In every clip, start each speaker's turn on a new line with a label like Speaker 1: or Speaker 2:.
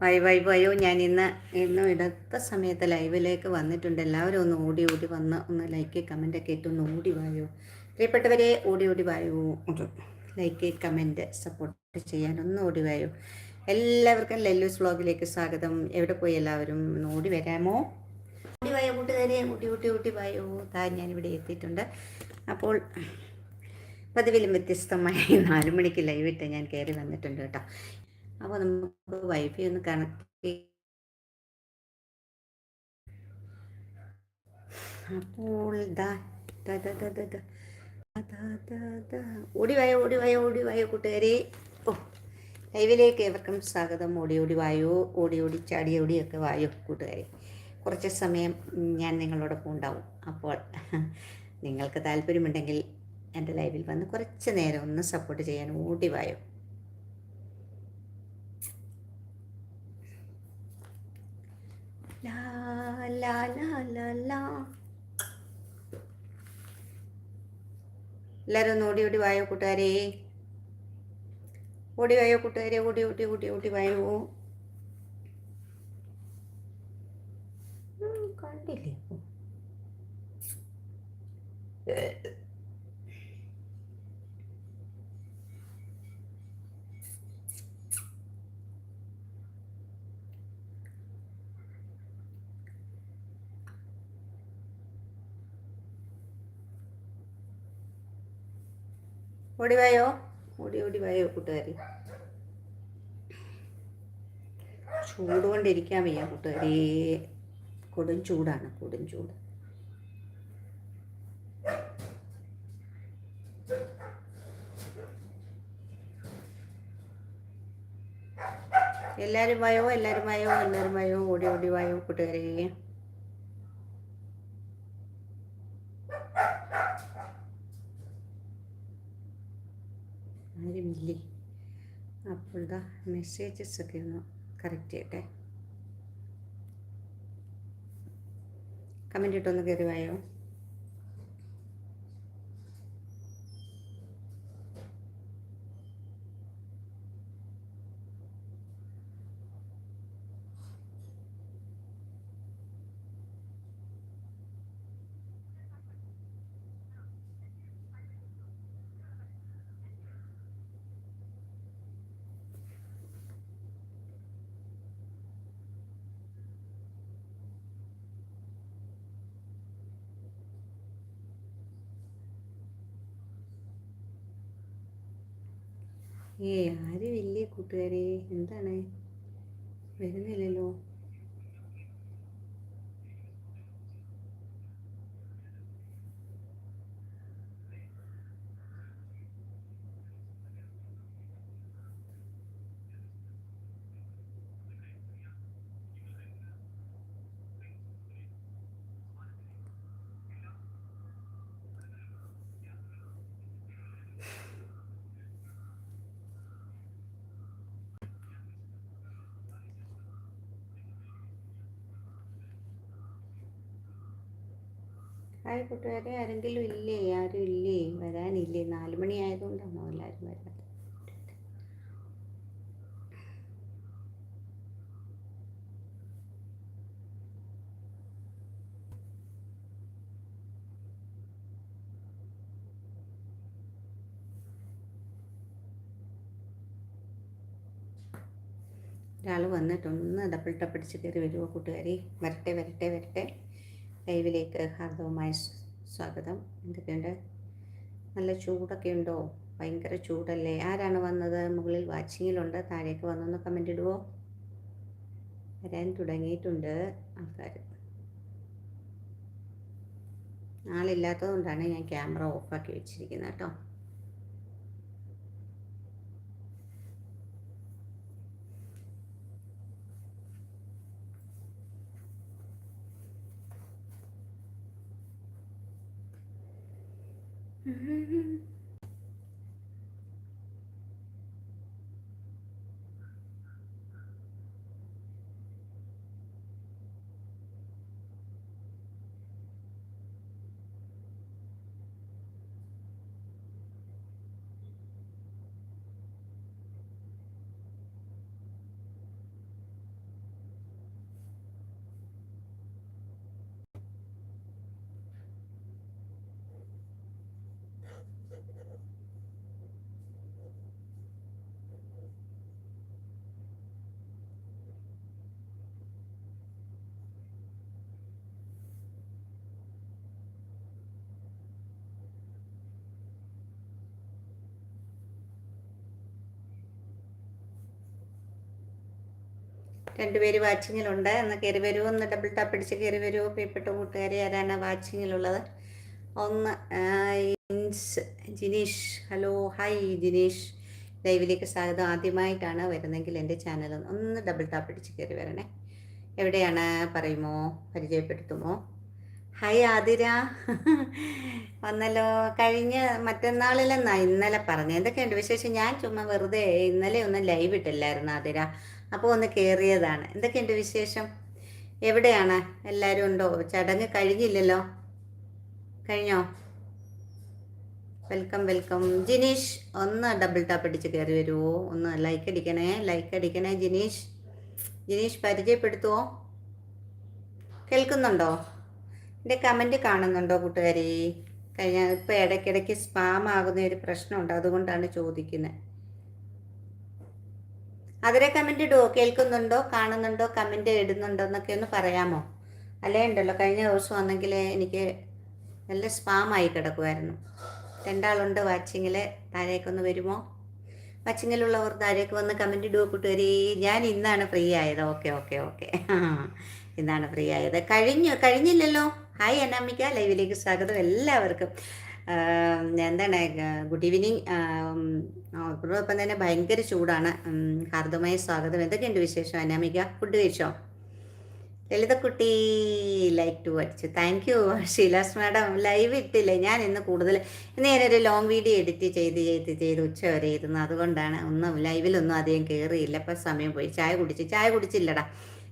Speaker 1: വയോ ഞാൻ ഇന്നും ഇടത്ത സമയത്ത് ലൈവിലേക്ക് വന്നിട്ടുണ്ട്. എല്ലാവരും ഒന്ന് ഓടി ഓടി വന്ന് ഒന്ന് ലൈക്ക് കമൻ്റൊക്കെ ഇട്ട് ഒന്ന് ഓടി വായോ. പ്രിയപ്പെട്ടവരെ ഓടി ഓടി വായോ. ലൈക്ക് കമൻറ്റ് സപ്പോർട്ട് ചെയ്യാൻ ഒന്ന് ഓടി വായോ. എല്ലാവർക്കും ലെല്ലൂസ് വ്ളോഗിലേക്ക് സ്വാഗതം. എവിടെ പോയി എല്ലാവരും ഒന്ന് ഓടി വരാമോ? ഓടി വായോ കൂട്ടുകാരെ, ഓടി ഓടി ഓടി വായോ. ഞാനിവിടെ എത്തിയിട്ടുണ്ട്. അപ്പോൾ പതിവിലും വ്യത്യസ്തമായി 4 മണിക്ക് ലൈവിട്ട് ഞാൻ കയറി വന്നിട്ടുണ്ട് കേട്ടോ. അപ്പോൾ നമുക്ക് വൈഫൈ ഒന്ന് കണക്ട്. അപ്പോൾ ഓടി വായോ ഓടി വായോ ഓടി വായോ കൂട്ടുകാരെ. ഓ, ലൈവിലേക്ക് ഏവർക്കും സ്വാഗതം. ഓടി ഓടി വായോ, ഓടി ഓടി ചാടി ഓടിയൊക്കെ വായോ കൂട്ടുകാരെ. കുറച്ച് സമയം ഞാൻ നിങ്ങളോടൊപ്പം ഉണ്ടാവും. അപ്പോൾ നിങ്ങൾക്ക് താല്പര്യമുണ്ടെങ്കിൽ എൻ്റെ ലൈവിൽ വന്ന് കുറച്ച് നേരം ഒന്ന് സപ്പോർട്ട് ചെയ്യാൻ ഓടി വായോ. ലാ ലാ ലാ ലാ ലാ. എല്ലാവരും ഒന്ന് ഓടി ഓടി വായോ കൂട്ടുകാരെ. ഓടി വായോ കൂട്ടുകാരെ, ഓടി ഓടി ഓടി ഓടി വായോ. കണ്ടില്ലേ? ഓടി വായോ, ഓടി ഓടി വായോ കൂട്ടുകാരി. ചൂട് കൊണ്ടിരിക്കാൻ വയ്യ കൂട്ടുകാരി. കൊടും ചൂടാണ്, കൊടും ചൂട്. എല്ലാവരും വായോ, എല്ലാവരും വായോ, എല്ലാവരും വായോ. ഓടി ഓടി വായോ കൂട്ടുകാരി. ആരുമില്ലേ? അപ്പോൾ ഇതാ മെസ്സേജസ് ഒക്കെ ഒന്ന് കറക്റ്റ് ചെയ്യട്ടെ. കമൻ്റ് ഇട്ടൊന്ന് കയറി വായോ. ആരും ഇല്ലേ കൂട്ടുകാരെ? എന്താണ് വരുന്നില്ലല്ലോ? ഹായ് കൂട്ടുകാരെ, ആരെങ്കിലും ഇല്ലേ? ആരും ഇല്ലേ? വരാനില്ലേ? 4 മണി ആയതുകൊണ്ടാണോ എല്ലാവരും വരാൻ? ഒരാൾ വന്നിട്ടൊന്ന് ഡബിൾ ടപ്പടിച്ച് കയറി വരുമോ കൂട്ടുകാരി? വരട്ടെ വരട്ടെ വരട്ടെ. ലൈവിലേക്ക് ഹാർദവമായ സ്വാഗതം. എന്തൊക്കെയുണ്ട്? നല്ല ചൂടൊക്കെ ഉണ്ടോ? ഭയങ്കര ചൂടല്ലേ? ആരാണ് വന്നത്? മുകളിൽ വാച്ചിങ്ങിലുണ്ട്, താഴേക്ക് വന്നൊന്ന് കമൻ്റ് ഇടുവോ? വരാൻ തുടങ്ങിയിട്ടുണ്ട് ആൾക്കാർ. ആളില്ലാത്തതുകൊണ്ടാണ് ഞാൻ ക്യാമറ ഓഫാക്കി വെച്ചിരിക്കുന്നത് കേട്ടോ. രണ്ടുപേര് വാച്ചിങ്ങിലുണ്ട്. ഒന്ന് കയറി വരുമോ, ഒന്ന് ഡബിൾ ടാപ്പ് അടിച്ച് കയറി വരുമോ പ്രിയപ്പെട്ട കൂട്ടുകാരെ? ആരാണ് വാച്ചിങ്ങിലുള്ളത്? ഒന്ന് ജിനീഷ്. Hello, hi Jineesh. ലൈവിലേക്ക് സ്വാഗതം. ആദ്യമായിട്ടാണ് വരുന്നെങ്കിൽ എൻ്റെ ചാനൽ ഒന്ന് ഡബിൾ ടാപ്പ് അടിച്ച് കയറി വരണേ. എവിടെയാണ് പറയുമോ, പരിചയപ്പെടുത്തുമോ? ഹായ് ആതിര. വന്നല്ലോ. കഴിഞ്ഞ മറ്റന്നാളിലെന്നാ ഇന്നലെ പറഞ്ഞു. എന്തൊക്കെയുണ്ട് വിശേഷം? ഞാൻ ചുമ്മാ വെറുതെ ഇന്നലെ ഒന്നും ലൈവ് ഇട്ടില്ലായിരുന്നു ആതിര, അപ്പോൾ ഒന്ന് കയറിയതാണ്. എന്തൊക്കെയുണ്ട് വിശേഷം? എവിടെയാണ്? എല്ലാവരും ഉണ്ടോ? ചടങ്ങ് കഴിഞ്ഞില്ലല്ലോ. കഴിഞ്ഞോ? Welcome welcome. ജിനീഷ് ഒന്ന് ഡബിൾ ടാപ്പ് അടിച്ച് കയറി വരുമോ? ഒന്ന് ലൈക്ക് അടിക്കണേ, ലൈക്ക് അടിക്കണേ ജിനീഷ്. ജിനീഷ് പരിചയപ്പെടുത്തുമോ? കേൾക്കുന്നുണ്ടോ? എൻ്റെ കമൻറ്റ് കാണുന്നുണ്ടോ കൂട്ടുകാരി? ഇപ്പോൾ ഇടയ്ക്കിടയ്ക്ക് സ്പാം ആകുന്ന ഒരു പ്രശ്നമുണ്ട്, അതുകൊണ്ടാണ് ചോദിക്കുന്നത്. അതിലെ കമൻറ്റ് ഇടുമോ? കേൾക്കുന്നുണ്ടോ, കാണുന്നുണ്ടോ, കമൻറ്റ് ഇടുന്നുണ്ടോ എന്നൊക്കെ ഒന്ന് പറയാമോ? അല്ലേ ഉണ്ടല്ലോ, കഴിഞ്ഞ ദിവസം വന്നെങ്കിൽ എനിക്ക് നല്ല സ്പാമായി കിടക്കുമായിരുന്നു. രണ്ടാളുണ്ട് വാച്ചിങ്ങിൽ. താഴേക്കൊന്ന് വരുമോ? വാച്ചിങ്ങിലുള്ളവർ താഴേക്ക് വന്ന് കമൻറ്റ് ഇടുമോ കൂട്ടുകാരി? ഞാൻ ഇന്നാണ് ഫ്രീ ആയത്. ഓക്കെ ഓക്കെ ഓക്കെ, ഇന്നാണ് ഫ്രീ ആയത്. കഴിഞ്ഞില്ലല്ലോ. ഹായ് അനാമിക, ലൈവിലേക്ക് സ്വാഗതം എല്ലാവർക്കും. എന്താണ്, ഗുഡ് ഈവനിങ്. ഇപ്പം തന്നെ ഭയങ്കര ചൂടാണ്. ഹാർദമായ സ്വാഗതം. എന്തൊക്കെയുണ്ട് വിശേഷം അനാമിക? ഫുഡ് കഴിച്ചോ? ലളിതക്കുട്ടി ലൈക്ക് ടു അടിച്ചു. Thank you. Sheela's madam live ഇട്ടില്ലേ? ഞാൻ ഇന്ന് കൂടുതൽ ഞാനൊരു ലോങ് വീഡിയോ എഡിറ്റ് ചെയ്ത് ഉച്ച വരെ ഇരുന്നു, അതുകൊണ്ടാണ് ലൈവിലൊന്നും അധികം കയറിയില്ല. ഇപ്പം സമയം പോയി. ചായ കുടിച്ചില്ലടാ.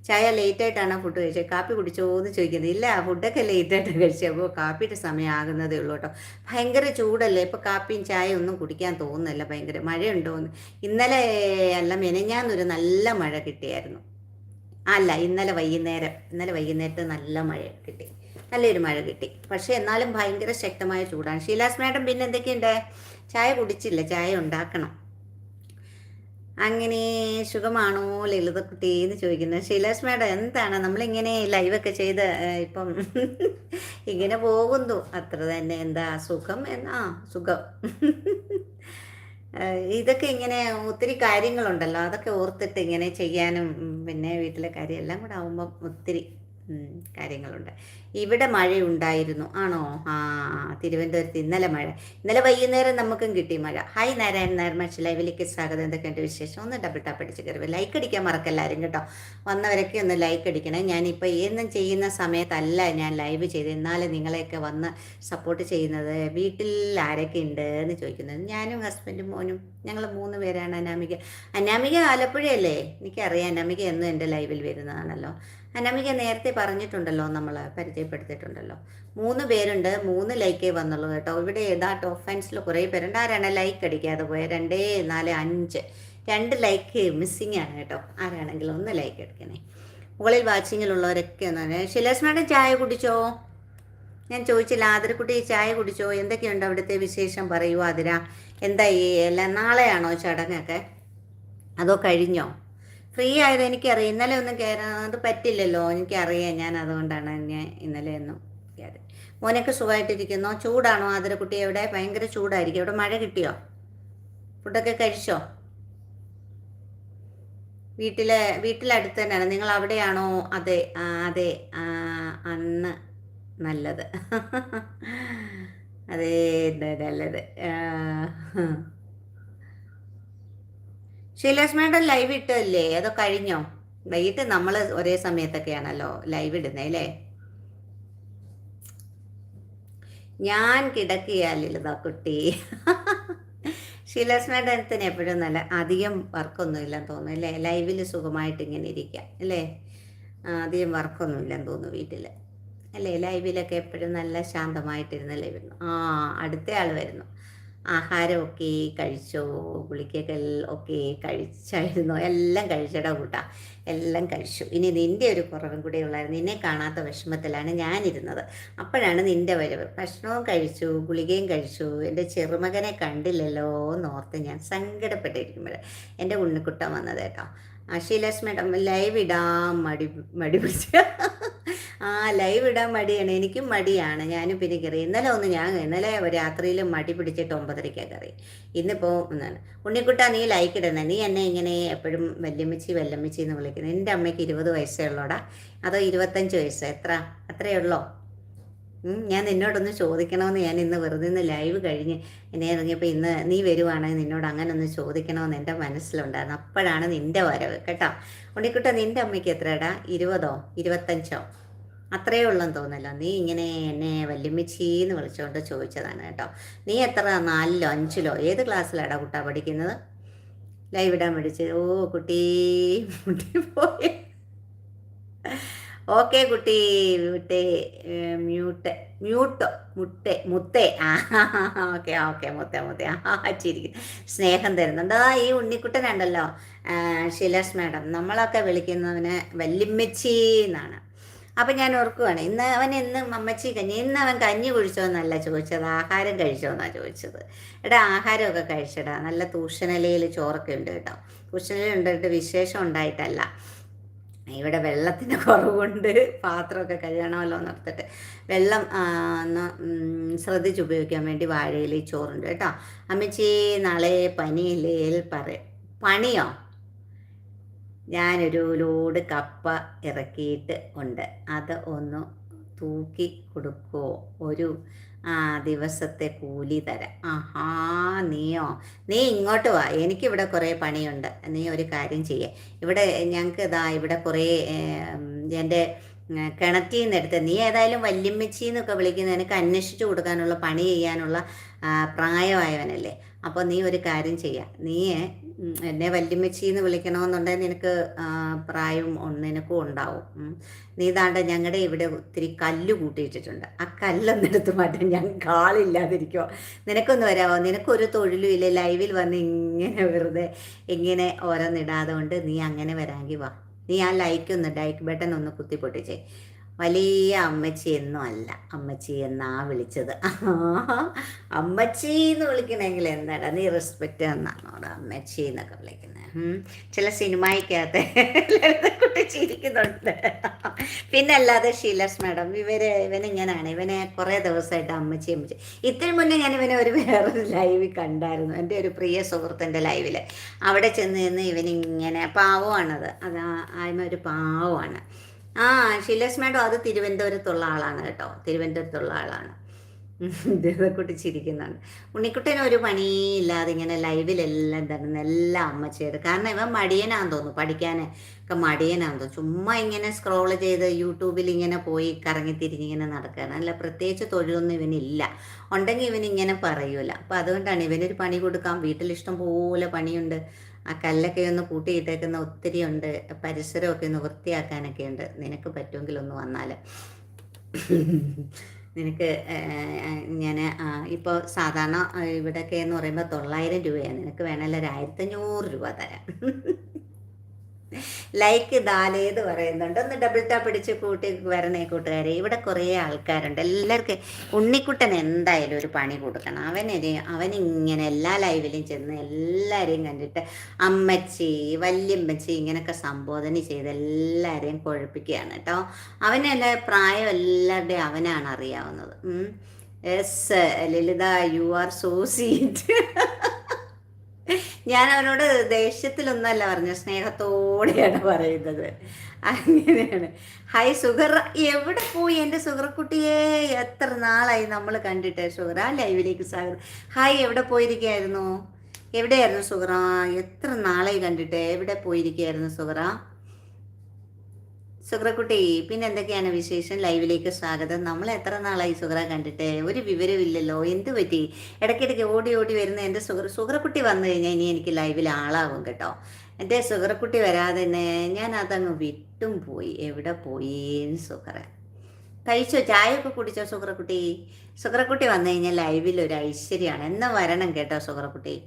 Speaker 1: ചായ ലേറ്റായിട്ടാണ് ഫുഡ് കഴിച്ചത്. കാപ്പി കുടിച്ചോ എന്ന് ചോദിക്കുന്നത്. ഇല്ല, ഫുഡൊക്കെ ലേറ്റായിട്ട് കഴിച്ചത്. അപ്പോൾ കാപ്പിയുടെ സമയം ആകുന്നതേ ഉള്ളൂ കേട്ടോ. ഭയങ്കര ചൂടല്ലേ ഇപ്പോൾ, കാപ്പിയും ചായ ഒന്നും കുടിക്കാൻ തോന്നുന്നില്ല. ഭയങ്കര മഴയുണ്ടോയെന്ന്. ഇന്നലെ അല്ല, മെനഞ്ഞാന്നൊരു നല്ല മഴ കിട്ടിയായിരുന്നു. അല്ല, ഇന്നലെ വൈകുന്നേരത്ത് നല്ല മഴ കിട്ടി, നല്ലൊരു മഴ കിട്ടി. പക്ഷേ എന്നാലും ഭയങ്കര ശക്തമായ ചൂടാണ്. ഷീലാസ് മാഡം പിന്നെ എന്തൊക്കെയുണ്ട്? ചായ കുടിച്ചില്ല, ചായ ഉണ്ടാക്കണം. അങ്ങനെ സുഖമാണോ ലളിതക്കുട്ടി എന്ന് ചോദിക്കുന്നത്. ഷീലാസ് മാഡം എന്താണ്, നമ്മളിങ്ങനെ ലൈവൊക്കെ ചെയ്ത് ഇപ്പം ഇങ്ങനെ പോകുന്നു, അത്ര തന്നെ. എന്താ സുഖം? സുഖം. ഇതൊക്കെ ഇങ്ങനെ ഒത്തിരി കാര്യങ്ങളുണ്ടല്ലോ, അതൊക്കെ ഓർത്തിട്ട് ഇങ്ങനെ ചെയ്യാനും പിന്നെ വീട്ടിലെ കാര്യം എല്ലാം കൂടെ ആകുമ്പം ഒത്തിരി കാര്യങ്ങളുണ്ട്. ഇവിടെ മഴയുണ്ടായിരുന്നു. ആണോ? തിരുവനന്തപുരത്ത് ഇന്നലെ വൈകുന്നേരം നമുക്കും കിട്ടി മഴ. ഹായ് നാരായണൻ നായർ മാഷ്, ലൈവിലേക്ക് സ്വാഗതം. എന്തൊക്കെയുണ്ട് വിശേഷം? ഒന്ന് ഡബിൾ ടാപ്പ് അടിച്ച് കയറി ലൈക്ക് അടിക്കാൻ മറക്കല്ലാരും കേട്ടോ. വന്നവരൊക്കെ ഒന്ന് ലൈക്ക് അടിക്കണേ. ഞാനിപ്പോൾ എന്നും ചെയ്യുന്ന സമയത്തല്ല ഞാൻ ലൈവ് ചെയ്ത്, എന്നാലും നിങ്ങളെയൊക്കെ വന്ന് സപ്പോർട്ട് ചെയ്യുന്നത്. വീട്ടിൽ ആരൊക്കെ ഉണ്ട് എന്ന് ചോദിക്കുന്നത്. ഞാനും ഹസ്ബൻഡും മോനും, ഞങ്ങൾ 3 പേരാണ്. അനാമിക ആലപ്പുഴയല്ലേ? എനിക്കറിയാം, അനാമിക എന്നും എൻ്റെ ലൈവിൽ വരുന്നതാണല്ലോ. അനാമിക നേരത്തെ പറഞ്ഞിട്ടുണ്ടല്ലോ, നമ്മൾ പരിചയപ്പെടുത്തിയിട്ടുണ്ടല്ലോ. 3 പേരുണ്ട്, 3 ലൈക്കേ വന്നുള്ളൂ കേട്ടോ. ഇവിടെ ടോപ്പ് ഫാൻസിൽ കുറേ പേരുണ്ട്. ആരാണ് ലൈക്ക് അടിക്കാതെ പോയത്? 2, 4, 5 2 ലൈക്ക് മിസ്സിങ് ആണ് കേട്ടോ. ആരാണെങ്കിലും ഒന്ന് ലൈക്ക് അടിക്കണേ. മുകളിൽ വാച്ചിങ്ങിലുള്ളവരൊക്കെ ഒന്ന്. ഷിലാസ് മാഡം ചായ കുടിച്ചോ? ഞാൻ ചോദിച്ചില്ല. ആതിരക്കുട്ടി ചായ കുടിച്ചോ? എന്തൊക്കെയുണ്ട് അവിടുത്തെ വിശേഷം? പറയൂ ആതിര. എന്താ നാളെയാണോ ചടങ്ങൊക്കെ, അതോ കഴിഞ്ഞോ? ഫ്രീ ആയത് എനിക്കറിയാം. ഇന്നലെ ഒന്നും അത് പറ്റില്ലല്ലോ, എനിക്കറിയാം. ഞാൻ അതുകൊണ്ടാണ് ഞാൻ ഇന്നലെ ഒന്നും കയറി. മോനൊക്കെ സുഖമായിട്ടിരിക്കുന്നോ? ചൂടാണോ ആതിരക്കുട്ടി? എവിടെ ഭയങ്കര ചൂടായിരിക്കും. ഇവിടെ മഴ കിട്ടിയോ? ഫുഡൊക്കെ കഴിച്ചോ? വീട്ടിലടുത്ത് തന്നെയാണ്. നിങ്ങൾ അവിടെയാണോ? അതെ അതെ, അന്ന് നല്ലത്. അതേ നല്ലത്. ഷീലാസ് മാഡം ലൈവ് ഇട്ടല്ലേ? അതോ കഴിഞ്ഞോ? വൈകിട്ട് നമ്മൾ ഒരേ സമയത്തൊക്കെയാണല്ലോ ലൈവ് ഇടുന്നത് അല്ലേ? ഞാൻ കിടക്കിയാലിതാ കുട്ടി. ഷീലാസ് മാഡത്തിന് എപ്പോഴും നല്ല അധികം വർക്കൊന്നും ഇല്ലെന്ന് തോന്നുന്നു അല്ലേ? ലൈവിൽ സുഖമായിട്ട് ഇങ്ങനെ ഇരിക്കാം അല്ലേ? അധികം വർക്കൊന്നും ഇല്ലെന്ന് തോന്നുന്നു വീട്ടിൽ അല്ലേ? ലൈവിലൊക്കെ എപ്പോഴും നല്ല ശാന്തമായിട്ടിരുന്നല്ലേ വരുന്നു. അടുത്ത ആൾ വരുന്നു. ആഹാരമൊക്കെ കഴിച്ചോ? ഗുളികകൾ ഒക്കെ കഴിച്ചായിരുന്നോ? എല്ലാം കഴിച്ചടാ കൂട്ടാ, എല്ലാം കഴിച്ചു. ഇനി നിൻ്റെ ഒരു കുറവും കൂടെ ഉള്ളായിരുന്നു. നിന്നെ കാണാത്ത വിഷമത്തിലാണ് ഞാനിരുന്നത്. അപ്പോഴാണ് നിൻ്റെ വരവ്. ഭക്ഷണവും കഴിച്ചു, ഗുളികയും കഴിച്ചു. എൻ്റെ ചെറുമകനെ കണ്ടില്ലല്ലോ എന്നോർത്ത് ഞാൻ സങ്കടപ്പെട്ടിരിക്കുമ്പോൾ എൻ്റെ ഉണ്ണിക്കുട്ടൻ വന്നത് കേട്ടോ. ഷീലാസ് മാഡം ലൈവ് ഇടാൻ മടി പിടിച്ച ആ ലൈവ് ഇടാൻ മടിയാണ്, എനിക്കും മടിയാണ്. ഞാനും പിന്നെ കയറി ഇന്നലെ രാത്രിയിൽ മടി പിടിച്ചിട്ട് 9:30 കയറി. ഇന്നിപ്പോൾ ഒന്നാണ് ഉണ്ണിക്കുട്ട നീ ലൈക്ക് ഇടണേ. നീ എന്നെ ഇങ്ങനെ എപ്പോഴും വല്യമ്മച്ചി വല്യമ്മച്ചി എന്ന് വിളിക്കുന്നത്. എൻ്റെ അമ്മയ്ക്ക് 20 വയസ്സേ ഉള്ളോടാ, അതോ 25 വയസ്സ്, അത്രയേ ഉള്ളോ? ഞാൻ നിന്നോടൊന്ന് ചോദിക്കണമെന്ന് ഞാൻ ഇന്ന് വെറുതെ ഇന്ന് ലൈവ് കഴിഞ്ഞ് എന്നെ ഇറങ്ങിയപ്പോൾ ഇന്ന് നീ വരുവാണെങ്കിൽ നിന്നോട് അങ്ങനെ ഒന്ന് ചോദിക്കണമെന്ന് എൻ്റെ മനസ്സിലുണ്ടായിരുന്നു. അപ്പോഴാണ് നിൻ്റെ വരവ് കേട്ടോ. ഉണ്ണിക്കുട്ട നിൻ്റെ അമ്മയ്ക്ക് എത്രയാടാ? 20ഓ 25ഓ? അത്രയേ ഉള്ളെന്ന് തോന്നല്ലോ. നീ ഇങ്ങനെ എന്നെ വല്യമ്മച്ചീന്ന് വിളിച്ചുകൊണ്ട് ചോദിച്ചതാണ് കേട്ടോ. നീ എത്ര 4ലോ 5ലോ ഏത് ക്ലാസ്സിലാടാ കുട്ടാ പഠിക്കുന്നത്? ലൈവ് ഇടാൻ പഠിച്ച്? ഓ കുട്ടി പോയി. ഓക്കെ കുട്ടി മുട്ടേ മുത്തേ ആ ഓക്കെ ഓക്കെ മുത്തേ ചിരിക്കും. സ്നേഹം തരുന്നുണ്ട്. ഈ ഉണ്ണിക്കുട്ടനുണ്ടല്ലോ ഷിലസ് മാഡം, നമ്മളൊക്കെ വിളിക്കുന്നവന് വല്യമ്മച്ചി എന്നാണ്. അപ്പം ഞാൻ ഓർക്കുവാണ് ഇന്ന് അമ്മച്ചി കഞ്ഞി, ഇന്ന് അവൻ കഞ്ഞി കുഴിച്ചോന്നല്ല ചോദിച്ചത്, ആഹാരം കഴിച്ചോന്നാണ് ചോദിച്ചത്. എടാ ആഹാരമൊക്കെ കഴിച്ചടാ, നല്ല തൂഷനിലയിൽ ചോറൊക്കെ ഉണ്ട് കേട്ടോ. തൂഷനില ഉണ്ടായിട്ട് വിശേഷം ഉണ്ടായിട്ടല്ല, ഇവിടെ വെള്ളത്തിന് കുറവുണ്ട്, പാത്രമൊക്കെ കഴുകണമല്ലോ എന്ന് ഓർത്തിട്ട് വെള്ളം ഒന്ന് ശ്രദ്ധിച്ച് ഉപയോഗിക്കാൻ വേണ്ടി വാഴയിൽ ചോറുണ്ട് കേട്ടോ. അമ്മച്ചി നാളെ പനിയില്ലേൽ പണിയോ? ഞാനൊരു ലോഡ് കപ്പ ഇറക്കിയിട്ട് ഉണ്ട്, അത് ഒന്ന് തൂക്കി കൊടുക്കുമോ? ഒരു ദിവസത്തെ കൂലി തരാം. ആഹാ നീയോ? നീ ഇങ്ങോട്ട് വാ, എനിക്കിവിടെ കുറേ പണിയുണ്ട്. നീ ഒരു കാര്യം ചെയ്യേ, ഇവിടെ ഞങ്ങൾക്ക് ഇവിടെ കുറേ എൻ്റെ കിണറ്റിൽ നിന്ന് എടുത്ത്, നീ ഏതായാലും വല്യമ്മച്ചി എന്നൊക്കെ വിളിക്കുന്നത് എനിക്ക് അന്വേഷിച്ച് കൊടുക്കാനുള്ള പണി ചെയ്യാനുള്ള പ്രായമായവനല്ലേ. അപ്പോൾ നീ ഒരു കാര്യം ചെയ്യാം, നീ എന്നെ വല്യമ്മച്ചി എന്ന് വിളിക്കണമെന്നുണ്ടെങ്കിൽ നിനക്ക് പ്രായം നിനക്കും ഉണ്ടാവും. നീ താണ്ട ഞങ്ങളുടെ ഇവിടെ ഒത്തിരി കല്ല് കൂട്ടിയിട്ടിട്ടുണ്ട്, ആ കല്ലൊന്നെടുത്ത് മാറ്റാൻ ഞങ്ങൾക്ക് ആളില്ലാതിരിക്കുമോ? നിനക്കൊന്ന് വരാമോ? നിനക്കൊരു തൊഴിലും ഇല്ല, ലൈവിൽ വന്ന് ഇങ്ങനെ വെറുതെ ഇങ്ങനെ ഓരോന്നിടാതെ കൊണ്ട് നീ അങ്ങനെ വരാമെങ്കിൽ വാ. നീ ആ ലൈക്ക് ബട്ടൺ ഒന്ന് കുത്തിപ്പൊട്ടിച്ചേ. വലിയ അമ്മച്ചി എന്നും അല്ല, അമ്മച്ചി എന്നാ വിളിച്ചത്. അമ്മച്ചി എന്ന് വിളിക്കണമെങ്കിൽ എന്താടാ, നീ റെസ്പെക്റ്റ് എന്നാണോടാ അമ്മച്ചി എന്നൊക്കെ വിളിക്കുന്നത്? ചില സിനിമയ്ക്കകത്ത് കുട്ടി ചിരിക്കുന്നുണ്ട്. പിന്നെ അല്ലാതെ ഷീലസ് മാഡം ഇവനിങ്ങനാണ്, ഇവനെ കുറേ ദിവസമായിട്ട് അമ്മച്ചി. ഇത്രയും മുന്നേ ഞാൻ ഇവനെ വേറൊരു ലൈവിൽ കണ്ടായിരുന്നു, എൻ്റെ ഒരു പ്രിയ സുഹൃത്തിൻ്റെ ലൈവിൽ. അവിടെ ചെന്ന് ഇവനിങ്ങനെ പാവമാണത്, ഒരു പാവമാണ്. ഷിലസ് മാഡം അത് തിരുവനന്തപുരത്തുള്ള ആളാണ് കേട്ടോ, തിരുവനന്തപുരത്തുള്ള ആളാണ്. കുട്ടി ചിരിക്കുന്നുണ്ട്. ഉണ്ണിക്കുട്ടന് ഒരു പണിയില്ലാതെ ഇങ്ങനെ ലൈവിലെല്ലാം തരുന്ന എല്ലാം അമ്മച്ചേട്. കാരണം ഇവൻ മടിയനാന്ന് തോന്നുന്നു, പഠിക്കാനൊക്കെ മടിയനാന്ന് തോന്നുന്നു. ചുമ്മാ ഇങ്ങനെ സ്ക്രോൾ ചെയ്ത് യൂട്യൂബിൽ ഇങ്ങനെ പോയി കറങ്ങി തിരിഞ്ഞിങ്ങനെ നടക്കുകയാണ്. അല്ല പ്രത്യേകിച്ച് തൊഴിലൊന്നും ഇവനില്ല, ഉണ്ടെങ്കിൽ ഇവനിങ്ങനെ പറയൂല. അപ്പം അതുകൊണ്ടാണ് ഇവനൊരു പണി കൊടുക്കാം. വീട്ടിലിഷ്ടം പോലെ പണിയുണ്ട്, ആ കല്ലൊക്കെ ഒന്ന് കൂട്ടിയിട്ടേക്കുന്ന ഒത്തിരി ഉണ്ട്, പരിസരമൊക്കെ ഒന്ന് വൃത്തിയാക്കാനൊക്കെ ഉണ്ട്. നിനക്ക് പറ്റുമെങ്കിൽ ഒന്ന് വന്നാൽ നിനക്ക് ഞാൻ ഇപ്പോൾ സാധാരണ ഇവിടെയൊക്കെ എന്ന് പറയുമ്പോൾ 900 രൂപയാണ്, നിനക്ക് വേണമെങ്കിൽ 1500 രൂപ തരാം. ലൈക്ക് ദാലേത് പറയുന്നുണ്ട്, ഒന്ന് ഡബിൾ ടാപ്പ് പിടിച്ച് കൂട്ടി വരണേ കൂട്ടുകാരെ. ഇവിടെ കുറേ ആൾക്കാരുണ്ട്, എല്ലാവർക്കും ഉണ്ണിക്കുട്ടൻ എന്തായാലും ഒരു പണി കൊടുക്കണം. അവനിങ്ങനെ എല്ലാ ലൈവിലും ചെന്ന് എല്ലാവരെയും കണ്ടിട്ട് അമ്മച്ചി വല്യമ്മച്ചി ഇങ്ങനെയൊക്കെ സംബോധന ചെയ്ത് എല്ലാവരെയും കുഴപ്പിക്കുകയാണ് കേട്ടോ. അവനെല്ലാം പ്രായം എല്ലാവരുടെയും അവനാണ് അറിയാവുന്നത്. Yes Lalitha, you are so sweet. ഞാൻ അവനോട് ദേഷ്യത്തിലൊന്നല്ല പറഞ്ഞു, സ്നേഹത്തോടെയാണ് പറയുന്നത്. അങ്ങനെയാണ്. ഹായ് സുഗർ, എവിടെ പോയി എൻ്റെ സുഗർക്കുട്ടിയെ? എത്ര നാളായി നമ്മൾ കണ്ടിട്ട്. സുഗർ ആ ലൈവിലേക്ക് സ്വാഗതം. ഹായ്, എവിടെ പോയിരിക്കുകയായിരുന്നു? എവിടെയായിരുന്നു സുഗറ? എത്ര നാളായി കണ്ടിട്ട്, എവിടെ പോയിരിക്കുകയായിരുന്നു സുഗറ? സുഗ്രക്കുട്ടി, പിന്നെ എന്തൊക്കെയാണ് വിശേഷം? ലൈവിലേക്ക് സ്വാഗതം. നമ്മൾ എത്ര നാളായി സുഗ്ര കണ്ടിട്ട്? ഒരു വിവരമില്ലല്ലോ, എന്ത് പറ്റി? ഇടയ്ക്കിടയ്ക്ക് ഓടി വരുന്ന എൻ്റെ സുഗ്രക്കുട്ടി വന്നു കഴിഞ്ഞാൽ ഇനി എനിക്ക് ലൈവിൽ ആളാകും കേട്ടോ. എൻ്റെ സുഗ്രക്കുട്ടി വരാതെ തന്നെ ഞാൻ അതങ്ങ് വിട്ടും പോയി. എവിടെ പോയി സുഗ്ര? കഴിച്ചോ? ചായയൊക്കെ കുടിച്ചോ സുഗ്രക്കുട്ടി? സുഗ്രക്കുട്ടി വന്നു കഴിഞ്ഞാൽ ലൈവിൽ ഒരു ഐശ്വര്യമാണ്. എന്നാ വരണം കേട്ടോ സുഗ്രക്കുട്ടി.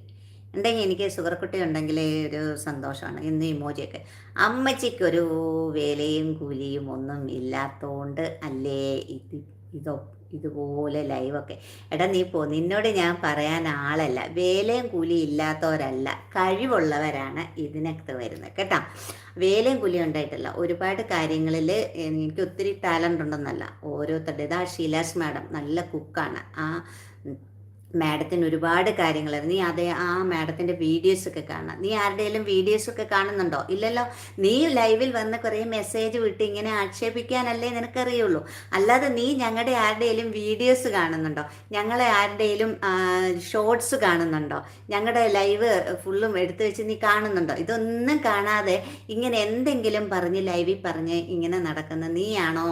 Speaker 1: ഉണ്ടെങ്കിൽ എനിക്ക് സുഗർക്കുട്ടി ഉണ്ടെങ്കിൽ ഒരു സന്തോഷമാണ്. ഇന്ന് ഇമോജിയൊക്കെ അമ്മച്ചിക്കൊരു വേലയും കൂലിയും ഒന്നും ഇല്ലാത്തതുകൊണ്ട് അല്ലേ ഇതുപോലെ ലൈവൊക്കെ. എടാ നീ പോ, നിന്നോട് ഞാൻ പറയാൻ ആളല്ല, വേലയും കൂലി ഇല്ലാത്തവരല്ല, കഴിവുള്ളവരാണ് ഇതിനകത്ത് വരുന്നത് കേട്ടോ. വേലയും കൂലി ഉണ്ടായിട്ടല്ല, ഒരുപാട് കാര്യങ്ങളിൽ എനിക്ക് ഒത്തിരി ടാലൻ്റ് ഉണ്ടെന്നല്ല, ഓരോരുത്തരുടെ. ഇതാ ഷീലാസ് മാഡം നല്ല കുക്കാണ്. ആ മാഡത്തിന് ഒരുപാട് കാര്യങ്ങൾ നീ അതേ ആ മാഡത്തിൻ്റെ വീഡിയോസൊക്കെ കാണാം. നീ ആരുടെയെങ്കിലും വീഡിയോസൊക്കെ കാണുന്നുണ്ടോ? ഇല്ലല്ലോ. നീ ലൈവിൽ വന്ന് കുറേ മെസ്സേജ് വിട്ട് ഇങ്ങനെ ആക്ഷേപിക്കാനല്ലേ നിനക്കറിയുള്ളൂ. അല്ലാതെ നീ ഞങ്ങളുടെ ആരുടെയെങ്കിലും വീഡിയോസ് കാണുന്നുണ്ടോ? ഞങ്ങളെ ആരുടെയെങ്കിലും ഷോർട്സ് കാണുന്നുണ്ടോ? ഞങ്ങളുടെ ലൈവ് ഫുള്ളും എടുത്തു വെച്ച് നീ കാണുന്നുണ്ടോ? ഇതൊന്നും കാണാതെ ഇങ്ങനെ എന്തെങ്കിലും പറഞ്ഞ് ലൈവിൽ പറഞ്ഞ് ഇങ്ങനെ നടക്കുന്ന നീയാണോ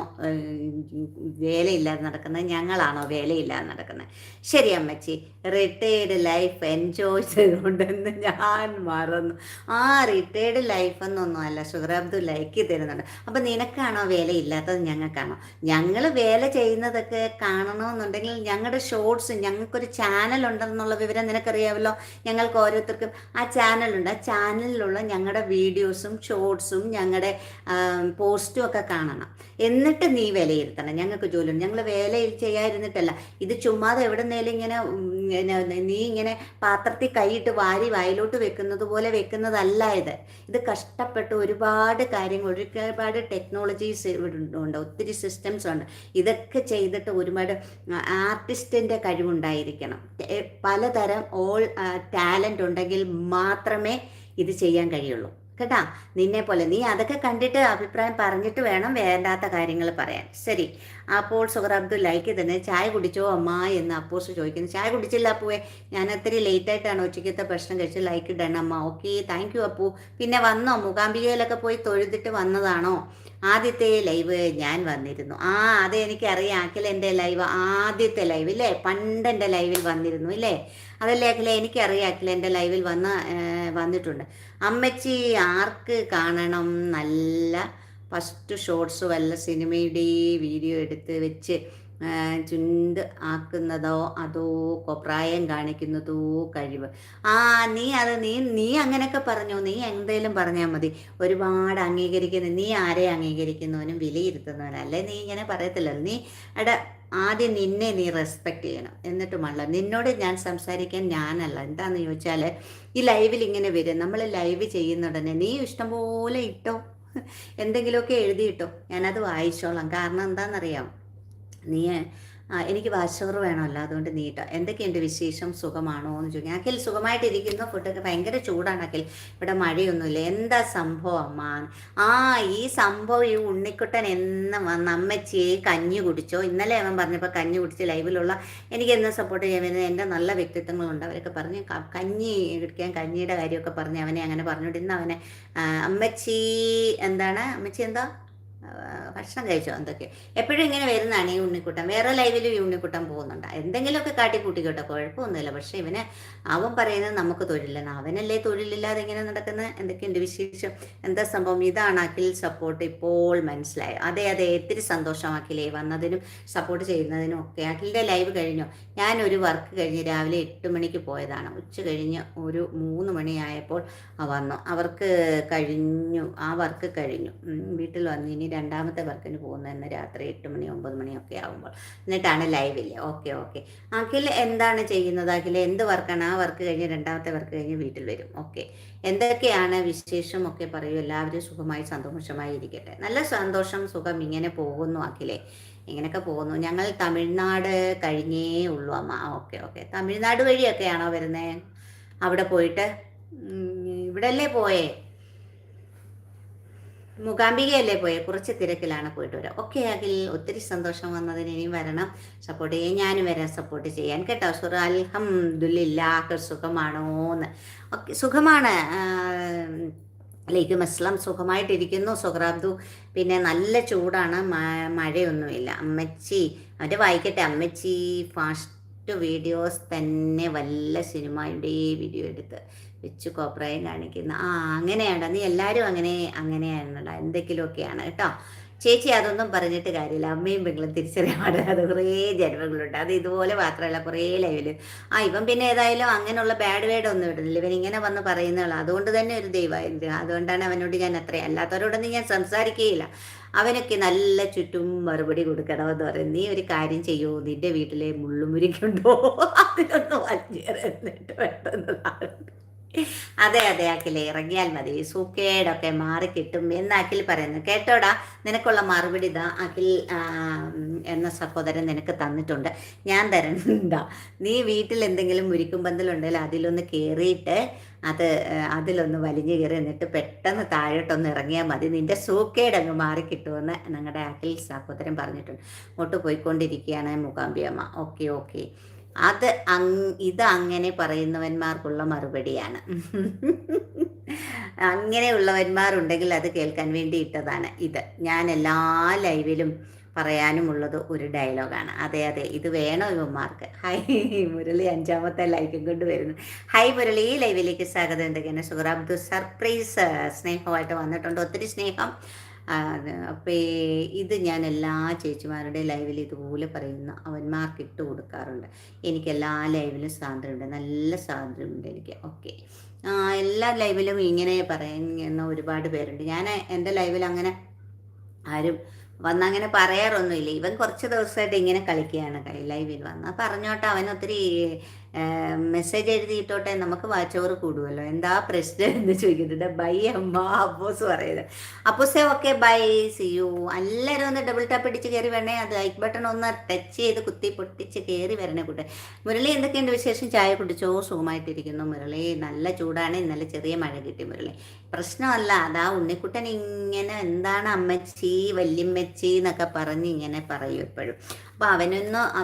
Speaker 1: വേലയില്ലാതെ നടക്കുന്നത്? ഞങ്ങളാണോ വേലയില്ലാതെ നടക്കുന്നത്? ശരി അമ്മച്ചി, റിട്ടയേർഡ് ലൈഫ് എൻജോയ് ചെയ്തുകൊണ്ടെന്ന് ഞാൻ മറന്നു. ആ റിട്ടയേർഡ് ലൈഫ് എന്നൊന്നും അല്ല, ഷുഗർ അബ്ദുൽ ലൈക്ക് തരുന്നുണ്ട്. അപ്പം നിനക്കാണോ വേലയില്ലാത്തത്? ഞങ്ങൾക്കാണോ? ഞങ്ങൾ വേല ചെയ്യുന്നതൊക്കെ കാണണമെന്നുണ്ടെങ്കിൽ ഞങ്ങളുടെ ഷോർട്സ്, ഞങ്ങൾക്കൊരു ചാനൽ ഉണ്ടെന്നുള്ള വിവരം നിനക്കറിയാമല്ലോ. ഞങ്ങൾക്ക് ഓരോരുത്തർക്കും ആ ചാനലുണ്ട്. ആ ചാനലിലുള്ള ഞങ്ങളുടെ വീഡിയോസും ഷോർട്സും ഞങ്ങളുടെ പോസ്റ്റും ഒക്കെ കാണണം. എന്നിട്ട് നീ വിലയിരുത്തണം. ഞങ്ങൾക്ക് ജോലിയുണ്ട്. ഞങ്ങൾ വേല ചെയ്യാതിരുന്നിട്ടല്ല. ഇത് ചുമ്മാതെ എവിടെ നിന്നേലും ഇങ്ങനെ നീ ഇങ്ങനെ പാത്രത്തിൽ കൈയിട്ട് വാരി വായിലോട്ട് വെക്കുന്നത് പോലെ വെക്കുന്നതല്ല ഇത്. ഇത് കഷ്ടപ്പെട്ട് ഒരുപാട് കാര്യങ്ങൾ, ഒരുപാട് ടെക്നോളജീസ് ഉണ്ട്, ഒത്തിരി സിസ്റ്റംസ് ഉണ്ട്. ഇതൊക്കെ ചെയ്തിട്ട് ഒരുപാട് ആർട്ടിസ്റ്റിൻ്റെ കഴിവുണ്ടായിരിക്കണം. പലതരം ടാലൻ്റ് ഉണ്ടെങ്കിൽ മാത്രമേ ഇത് ചെയ്യാൻ കഴിയുള്ളൂ കേട്ടാ. നിന്നെ പോലെ നീ അതൊക്കെ കണ്ടിട്ട് അഭിപ്രായം പറഞ്ഞിട്ട് വേണം വേണ്ടാത്ത കാര്യങ്ങൾ പറയാൻ. ശരി. അപ്പോൾ ഷുഗർ അബ്ദുൽ ലൈക്ക് തന്നെ ചായ കുടിച്ചോ അമ്മ എന്ന് അപ്പൂസ് ചോദിക്കുന്നു. ചായ കുടിച്ചില്ല അപ്പൂവേ, ഞാൻ ഒത്തിരി ലേറ്റായിട്ടാണ് ഉച്ചയ്ക്കത്തെ ഭക്ഷണം കഴിച്ച്. ലൈക്ക് ഇടണം അമ്മ. Okay, thank you Appu. പിന്നെ വന്നോ? മൂകാംബികയിലൊക്കെ പോയി തൊഴുതിട്ട് വന്നതാണോ? ആദ്യത്തെ ലൈവ് ഞാൻ വന്നിരുന്നു. അതെ എനിക്കറിയാം അഖിൽ, എൻ്റെ ലൈവ് ആദ്യത്തെ ലൈവ് ഇല്ലേ, പണ്ടെൻ്റെ ലൈവിൽ വന്നിരുന്നു ഇല്ലേ? അതല്ലേ അഖിലെ? എനിക്കറിയാം അഖിൽ എൻ്റെ ലൈവിൽ വന്നിട്ടുണ്ട്. അമ്മച്ചി ആർക്ക് കാണണം? നല്ല ഫസ്റ്റ് ഷോർട്സ് വല്ല സിനിമയുടെ വീഡിയോ എടുത്ത് വെച്ച് ചുണ്ട് ആക്കുന്നതോ അതോ കൊപ്രായം കാണിക്കുന്നതോ കഴിവ്? നീ അങ്ങനെയൊക്കെ പറഞ്ഞു. നീ എന്തേലും പറഞ്ഞാൽ മതി. ഒരുപാട് അംഗീകരിക്കുന്ന നീ ആരെ അംഗീകരിക്കുന്നവനും വിലയിരുത്തുന്നവനല്ലേ. നീ ഇങ്ങനെ പറയത്തില്ലല്ലോ. നീ ആദ്യം നിന്നെ നീ റെസ്പെക്റ്റ് ചെയ്യണം, എന്നിട്ടുമല്ല നിന്നോട് ഞാൻ സംസാരിക്കാൻ ഞാനല്ല. എന്താണെന്ന് ചോദിച്ചാൽ ഈ ലൈവിൽ ഇങ്ങനെ വരും. നമ്മൾ ലൈവ് ചെയ്യുന്നുടനെ നീ ഇഷ്ടംപോലെ ഇട്ടോ, എന്തെങ്കിലുമൊക്കെ എഴുതിയിട്ടോ, ഞാനത് വായിച്ചോളാം. കാരണം എന്താണെന്നറിയാം, നീ എനിക്ക് വാച്ചോറ് വേണമല്ലോ, അതുകൊണ്ട് നീട്ടോ. എന്തൊക്കെയുണ്ട് വിശേഷം, സുഖമാണോ എന്ന് ചോദിക്കാം. അഖിൽ സുഖമായിട്ടിരിക്കുന്നു. ഫുഡൊക്കെ ഭയങ്കര ചൂടാണ് അഖിൽ, ഇവിടെ മഴയൊന്നുമില്ല. എന്താ സംഭവം അമ്മ? ഈ സംഭവം ഈ ഉണ്ണിക്കുട്ടൻ എന്ന് വന്ന് അമ്മച്ചി കഞ്ഞി കുടിച്ചോ? ഇന്നലെ അവൻ പറഞ്ഞപ്പോൾ കഞ്ഞി കുടിച്ച് ലൈവിലുള്ള എനിക്ക് എന്നും സപ്പോർട്ട് ചെയ്യാൻ വരുന്നത് എൻ്റെ നല്ല വ്യക്തിത്വങ്ങളുണ്ട്. അവരൊക്കെ പറഞ്ഞ് കഞ്ഞി കുടിക്കാൻ, കഞ്ഞിയുടെ കാര്യമൊക്കെ പറഞ്ഞ് അവനെ അങ്ങനെ പറഞ്ഞുകൊണ്ട് ഇന്ന് അവനെ അമ്മച്ചി എന്താ ഭക്ഷണം കഴിച്ചോ എന്തൊക്കെ എപ്പോഴും ഇങ്ങനെ വരുന്നതാണ് ഈ ഉണ്ണിക്കുട്ടൻ. വേറെ ലൈവിലും ഈ ഉണ്ണിക്കുട്ടൻ പോകുന്നുണ്ട്. എന്തെങ്കിലുമൊക്കെ കാട്ടിക്കൂട്ടിക്കോട്ടെ, കുഴപ്പമൊന്നുമില്ല. പക്ഷെ അവൻ പറയുന്നത് നമുക്ക് തൊഴിലെന്ന്. അവനല്ലേ തൊഴിലില്ലാതെ ഇങ്ങനെ നടക്കുന്നത്. എന്തൊക്കെയുണ്ട് വിശേഷം, എന്താ സംഭവം? ഇതാണ് അഖിൽ സപ്പോർട്ട്. ഇപ്പോൾ മനസ്സിലായോ? അതെ, ഒത്തിരി സന്തോഷം അഖിലേ, വന്നതിനും സപ്പോർട്ട് ചെയ്യുന്നതിനും ഒക്കെ. അഖിലിൻ്റെ ലൈവ് കഴിഞ്ഞു. ഞാനൊരു വർക്ക് കഴിഞ്ഞ് രാവിലെ 8 മണിക്ക് പോയതാണ്. ഉച്ച കഴിഞ്ഞ് ഒരു 3 മണിയായപ്പോൾ വന്നു. അവർക്ക് കഴിഞ്ഞു, ആ വർക്ക് കഴിഞ്ഞു. വീട്ടിൽ വന്നു. ഇനി രണ്ടാമത്തെ വർക്കിന് പോകുന്നതെന്ന് രാത്രി 8 മണി 9 മണിയൊക്കെ ആകുമ്പോൾ. എന്നിട്ടാണ് ലൈവില്ലേ. ഓക്കെ. അഖിൽ എന്താണ് ചെയ്യുന്നത്? അഖിൽ എന്ത് വർക്കാണ്? ആ വർക്ക് കഴിഞ്ഞ് രണ്ടാമത്തെ വർക്ക് കഴിഞ്ഞ് വീട്ടിൽ വരും. ഓക്കെ, എന്തൊക്കെയാണ് വിശേഷം ഒക്കെ പറയൂ. എല്ലാവരും സുഖമായി സന്തോഷമായി ഇരിക്കട്ടെ. നല്ല സന്തോഷം, സുഖം, ഇങ്ങനെ പോകുന്നു അഖിലേ, ഇങ്ങനെയൊക്കെ പോകുന്നു. ഞങ്ങൾ തമിഴ്നാട് കഴിഞ്ഞേ ഉള്ളൂ അമ്മ. ഓക്കെ. തമിഴ്നാട് വഴിയൊക്കെയാണോ വരുന്നത്? അവിടെ പോയിട്ട് ഇവിടെ അല്ലേ പോയേ? മൂകാംബികയല്ലേ പോയെ? കുറച്ച് തിരക്കിലാണ്, പോയിട്ട് വരാം. ഓക്കെ അഖിൽ, ഒത്തിരി സന്തോഷം വന്നതിന്. ഇനിയും വരണം, സപ്പോർട്ട് ചെയ്യാൻ. ഞാനും വരാം സപ്പോർട്ട് ചെയ്യാൻ കേട്ടോ. അൽഹംദുലില്ലാഹ്, സുഖമാണോന്ന്? ഓക്കെ, സുഖമാണ്. അലൈക്കും അസ്സലാം. സുഖമായിട്ടിരിക്കുന്നു സുഹ്റാബ്ദു. പിന്നെ നല്ല ചൂടാണ്, മഴയൊന്നുമില്ല. അമ്മച്ചി അവൻ്റെ വായിക്കട്ടെ. അമ്മച്ചി ഫാസ്റ്റ് വീഡിയോസ് തന്നെ വല്ല സിനിമയുടെ വീഡിയോ എടുത്ത് വെച്ച് കോപ്രായം കാണിക്കുന്ന അങ്ങനെയാണോ? നീ എല്ലാവരും അങ്ങനെയാണല്ലോ, എന്തെങ്കിലുമൊക്കെയാണ് കേട്ടോ. ചേച്ചി അതൊന്നും പറഞ്ഞിട്ട് കാര്യമില്ല. അമ്മയും പെങ്ങളും തിരിച്ചറിയാൻ പാടില്ലാതെ കുറേ ജന്മങ്ങളുണ്ട്. അത് ഇതുപോലെ മാത്രമല്ല കുറേ ലൈവില്. ഇവൻ പിന്നെ ഏതായാലും അങ്ങനെയുള്ള ബാഡ് വേർഡ് ഒന്നും ഇടുന്നില്ല. ഇവൻ ഇങ്ങനെ വന്ന് പറയുന്നതാണ്. അതുകൊണ്ട് തന്നെ ഒരു ദൈവമായിരുന്നു. അതുകൊണ്ടാണ് അവനോട് ഞാൻ അത്രയും, അല്ലാത്തവരോടൊന്നും ഞാൻ സംസാരിക്കുകയില്ല. അവനൊക്കെ നല്ല ചുറ്റും മറുപടി കൊടുക്കണമെന്ന് പറയും. നീ ഒരു കാര്യം ചെയ്യൂ, നിന്റെ വീട്ടിലെ മുള്ളുമുരിക്കുണ്ടോ അതിലൊന്ന് വലിഞ്ഞേറിട്ട് പെട്ടെന്ന്. അതെ അതെ അഖിലേ, ഇറങ്ങിയാൽ മതി, സൂക്കേടൊക്കെ മാറിക്കിട്ടും എന്ന് അഖിൽ പറയുന്നു. കേട്ടോടാ, നിനക്കുള്ള മറുപടി ഇതാ അഖിൽ എന്ന സഹോദരൻ നിനക്ക് തന്നിട്ടുണ്ട്, ഞാൻ തരണ്ട. നീ വീട്ടിൽ എന്തെങ്കിലും മുരിക്കും പന്തലുണ്ടെങ്കിൽ അതിലൊന്ന് കയറിയിട്ട് അതിലൊന്ന് വലിഞ്ഞു കയറി എന്നിട്ട് പെട്ടെന്ന് താഴോട്ടൊന്ന് ഇറങ്ങിയാൽ മതി, നിന്റെ സൂക്കേടങ്ങ് മാറിക്കിട്ടുമെന്ന് ഞങ്ങളുടെ അഖിൽ സഹോദരൻ പറഞ്ഞിട്ടുണ്ട്. അങ്ങോട്ട് പോയിക്കൊണ്ടിരിക്കുകയാണ് മൂകാംബിയമ്മ. ഓക്കെ ഓക്കെ, ഇത് അങ്ങനെ പറയുന്നവന്മാർക്കുള്ള മറുപടിയാണ്. അങ്ങനെയുള്ളവന്മാരുണ്ടെങ്കിൽ അത് കേൾക്കാൻ വേണ്ടി ഇട്ടതാണ് ഇത്. ഞാൻ എല്ലാ ലൈവിലും പറയാനുമുള്ളത് ഒരു ഡയലോഗാണ്. അതെ അതെ, ഇത് വേണോ ഇവന്മാർക്ക്. ഹൈ മുരളി 5ാമത്തെ ലൈക്കും കൊണ്ട് വരുന്നു. ഹൈ മുരളി, ഈ ലൈവിലേക്ക് സ്വാഗതം. എന്തൊക്കെയാണ് സുഹൃത്ത് സർപ്രൈസ് സ്നേഹമായിട്ട് വന്നിട്ടുണ്ട്, ഒത്തിരി സ്നേഹം. അപ്പോൾ ഇത് ഞാൻ എല്ലാ ചേച്ചിമാരുടെ ലൈവിൽ ഇതുപോലെ പറയുന്ന അവന്മാർക്ക് ഇട്ട് കൊടുക്കാറുണ്ട്. എനിക്ക് എല്ലാ ലൈവിലും സ്വാതന്ത്ര്യമുണ്ട്, നല്ല സ്വാതന്ത്ര്യമുണ്ട് എനിക്ക്. ഓക്കെ, എല്ലാ ലൈവിലും ഇങ്ങനെ പറയുന്ന ഒരുപാട് പേരുണ്ട്. ഞാൻ എൻ്റെ ലൈവിൽ അങ്ങനെ ആരും വന്നങ്ങനെ പറയാറൊന്നുമില്ല. ഇവൻ കുറച്ച് ദിവസമായിട്ട് ഇങ്ങനെ കളിക്കുകയാണ് ലൈവിൽ വന്ന്. പറഞ്ഞോട്ടെ, അവനൊത്തിരി മെസ്സേജ് എഴുതിയിട്ടോട്ടെ, നമുക്ക് വാച്ചോറ് കൂടുമല്ലോ. എന്താ പ്രശ്നം എന്ന് ചോദിക്കുന്നുണ്ട്. ബൈ അമ്മ അപ്പോസ് പറയുന്നത്. അപ്പോസേ ഓക്കെ ബൈ, സി യു. എല്ലാവരും ഒന്ന് ഡബിൾ ടാപ്പ് പിടിച്ച് കയറി വരണേ, അത് ലൈക്ക് ബട്ടൺ ഒന്ന് ടച്ച് ചെയ്ത് കുത്തി പൊട്ടിച്ച് കയറി വരണേ കൂട്ടെ. മുരളി എന്തൊക്കെയുണ്ട് വിശേഷം? ചായ കുടിച്ചോ? സുഖമായിട്ടിരിക്കുന്നു മുരളി. നല്ല ചൂടാണ്, ഇന്നലെ ചെറിയ മഴ കിട്ടി മുരളി. പ്രശ്നമല്ല, അതാ ഉണ്ണിക്കുട്ടൻ ഇങ്ങനെ എന്താണ് അമ്മച്ചി വല്യമ്മച്ചി എന്നൊക്കെ പറഞ്ഞ് ഇങ്ങനെ പറയും എപ്പോഴും. അപ്പോൾ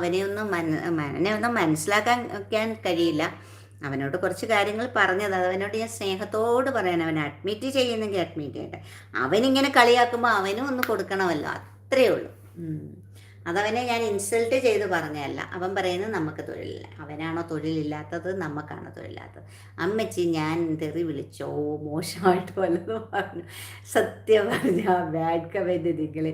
Speaker 1: അവനെ ഒന്നും മനസ്സിലാക്കാൻ കഴിയില്ല. അവനോട് കുറച്ച് കാര്യങ്ങൾ പറഞ്ഞത്, അവനോട് ഞാൻ സ്നേഹത്തോട് പറയാൻ, അവൻ അഡ്മിറ്റ് ചെയ്യുന്നെങ്കിൽ അഡ്മിറ്റ് ചെയ്യട്ടെ. അവനിങ്ങനെ കളിയാക്കുമ്പോൾ അവനും ഒന്ന് കൊടുക്കണമല്ലോ, അത്രയേ ഉള്ളൂ. അതവനെ ഞാൻ ഇൻസൾട്ട് ചെയ്ത് പറഞ്ഞതല്ല. അവൻ പറയുന്നത് നമുക്ക് തൊഴിലില്ല. അവനാണോ തൊഴിലില്ലാത്തത്, നമുക്കാണോ തൊഴിലില്ലാത്തത്? അമ്മച്ചി ഞാൻ തെറി വിളിച്ചോ, മോശമായിട്ട് വല്ലതും പറഞ്ഞു? സത്യം പറഞ്ഞ ബാഡ് കമൻറ്റ് നിങ്ങൾ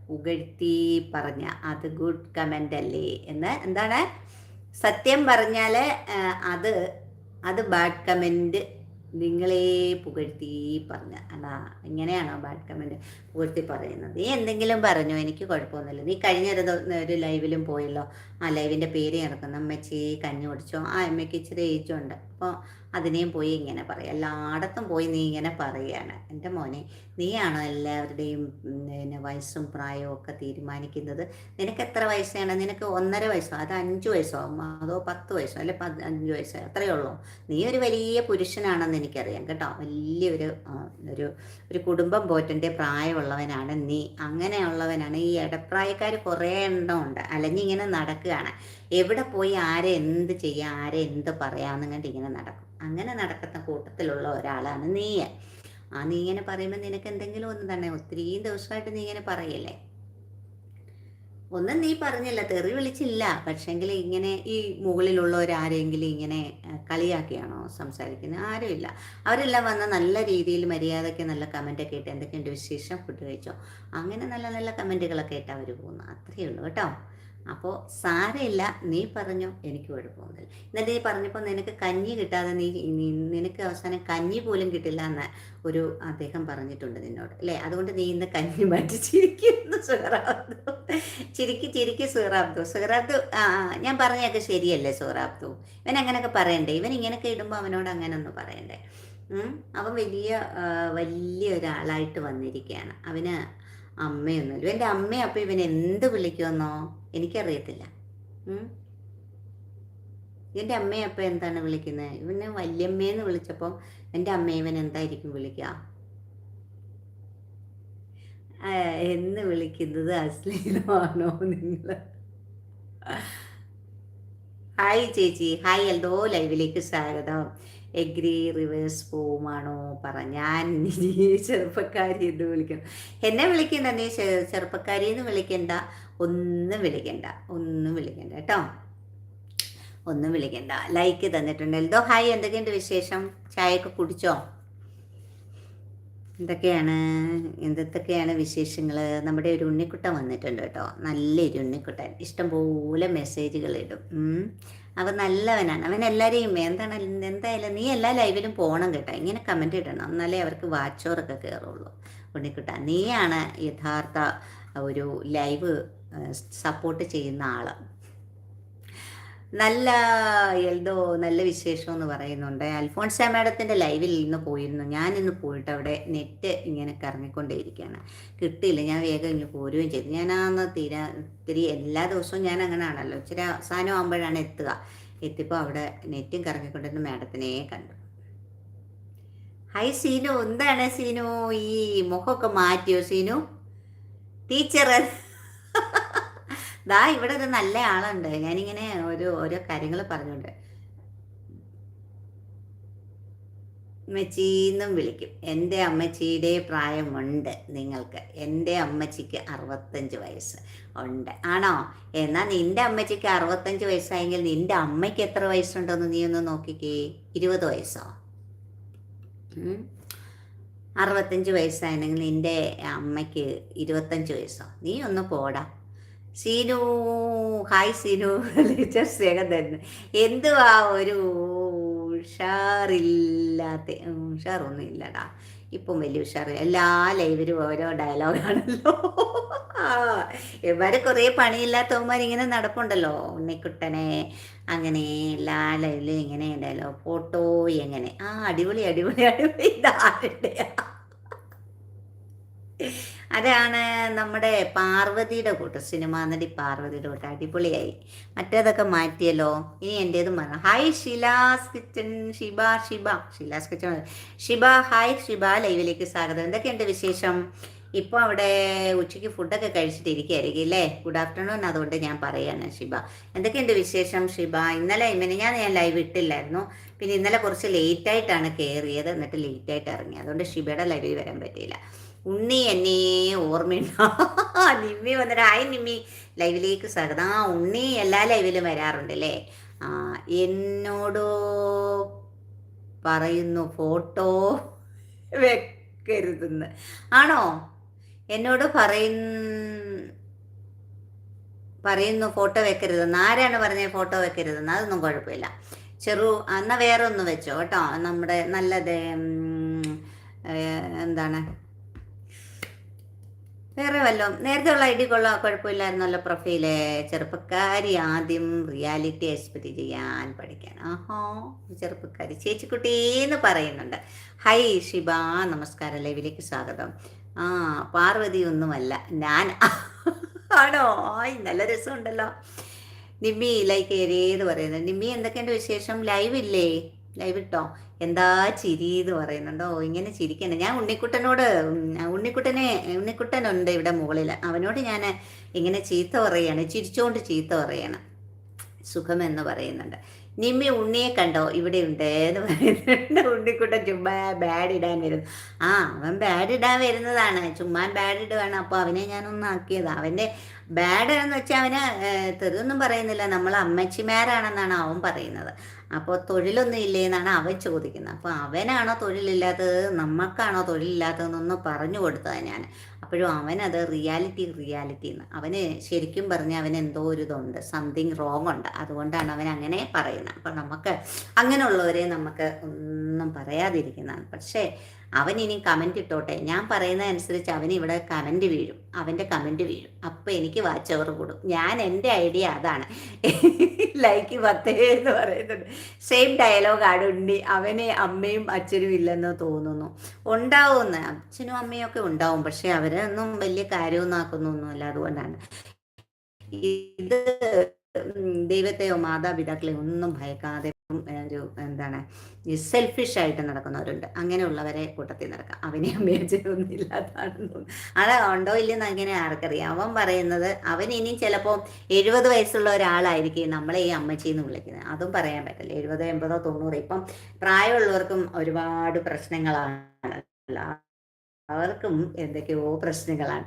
Speaker 1: പുകഴ്ത്തി പറഞ്ഞ അത് ഗുഡ് കമൻ്റ് അല്ലേ എന്ന്. എന്താണ് സത്യം പറഞ്ഞാൽ അത് ബാഡ് കമൻറ്റ്, നിങ്ങളെ പുകഴ്ത്തി പറഞ്ഞ അതാ. ഇങ്ങനെയാണോ ബാഡ് കമൻറ്റ് പുകഴ്ത്തി പറയുന്നത്? നീ എന്തെങ്കിലും പറഞ്ഞോ, എനിക്ക് കുഴപ്പമൊന്നുമില്ല. നീ കഴിഞ്ഞ ഒരു ലൈവിലും പോയല്ലോ, ആ ലൈവിൻ്റെ പേര് നടക്കുന്ന അമ്മച്ചി കഞ്ഞി കുടിച്ചോ. അമ്മയ്ക്ക് ഇച്ചിരി ഏജുണ്ട്, അപ്പോൾ അതിനെയും പോയി ഇങ്ങനെ പറയാം. എല്ലായിടത്തും പോയി നീ ഇങ്ങനെ പറയുകയാണ്. എൻ്റെ മോനെ, നീയാണോ എല്ലാവരുടെയും പിന്നെ വയസ്സും പ്രായവും ഒക്കെ തീരുമാനിക്കുന്നത്? നിനക്ക് എത്ര വയസ്സാണ്? നിനക്ക് 1.5 വയസ്സോ, അത് 5 വയസ്സോ, അതോ 10 വയസ്സോ, അല്ലെ 5 വയസ്സോ? അത്രയേ ഉള്ളൂ. നീ ഒരു വലിയ പുരുഷനാണെന്ന് എനിക്കറിയാം കേട്ടോ. വലിയൊരു ഒരു കുടുംബം പോറ്റൻ്റെ പ്രായമുള്ളവനാണ് നീ. അങ്ങനെയുള്ളവനാണ്. ഈ ഇടപ്രായക്കാർ കുറേ എണ്ണം ഉണ്ട്, അലഞ്ഞിങ്ങനെ നടക്കുകയാണ്. എവിടെ പോയി ആരെ എന്ത് ചെയ്യാം, ആരെ എന്ത് പറയാമെന്നുകൊണ്ട് ഇങ്ങനെ നടക്കും. അങ്ങനെ നടക്കുന്ന കൂട്ടത്തിലുള്ള ഒരാളാണ് നീ. നീ ഇങ്ങനെ പറയുമ്പോൾ നിനക്ക് എന്തെങ്കിലും ഒന്ന് തന്നെ, ഒത്തിരി ദിവസമായിട്ട് നീ ഇങ്ങനെ പറയല്ലേ. ഒന്നും നീ പറഞ്ഞില്ല, തെറി വിളിച്ചില്ല. പക്ഷെങ്കിൽ ഇങ്ങനെ ഈ മുകളിലുള്ളവരാരെങ്കിലും ഇങ്ങനെ കളിയാക്കിയാണോ സംസാരിക്കുന്നത്? ആരുമില്ല. അവരെല്ലാം വന്ന് നല്ല രീതിയിൽ മര്യാദയ്ക്ക് നല്ല കമൻറ്റൊക്കെ ഇട്ട് എന്തൊക്കെയുണ്ട് വിശേഷം, ഫുഡ് കഴിച്ചോ, അങ്ങനെ നല്ല നല്ല കമൻറ്റുകളൊക്കെ ഇട്ട് അവർ പോകുന്നു. അത്രയേ ഉള്ളൂ കേട്ടോ. അപ്പോൾ സാരമില്ല, നീ പറഞ്ഞോ, എനിക്ക് കുഴപ്പമൊന്നുമില്ല. എന്നിട്ട് നീ പറഞ്ഞപ്പോൾ നിനക്ക് കഞ്ഞി കിട്ടാതെ നിനക്ക് അവസാനം കഞ്ഞി പോലും കിട്ടില്ല എന്ന് അദ്ദേഹം പറഞ്ഞിട്ടുണ്ട് നിന്നോട്, അല്ലേ? അതുകൊണ്ട് നീ ഇന്ന് കഞ്ഞി മാറ്റി ചിരിക്കുന്നു സുഹറാബ്ദു. ചിരിക്ക് സുഹറാബ്ദു. ഞാൻ പറഞ്ഞൊക്കെ ശരിയല്ലേ സുഹറാബ്ദു? ഇവൻ അങ്ങനെയൊക്കെ പറയണ്ടേ? ഇവൻ ഇങ്ങനെയൊക്കെ ഇടുമ്പോൾ അവനോട് അങ്ങനെ ഒന്ന് പറയണ്ടേ? അവൻ വലിയ ഒരാളായിട്ട് വന്നിരിക്കുകയാണ്. അവന് അമ്മയൊന്നുമില്ല. എൻ്റെ അമ്മയും അപ്പം ഇവൻ എന്ത് വിളിക്കുമെന്നോ എനിക്കറിയത്തില്ല. എൻ്റെ അമ്മയും അപ്പം എന്താണ് വിളിക്കുന്നത്? ഇവനെ വല്യമ്മേന്ന് വിളിച്ചപ്പോൾ എൻ്റെ അമ്മ ഇവൻ എന്തായിരിക്കും വിളിക്കുക? എന്ന് വിളിക്കുന്നത് അശ്ലീലമാണോ നിങ്ങൾ? ഹായ് ചേച്ചി, ഹായ് എൽദോ, ലൈവിലേക്ക് സ്വാഗതം. എഗ്രി റിവേഴ്സ് പോവുമാണോ ഞാൻ ചെറുപ്പക്കാരി എന്ന് വിളിക്കണം. എന്നെ വിളിക്കണ്ട, നീ ചെറുപ്പക്കാരി എന്ന് വിളിക്കണ്ട, ഒന്നും വിളിക്കണ്ട കേട്ടോ, ഒന്നും വിളിക്കണ്ട. ലൈക്ക് തന്നിട്ടുണ്ട് എൽദോ. ഹായ്, എന്തൊക്കെയുണ്ട് വിശേഷം? ചായയൊക്കെ കുടിച്ചോ? എന്തൊക്കെയാണ് എന്തൊക്കെയാണ് വിശേഷങ്ങൾ? നമ്മുടെ ഒരു ഉണ്ണിക്കുട്ടൻ വന്നിട്ടുണ്ട് കേട്ടോ, നല്ലൊരു ഉണ്ണിക്കുട്ടൻ. ഇഷ്ടംപോലെ മെസ്സേജുകൾ ഇടും. അവൻ നല്ലവനാണ്. അവൻ എല്ലാവരെയും എന്തായാലും നീ എല്ലാ ലൈവിലും പോകണം കേട്ടോ, ഇങ്ങനെ കമൻറ്റ് ഇടണം, എന്നാലേ അവർക്ക് വാച്ചോറൊക്കെ കയറുള്ളൂ. ഉണ്ണിക്കുട്ട, നീയാണ് യഥാർത്ഥ ഒരു ലൈവ് സപ്പോർട്ട് ചെയ്യുന്ന ആൾ. നല്ല എൽദോ നല്ല വിശേഷം എന്ന് പറയുന്നുണ്ട്. അൽഫോൺസ മാഡത്തിൻ്റെ ലൈവിൽ ഇന്ന് പോയിരുന്നു. ഞാനിന്ന് പോയിട്ട് അവിടെ നെറ്റ് ഇങ്ങനെ കറങ്ങിക്കൊണ്ടേയിരിക്കുകയാണ്, കിട്ടിയില്ല. ഞാൻ വേഗം ഇങ്ങ് പോരുകയും ചെയ്തു. ഞാനന്ന് ഇത്തിരി എല്ലാ ദിവസവും ഞാൻ അങ്ങനെ ആണല്ലോ, ഇച്ചിരി അവസാനം ആകുമ്പോഴാണ് എത്തിയപ്പോൾ അവിടെ നെറ്റും കറങ്ങിക്കൊണ്ടിരുന്ന മാഡത്തിനെ കണ്ടു. ഹായ് സീനു, എന്താണ് സീനു ഈ മുഖമൊക്കെ മാറ്റിയോ സീനു? ടീച്ചർ ദാ ഇവിടെ ഒരു നല്ല ആളുണ്ട്. ഞാനിങ്ങനെ ഓരോ കാര്യങ്ങൾ പറഞ്ഞുകൊണ്ട് അമ്മച്ചീന്നും വിളിക്കും. എൻ്റെ അമ്മച്ചിയുടെ പ്രായമുണ്ട് നിങ്ങൾക്ക്. എൻ്റെ അമ്മച്ചിക്ക് 65 വയസ്സ് ഉണ്ട്. ആണോ? എന്നാൽ നിൻ്റെ അമ്മച്ചിക്ക് 65 വയസ്സായെങ്കിൽ നിൻ്റെ അമ്മയ്ക്ക് എത്ര വയസ്സുണ്ടെന്ന് നീ ഒന്ന് നോക്കിക്കേ. 20 വയസ്സോ? 65 വയസ്സായിരുന്നെങ്കിൽ നിൻ്റെ അമ്മയ്ക്ക് 25 വയസ്സോ? നീ ഒന്ന് പോടാ. സീനു, ഹായ് സീനു, സ്നേഹം തരുന്നു. എന്തുവാ ഒരു ഉഷാറൊന്നും ഇല്ലടാ, ഇപ്പം വലിയ ഉഷാറില്ല. എല്ലാ ലൈവിലും ഓരോ ഡയലോഗാണല്ലോ. ഇവരെ കുറേ പണിയില്ലാത്തവന്മാരിങ്ങനെ നടപ്പുണ്ടല്ലോ. ഉണ്ണിക്കുട്ടനെ അങ്ങനെ എല്ലാ ലൈവിലും ഇങ്ങനെ ഉണ്ടല്ലോ, ഫോട്ടോ എങ്ങനെ അടിപൊളി അടിപൊളി അടിപൊളി. ഇതാരുടെയാ? അതാണ് നമ്മുടെ പാർവതിയുടെ കൂട്ട്, സിനിമാ നടി പാർവതിയുടെ കൂട്ട്. അടിപൊളിയായി. മറ്റേതൊക്കെ മാറ്റിയല്ലോ. ഇനി എൻ്റേതും പറഞ്ഞു. Hi Sheela's kitchen, Sheela's kitchen Shiba. Hi Shiba, ലൈവിലേക്ക് സ്വാഗതം. എന്തൊക്കെയുണ്ട് വിശേഷം? ഇപ്പോൾ അവിടെ ഉച്ചയ്ക്ക് ഫുഡൊക്കെ കഴിച്ചിട്ടിരിക്കുകയായിരിക്കും അല്ലേ? Good afternoon. അതുകൊണ്ട് ഞാൻ പറയാണ് ഷിബ. എന്തൊക്കെയുണ്ട് വിശേഷം ഷിബ? ഇന്നലെ ഞാൻ ലൈവ് ഇട്ടില്ലായിരുന്നു. പിന്നെ ഇന്നലെ കുറച്ച് ലേറ്റായിട്ടാണ് കയറിയത്, എന്നിട്ട് ലേറ്റായിട്ട് ഇറങ്ങി. അതുകൊണ്ട് ഷിബയുടെ ലൈവിൽ വരാൻ പറ്റിയില്ല. ഉണ്ണി എന്നെ ഓർമ്മയുണ്ടോ? നിമ്മി വന്നിട്ട് ഹായ് നിമ്മി, ലൈവിലേക്ക് സ്വാഗതം. ഉണ്ണി എല്ലാ ലൈവിലും വരാറുണ്ട് അല്ലേ? എന്നോട് പറയുന്നു ഫോട്ടോ വെക്കരുതെന്ന്. ആണോ? എന്നോട് പറയുന്നു ഫോട്ടോ വെക്കരുതെന്ന്. ആരാണ് പറഞ്ഞത് ഫോട്ടോ വെക്കരുതെന്ന്? അതൊന്നും കുഴപ്പമില്ല. എന്നാൽ വേറെ ഒന്ന് വെച്ചോ കേട്ടോ. നമ്മുടെ നല്ലത് എന്താണ്, വേറെ വല്ലതും നേരത്തെ ഉള്ള ID കുഴപ്പമില്ലായിരുന്നല്ലോ. പ്രൊഫൈല് ചെറുപ്പക്കാരി ആദ്യം റിയാലിറ്റി എക്സ്പെക്ട് ചെയ്യാൻ പഠിക്കാൻ. ചെറുപ്പക്കാരി ചേച്ചിക്കുട്ടി എന്ന് പറയുന്നുണ്ട്. ഹായ് ഷിബ, നമസ്കാരം, ലൈവിലേക്ക് സ്വാഗതം. പാർവതി ഒന്നുമല്ല ഞാൻ. ആണോ? നല്ല രസമുണ്ടല്ലോ. നിമ്മി ലൈക്ക് ഏത് പറയുന്നത്. നിമ്മി എന്തൊക്കെയുണ്ട് വിശേഷം? ലൈവ് ഇല്ലേ? ലൈവ് ഇട്ടോ? എന്താ ചിരി എന്ന് പറയുന്നുണ്ടോ? ഇങ്ങനെ ചിരിക്കണ്ട. ഞാൻ ഉണ്ണിക്കുട്ടനുണ്ട് ഇവിടെ മുകളിൽ. അവനോട് ഞാൻ ഇങ്ങനെ ചീത്ത പറയാണ്, ചിരിച്ചുകൊണ്ട് ചീത്ത പറയാണ്. സുഖമെന്ന് പറയുന്നുണ്ട്. നിമ്മി ഉണ്ണിയെ കണ്ടോ? ഇവിടെ ഉണ്ട് എന്ന് പറയുന്നുണ്ട്. ഉണ്ണിക്കുട്ടൻ ചുമ്മാ ബാഡ് ഇടാൻ വരുന്നു. അവൻ ബാഡ് ഇടാൻ വരുന്നതാണ്, ചുമ്മാ ബാഡ് ഇടുകയാണ്. അപ്പോൾ അവനെ ഞാനൊന്നും ആക്കിയത്. അവൻ്റെ ബാഡ് എന്ന് വെച്ചാൽ അവന് തെറിയൊന്നും പറയുന്നില്ല, നമ്മൾ അമ്മച്ചിമാരാണെന്നാണ് അവൻ പറയുന്നത്. അപ്പോൾ തൊഴിലൊന്നും ഇല്ലേ എന്നാണ് അവൻ ചോദിക്കുന്നത്. അപ്പോൾ അവനാണോ തൊഴിലില്ലാത്തത്, നമ്മൾക്കാണോ തൊഴിലില്ലാത്തതെന്നൊന്ന് പറഞ്ഞു കൊടുത്തത് ഞാൻ. അപ്പോഴും അവനത് റിയാലിറ്റി എന്ന്. അവന് ശരിക്കും പറഞ്ഞാൽ അവന് എന്തോ ഒരു ഇതുണ്ട്, സംതിങ് റോങ് ഉണ്ട്. അതുകൊണ്ടാണ് അവൻ അങ്ങനെ പറയുന്നത്. അപ്പം നമുക്ക് അങ്ങനെയുള്ളവരെ നമുക്ക് ഒന്നും പറയാതിരിക്കുന്നതാണ്. പക്ഷേ അവൻ ഇനി കമൻറ്റ് ഇട്ടോട്ടെ, ഞാൻ പറയുന്നതനുസരിച്ച് അവന് ഇവിടെ അവൻ്റെ കമൻറ്റ് വീഴും. അപ്പോൾ എനിക്ക് വാച്ച് അവർ കൂടും. ഞാൻ എൻ്റെ ഐഡിയ അതാണ്. ലൈക്ക് 10 എന്ന് പറയുന്നുണ്ട്. സെയിം ഡയലോഗാണ് ഉണ്ണി. അവന് അമ്മയും അച്ഛനും ഇല്ലെന്ന് തോന്നുന്നു. ഉണ്ടാവുമെന്ന്, അച്ഛനും അമ്മയും ഒക്കെ ഉണ്ടാവും. പക്ഷെ അവരൊന്നും വലിയ കാര്യമൊന്നും ആക്കുന്നൊന്നുമല്ല. അതുകൊണ്ടാണ് ഇത് ദൈവത്തെയോ മാതാപിതാക്കളെയോ ഒന്നും ഭയക്കാതെ ഒരു സെൽഫിഷായിട്ട് നടക്കുന്നവരുണ്ട്. അങ്ങനെയുള്ളവരെ കൂട്ടത്തിൽ നടക്കാം. അവനെ അമ്മയച്ചൊന്നും ഇല്ലാത്തതാണെന്ന് തോന്നുന്നു. അത് ഉണ്ടോ ഇല്ലെന്ന് അങ്ങനെ ആർക്കറിയാം. അവൻ പറയുന്നത് അവൻ ഇനി ചിലപ്പോൾ 70 വയസ്സുള്ള ഒരാളായിരിക്കും നമ്മളെ ഈ അമ്മച്ചിന്ന് വിളിക്കുന്നത്. അതും പറയാൻ പറ്റില്ല. 70, 80, 90. ഇപ്പം പ്രായമുള്ളവർക്കും ഒരുപാട് പ്രശ്നങ്ങളാണ്. അവർക്കും എന്തൊക്കെയോ പ്രശ്നങ്ങളാണ്.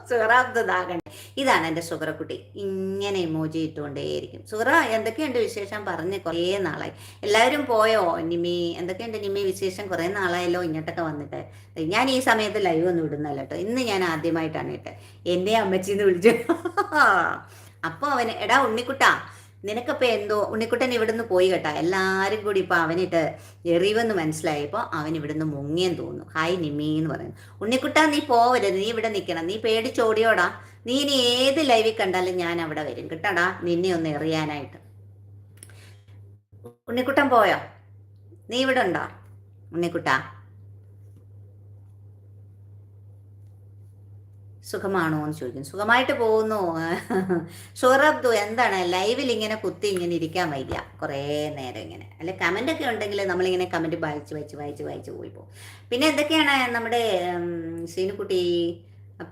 Speaker 1: സുഖറാബ്ദാകണം. ഇതാണ് എൻ്റെ സുഹറക്കുട്ടി. ഇങ്ങനെ ഇമോജി ഇട്ടുകൊണ്ടേയിരിക്കും. സുഹറ എന്തൊക്കെയുണ്ട് വിശേഷം പറഞ്ഞ് കുറേ നാളായി. എല്ലാവരും പോയോ? നിമി എന്തൊക്കെയുണ്ട് നിമി വിശേഷം? കുറേ നാളായല്ലോ ഇങ്ങോട്ടൊക്കെ വന്നിട്ട്. ഞാൻ ഈ സമയത്ത് ലൈവ് ഒന്നും ഇടുന്നല്ല കേട്ടോ. ഇന്ന് ഞാൻ ആദ്യമായിട്ടാണ് ഇട്ട്. എന്നെ അമ്മച്ചിന്ന് വിളിച്ചു. അപ്പോൾ അവന് എടാ ഉണ്ണിക്കുട്ടാ നിനക്കപ്പോൾ എന്തോ ഉണ്ണിക്കുട്ടൻ ഇവിടുന്ന് പോയി കേട്ടാ. എല്ലാവരും കൂടി ഇപ്പോൾ അവനിട്ട് എറിവെന്ന് മനസ്സിലായപ്പോൾ അവൻ ഇവിടുന്ന് മുങ്ങിയെന്ന് തോന്നുന്നു. ഹായ് നിമ്മി എന്ന് പറയുന്നു. ഉണ്ണിക്കുട്ടാ നീ പോവരുത്, നീ ഇവിടെ നിൽക്കണം, നീ പേടിച്ചോടിയോടാ. നീ ഇനി ഏത് ലൈവിൽ കണ്ടാലും ഞാൻ അവിടെ വരും കേട്ടാടാ, നിന്നെ ഒന്ന് എറിയാനായിട്ട്. ഉണ്ണിക്കുട്ടൻ പോയോ? നീ ഇവിടെ ഉണ്ടോ ഉണ്ണിക്കുട്ടാ? സുഖമാണോ എന്ന് ചോദിക്കുന്നു. സുഖമായിട്ട് പോകുന്നു. ഷുറബ്ദു എന്താണ് ലൈവിൽ ഇങ്ങനെ കുത്തി ഇങ്ങനെ ഇരിക്കാൻ വയ്യ കുറേ നേരം ഇങ്ങനെ. അല്ലെ കമൻ്റൊക്കെ ഉണ്ടെങ്കിൽ നമ്മളിങ്ങനെ കമൻറ്റ് വായിച്ച് പോയി പോകും. പിന്നെ എന്തൊക്കെയാണ് നമ്മുടെ സീനുക്കുട്ടി?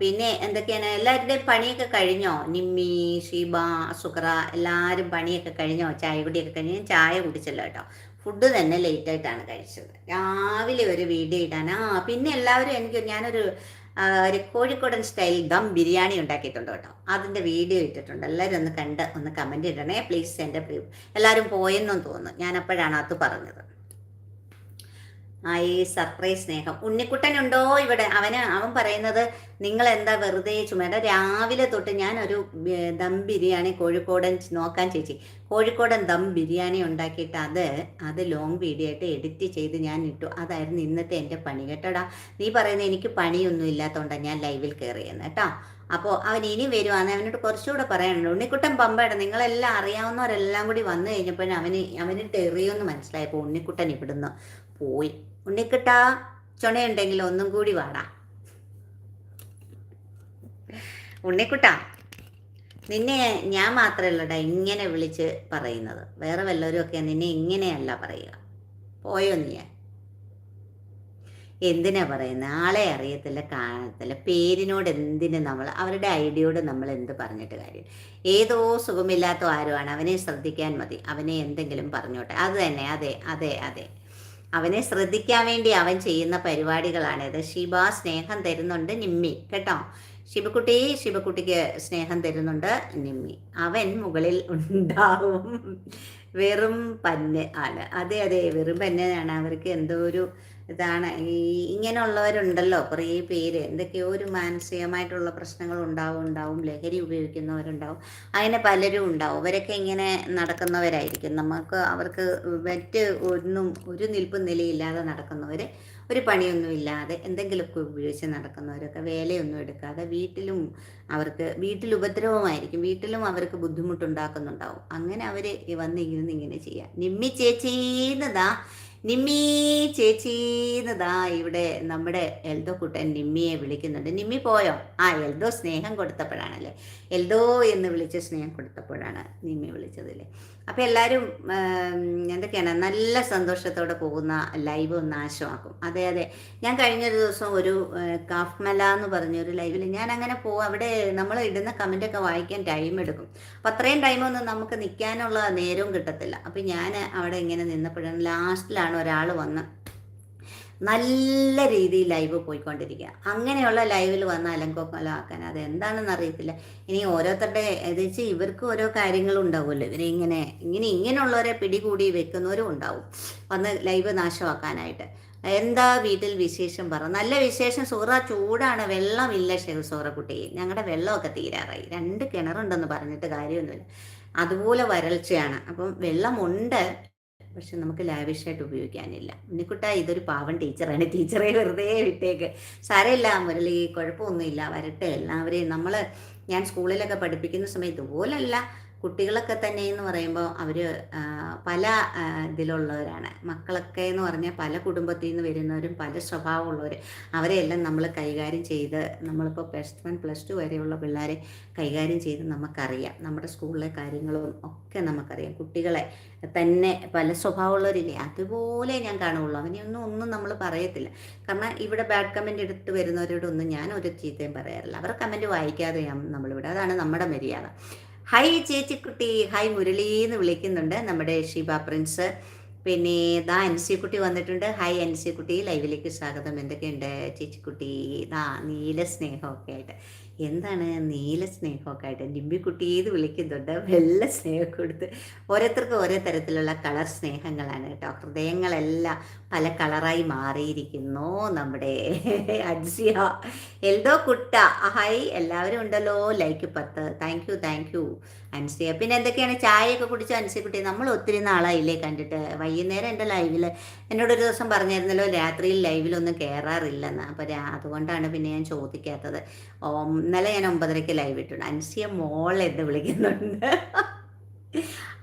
Speaker 1: പിന്നെ എന്തൊക്കെയാണ് എല്ലാവരുടെയും പണിയൊക്കെ കഴിഞ്ഞോ? നിമ്മി, ഷീബ, സുഖറ എല്ലാവരും പണിയൊക്കെ കഴിഞ്ഞോ? ചായ കുടിയൊക്കെ കഴിഞ്ഞ്? ഞാൻ ചായ കുടിച്ചല്ലോ കേട്ടോ. ഫുഡ് തന്നെ ലേറ്റായിട്ടാണ് കഴിച്ചത്. രാവിലെ ഒരു വീഡിയോ ഇടാൻ. പിന്നെ എല്ലാവരും ഞാനൊരു കോഴിക്കോടൻ സ്റ്റൈൽ ദം ബിരിയാണി ഉണ്ടാക്കിയിട്ടുണ്ട് കേട്ടോ. അതിൻ്റെ വീഡിയോ ഇട്ടിട്ടുണ്ട്. എല്ലാവരും ഒന്ന് കണ്ട് ഒന്ന് കമൻറ്റ് ഇടണേ പ്ലീസ്. എൻ്റെ എല്ലാവരും പോയെന്നും തോന്നുന്നു. ഞാൻ അപ്പോഴാണ് അത് പറഞ്ഞത്. ഈ സർപ്രൈസ് സ്നേഹം. ഉണ്ണിക്കുട്ടനുണ്ടോ ഇവിടെ? അവൻ പറയുന്നത് നിങ്ങൾ എന്താ വെറുതെ ചുമേട. രാവിലെ തൊട്ട് ഞാനൊരു ദം ബിരിയാണി കോഴിക്കോടൻ നോക്കാൻ ചേച്ചി കോഴിക്കോടൻ ദം ബിരിയാണി ഉണ്ടാക്കിയിട്ട് അത് ലോങ് വീഡിയോ ആയിട്ട് എഡിറ്റ് ചെയ്ത് ഞാൻ ഇട്ടു. അതായിരുന്നു ഇന്നത്തെ എൻ്റെ പണി കേട്ടോടാ. നീ പറയുന്നത് എനിക്ക് പണിയൊന്നും ഇല്ലാത്തതുകൊണ്ടാണ് ഞാൻ ലൈവിൽ കയറിയെന്ന് കേട്ടോ. അപ്പോൾ അവൻ ഇനി വരുവാന്ന് അവനോട് കുറച്ചുകൂടെ പറയാനുണ്ട്. ഉണ്ണിക്കുട്ടൻ പമ്പയുടെ നിങ്ങളെല്ലാം അറിയാവുന്നവരെല്ലാം കൂടി വന്നു കഴിഞ്ഞപ്പോൾ അവന് തെറിയൊന്ന് മനസ്സിലായപ്പോൾ ഉണ്ണിക്കുട്ടൻ ഇവിടുന്ന് പോയി. ഉണ്ണിക്കുട്ടാ ചുണയുണ്ടെങ്കിൽ ഒന്നും കൂടി വാടാ. ഉണ്ണിക്കുട്ടാ നിന്നെ ഞാൻ മാത്രമല്ലടാ ഇങ്ങനെ വിളിച്ച് പറയുന്നത്, വേറെ വല്ലവരും ഒക്കെ നിന്നെ ഇങ്ങനെയല്ല പറയുക. പോയോ നീ? എന്തിനാ പറയുന്നത്? ആളെ അറിയത്തില്ല, കാണത്തില്ല, പേരിനോട് എന്തിന് നമ്മൾ അവരുടെ ഐഡിയോട് നമ്മൾ എന്ത് പറഞ്ഞിട്ട് കാര്യം? ഏതോ സുഖമില്ലാത്ത ആരുമാണ്, അവനെ ശ്രദ്ധിക്കാൻ മതി, അവനെ എന്തെങ്കിലും പറഞ്ഞോട്ടെ. അത് തന്നെ, അതെ അതെ അതെ, അവനെ ശ്രദ്ധിക്കാൻ വേണ്ടി അവൻ ചെയ്യുന്ന പരിപാടികളാണിത്. ശിവ സ്നേഹം തരുന്നുണ്ട് നിമ്മി കേട്ടോ. ശിവക്കുട്ടിക്ക് സ്നേഹം തരുന്നുണ്ട് നിമ്മി. അവൻ മുകളിൽ ഉണ്ടാവും. വെറും പന്ന് ആണ്. അതെ അതെ, വെറും പന്നാണ്. അവർക്ക് എന്തോ ഒരു ഇതാണ്. ഇങ്ങനെയുള്ളവരുണ്ടല്ലോ കുറേ പേര്, എന്തൊക്കെയോ ഒരു മാനസികമായിട്ടുള്ള പ്രശ്നങ്ങൾ ഉണ്ടാവും. ലഹരി ഉപയോഗിക്കുന്നവരുണ്ടാവും, അങ്ങനെ പലരും ഉണ്ടാവും. അവരൊക്കെ ഇങ്ങനെ നടക്കുന്നവരായിരിക്കും. അവർക്ക് ഒരു നിൽപ്പും നിലയില്ലാതെ നടക്കുന്നവർ, ഒരു പണിയൊന്നുമില്ലാതെ എന്തെങ്കിലുമൊക്കെ ഉപയോഗിച്ച് നടക്കുന്നവരൊക്കെ, വേലയൊന്നും എടുക്കാതെ വീട്ടിൽ ഉപദ്രവമായിരിക്കും, വീട്ടിലും അവർക്ക് ബുദ്ധിമുട്ടുണ്ടാക്കുന്നുണ്ടാവും. അങ്ങനെ അവർ വന്നിരുന്ന് ഇങ്ങനെ ചെയ്യാം. നിമ്മി ചേച്ചീന്നതാ, നിമ്മി ചേച്ചീന്നതാ ഇവിടെ നമ്മുടെ എൽദോ കുട്ടൻ നിമ്മിയെ വിളിക്കുന്നുണ്ട്. നിമ്മി പോയോ? എൽദോ സ്നേഹം കൊടുത്തപ്പോഴാണല്ലേ, എൽദോ എന്ന് വിളിച്ച് സ്നേഹം കൊടുത്തപ്പോഴാണ് നിമ്മി വിളിച്ചതല്ലേ. അപ്പോൾ എല്ലാവരും എന്തൊക്കെയാണ് നല്ല സന്തോഷത്തോടെ പോകുന്ന ലൈവ് നാശമാക്കും. അതെ അതെ, ഞാൻ കഴിഞ്ഞൊരു ദിവസം ഒരു കാഫ്മല എന്ന് പറഞ്ഞൊരു ലൈവിൽ ഞാൻ അങ്ങനെ അവിടെ നമ്മൾ ഇടുന്ന കമൻറ്റൊക്കെ വായിക്കാൻ ടൈം എടുക്കും. അപ്പം അത്രയും ടൈമൊന്നും നമുക്ക് നിൽക്കാനുള്ള നേരവും കിട്ടത്തില്ല. അപ്പം ഞാൻ അവിടെ ഇങ്ങനെ നിന്നപ്പോഴാണ് ലാസ്റ്റിലാണ് ഒരാൾ വന്ന് നല്ല രീതിയിൽ ലൈവ് പോയിക്കൊണ്ടിരിക്കുക. അങ്ങനെയുള്ള ലൈവിൽ വന്ന് അലങ്കോലമാക്കാൻ അതെന്താണെന്ന് അറിയത്തില്ല. ഇനി ഓരോരുത്തരുടെ വെച്ച് ഇവർക്ക് ഓരോ കാര്യങ്ങളും ഉണ്ടാവുമല്ലോ. ഇങ്ങനെയുള്ളവരെ പിടികൂടി വെക്കുന്നവരും ഉണ്ടാവും വന്ന് ലൈവ് നാശമാക്കാനായിട്ട്. എന്താ വീട്ടിൽ വിശേഷം പറ? നല്ല വിശേഷം സൂറ. ചൂടാണ്, വെള്ളമില്ല സൂറക്കുട്ടി. ഞങ്ങളുടെ വെള്ളമൊക്കെ തീരാറായി. 2 കിണറുണ്ടെന്ന് പറഞ്ഞിട്ട് കാര്യമൊന്നുമില്ല, അതുപോലെ വരൾച്ചയാണ്. അപ്പം വെള്ളമുണ്ട്, പക്ഷെ നമുക്ക് ലാവിഷായിട്ട് ഉപയോഗിക്കാനില്ല. ഉണ്ണിക്കുട്ട ഇതൊരു പാവൻ ടീച്ചറാണ്, ടീച്ചറെ വെറുതെ വിട്ടേക്ക്. സാരമില്ല മുരളി, കുഴപ്പമൊന്നുമില്ല, വരട്ടെ എല്ലാവരെയും. ഞാൻ സ്കൂളിലൊക്കെ പഠിപ്പിക്കുന്ന സമയത്ത് ഇതുപോലല്ല, കുട്ടികളൊക്കെ തന്നെ എന്ന് പറയുമ്പോൾ അവർ പല ഇതിലുള്ളവരാണ്. മക്കളൊക്കെ എന്ന് പറഞ്ഞാൽ പല കുടുംബത്തിൽ നിന്ന് വരുന്നവരും പല സ്വഭാവമുള്ളവർ. അവരെയെല്ലാം നമ്മൾ കൈകാര്യം ചെയ്ത്, നമ്മളിപ്പോൾ +1 +2 വരെയുള്ള പിള്ളേരെ കൈകാര്യം ചെയ്ത് നമുക്കറിയാം. നമ്മുടെ സ്കൂളിലെ കാര്യങ്ങളും ഒക്കെ നമുക്കറിയാം. കുട്ടികളെ തന്നെ പല സ്വഭാവമുള്ളവരില്ലേ, അതുപോലെ ഞാൻ കാണുകയുള്ളൂ. ഒന്നും നമ്മൾ പറയത്തില്ല. കാരണം ഇവിടെ ബാഡ് കമൻറ്റ് എടുത്ത് വരുന്നവരോടൊന്നും ഞാൻ ഒരു ചീത്തയും പറയാറില്ല. അവരുടെ കമൻറ്റ് വായിക്കാതെ നമ്മളിവിടെ, അതാണ് നമ്മുടെ മര്യാദ. ഹായ് ചേച്ചിക്കുട്ടി, ഹായ് മുരളി എന്ന് വിളിക്കുന്നുണ്ട് നമ്മുടെ ഷീബ പ്രിൻസ്. പിന്നെ NC കുട്ടി വന്നിട്ടുണ്ട്. ഹായ് NC കുട്ടി, ലൈവിലേക്ക് സ്വാഗതം. എന്തൊക്കെയുണ്ട് ചേച്ചിക്കുട്ടി? നീല സ്നേഹമൊക്കെ ആയിട്ട് എന്താണ് നീല സ്നേഹമൊക്കെ ആയിട്ട് ഡിമ്പിക്കുട്ടി ഇത് വിളിക്കുന്നുണ്ട്, വെള്ള സ്നേഹം കൊടുത്ത്. ഓരോരുത്തർക്കും ഓരോ തരത്തിലുള്ള കളർ സ്നേഹങ്ങളാണ് കേട്ടോ. ഹൃദയങ്ങളെല്ലാം പല കളറായി മാറിയിരിക്കുന്നു. നമ്മുടെ അൻസിയ, എൽദോ കുട്ട, ഹായ്, എല്ലാവരും ഉണ്ടല്ലോ. ലൈക്ക് 10. Thank you Ansiya. പിന്നെ എന്തൊക്കെയാണ്, ചായയൊക്കെ കുടിച്ച അൻസിക്കുട്ടി? നമ്മൾ ഒത്തിരി നാളായില്ലേ കണ്ടിട്ട്. വൈകുന്നേരം എൻ്റെ ലൈവിൽ എന്നോടൊരു ദിവസം പറഞ്ഞായിരുന്നല്ലോ രാത്രിയിൽ ലൈവിലൊന്നും കയറാറില്ലെന്ന്. അപ്പോൾ അതുകൊണ്ടാണ് പിന്നെ ഞാൻ ചോദിക്കാത്തത്. ഇന്നലെ ഞാൻ 9:30 ലൈവ് ഇട്ടുണ്ട്. അൻസിയ മോൾ എന്ന് വിളിക്കുന്നുണ്ട്.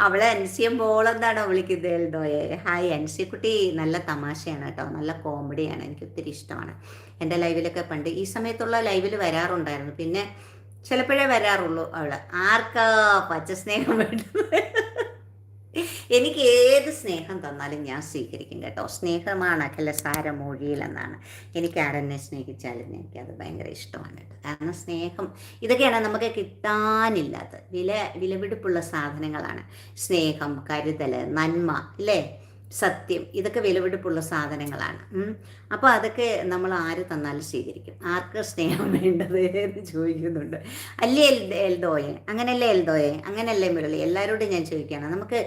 Speaker 1: അവളെ അൻസിയ മോൾ എന്നാണോ വിളിക്കുന്നത് എൽദോയെ? ഹായ് അൻസിക്കുട്ടി, നല്ല തമാശയാണ് കേട്ടോ, നല്ല കോമഡിയാണ്, എനിക്ക് ഒത്തിരി ഇഷ്ടമാണ്. എൻ്റെ ലൈവിലൊക്കെ പണ്ട് ഈ സമയത്തുള്ള ലൈവിൽ വരാറുണ്ടായിരുന്നു. പിന്നെ ചിലപ്പോഴേ വരാറുള്ളൂ അവള്. ആർക്കാ പച്ച സ്നേഹം വേണ്ടത്? എനിക്ക് ഏത് സ്നേഹം തന്നാലും ഞാൻ സ്വീകരിക്കും കേട്ടോ. സ്നേഹമാണ് അഖിലസാരമൊഴിയിലെന്നാണ്. എനിക്ക് ആരെന്നെ സ്നേഹിച്ചാലും എനിക്കത് ഭയങ്കര ഇഷ്ടമാണ് കേട്ടോ. കാരണം സ്നേഹം ഇതൊക്കെയാണ് നമുക്ക് കിട്ടാനില്ലാത്ത വിലപിടിപ്പുള്ള സാധനങ്ങളാണ്. സ്നേഹം, കരുതൽ, നന്മ, അല്ലേ, സത്യം, ഇതൊക്കെ വിലപിടിപ്പുള്ള സാധനങ്ങളാണ്. അപ്പോൾ അതൊക്കെ നമ്മൾ ആര് തന്നാലും സ്വീകരിക്കും. ആർക്ക് സ്നേഹം വേണ്ടത് എന്ന് ചോദിക്കുന്നുണ്ട്. അല്ലേ എൽദോയെ? അങ്ങനല്ലേ എൽദോയെ? അങ്ങനല്ലേ മുരളി? എല്ലാവരോടും ഞാൻ ചോദിക്കുകയാണ്, നമുക്ക്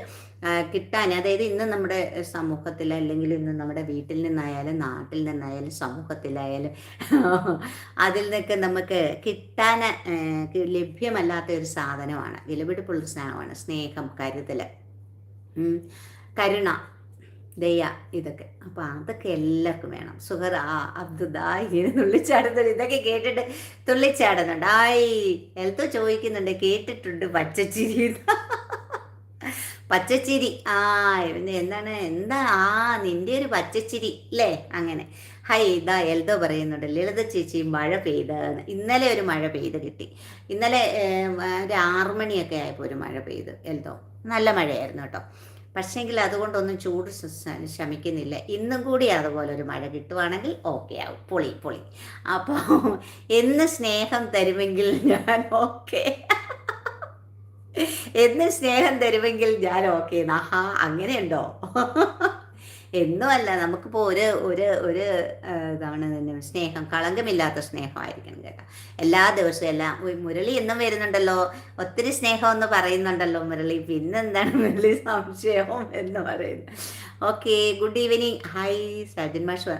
Speaker 1: കിട്ടാൻ, അതായത് ഇന്ന് നമ്മുടെ സമൂഹത്തിൽ, അല്ലെങ്കിൽ ഇന്ന് നമ്മുടെ വീട്ടിൽ നിന്നായാലും നാട്ടിൽ നിന്നായാലും സമൂഹത്തിലായാലും അതിൽ നിന്നൊക്കെ നമുക്ക് കിട്ടാൻ ലഭ്യമല്ലാത്ത ഒരു സാധനമാണ്, വിലപിടിപ്പുള്ള സാധനമാണ് സ്നേഹം, കരുതൽ, കരുണ, ദയ, ഇതൊക്കെ. അപ്പോൾ അതൊക്കെ എല്ലാവർക്കും വേണം. സുഹറ, ഇങ്ങനെ തുള്ളിച്ചാടുന്നുണ്ട്. ഇതൊക്കെ കേട്ടിട്ട് തുള്ളിച്ചാടുന്നുണ്ട്. എൽത്തോ ചോദിക്കുന്നുണ്ട്, കേട്ടിട്ടുണ്ട് പച്ചച്ചിരി. പച്ചച്ചിരി, എന്താ നിന്റെ ഒരു പച്ചച്ചിരി അല്ലേ? അങ്ങനെ ഹായ്, എൽദോ പറയുന്നുണ്ട്, ലളിത ചേച്ചി മഴ പെയ്തെന്ന്. ഇന്നലെ ഒരു മഴ പെയ്ത് കിട്ടി. ഇന്നലെ ഒരു 6 മണിയൊക്കെ ആയപ്പോൾ ഒരു മഴ പെയ്ത് എൽദോ. നല്ല മഴയായിരുന്നു കേട്ടോ. പക്ഷേങ്കിൽ അതുകൊണ്ടൊന്നും ചൂട് ശമിക്കുന്നില്ല. ഇന്നും കൂടി അതുപോലെ ഒരു മഴ കിട്ടുവാണെങ്കിൽ ഓക്കെ ആവും. പൊളി. അപ്പോൾ എന്ന് സ്നേഹം തരുമെങ്കിൽ ഞാൻ ഓക്കെ. എന്ന് സ്നേഹം തരുമെങ്കിൽ ഞാൻ ഓക്കെ. അങ്ങനെയുണ്ടോ? എന്നുമല്ല, നമുക്കിപ്പോൾ ഒരു ഇതാണ് സ്നേഹം, കളങ്കമില്ലാത്ത സ്നേഹമായിരിക്കണം കേട്ടോ. എല്ലാ ദിവസവും മുരളി എന്നും വരുന്നുണ്ടല്ലോ, ഒത്തിരി സ്നേഹം എന്ന് പറയുന്നുണ്ടല്ലോ മുരളി. പിന്നെന്താണ് മുരളി സംശയം എന്ന് പറയുന്നത്? Okay, good evening. Hi Sajin മാഷ്.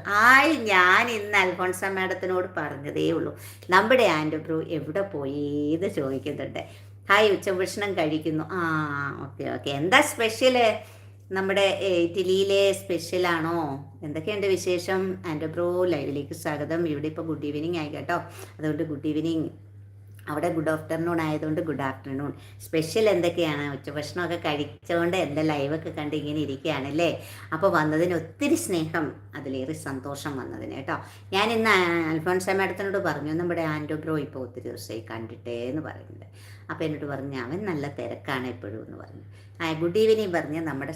Speaker 1: ഞാൻ ഇന്ന് അൽഫോൺസ മാഡത്തിനോട് പറഞ്ഞതേ ഉള്ളൂ, നമ്മുടെ ആൻഡ്രൂ ബ്രോ എവിടെ പോയി ചോദിക്കുന്നുണ്ട്. ഹായ്, ഉച്ചഭക്ഷണം കഴിക്കുന്നു. ഓക്കെ. എന്താ സ്പെഷ്യല്? നമ്മുടെ ഇറ്റലിയിലെ സ്പെഷ്യലാണോ? എന്തൊക്കെയുണ്ട് വിശേഷം? ആൻഡ്രൂ ബ്രോ ലൈവിലേക്ക് സ്വാഗതം. ഇവിടെ ഇപ്പോൾ ഗുഡ് ഈവനിങ് ആയി കേട്ടോ, അതുകൊണ്ട് ഗുഡ് ഈവനിങ്. അവിടെ ഗുഡ് ആഫ്റ്റർനൂൺ ആയതുകൊണ്ട് ഗുഡ് ആഫ്റ്റർനൂൺ. സ്പെഷ്യൽ എന്തൊക്കെയാണ്? ഉച്ചഭക്ഷണമൊക്കെ കഴിച്ചുകൊണ്ട് എൻ്റെ ലൈവൊക്കെ കണ്ട് ഇങ്ങനെ ഇരിക്കുകയാണല്ലേ. അപ്പോൾ വന്നതിന് ഒത്തിരി സ്നേഹം, അതിലേറെ സന്തോഷം വന്നതിന് കേട്ടോ. ഞാൻ ഇന്ന് അൽഫോൺസ മാഡത്തിനോട് പറഞ്ഞു, നമ്മുടെ ആൻഡ്രൂ ബ്രോ ഇപ്പോൾ ഒത്തിരി ദിവസമായി കണ്ടിട്ടേ എന്ന് പറയുന്നുണ്ട്. അപ്പോൾ എന്നോട് പറഞ്ഞു അവൻ നല്ല തിരക്കാണ് എപ്പോഴും എന്ന് പറഞ്ഞു. ഗുഡ് ഈവനിങ് പറഞ്ഞ് നമ്മുടെ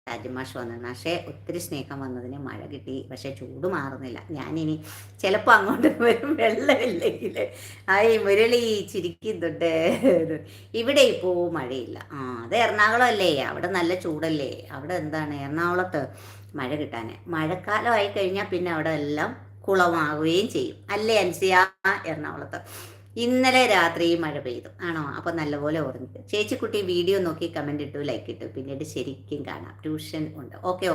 Speaker 1: രാജമാഷ് വന്നു. പക്ഷേ ഒത്തിരി സ്നേഹം വന്നതിന് മഴ കിട്ടി, പക്ഷേ ചൂട് മാറുന്നില്ല. ഞാനിനി ചിലപ്പോൾ അങ്ങോട്ട് വരും വെള്ളമില്ലെങ്കിൽ. മുരളി ചിരിക്കുന്നുണ്ട്. ഇവിടെ ഇപ്പോൾ മഴയില്ല. അത് എറണാകുളം അല്ലേ, അവിടെ നല്ല ചൂടല്ലേ. അവിടെ എന്താണ് എറണാകുളത്ത് മഴ കിട്ടാൻ? മഴക്കാലമായി കഴിഞ്ഞാൽ പിന്നെ അവിടെ എല്ലാം കുളമാവുകയും ചെയ്യും അല്ലേ അൻസിയ? എറണാകുളത്ത് ഇന്നലെ രാത്രി മഴ പെയ്തു ആണോ? അപ്പോൾ നല്ലപോലെ ഓർമ്മിക്കും. ചേച്ചിക്കുട്ടി വീഡിയോ നോക്കി കമൻ്റ് ഇട്ടു, ലൈക്ക് ഇട്ടു, പിന്നീട് ശരിക്കും കാണാം. ട്യൂഷൻ ഉണ്ട്. ഓക്കെ.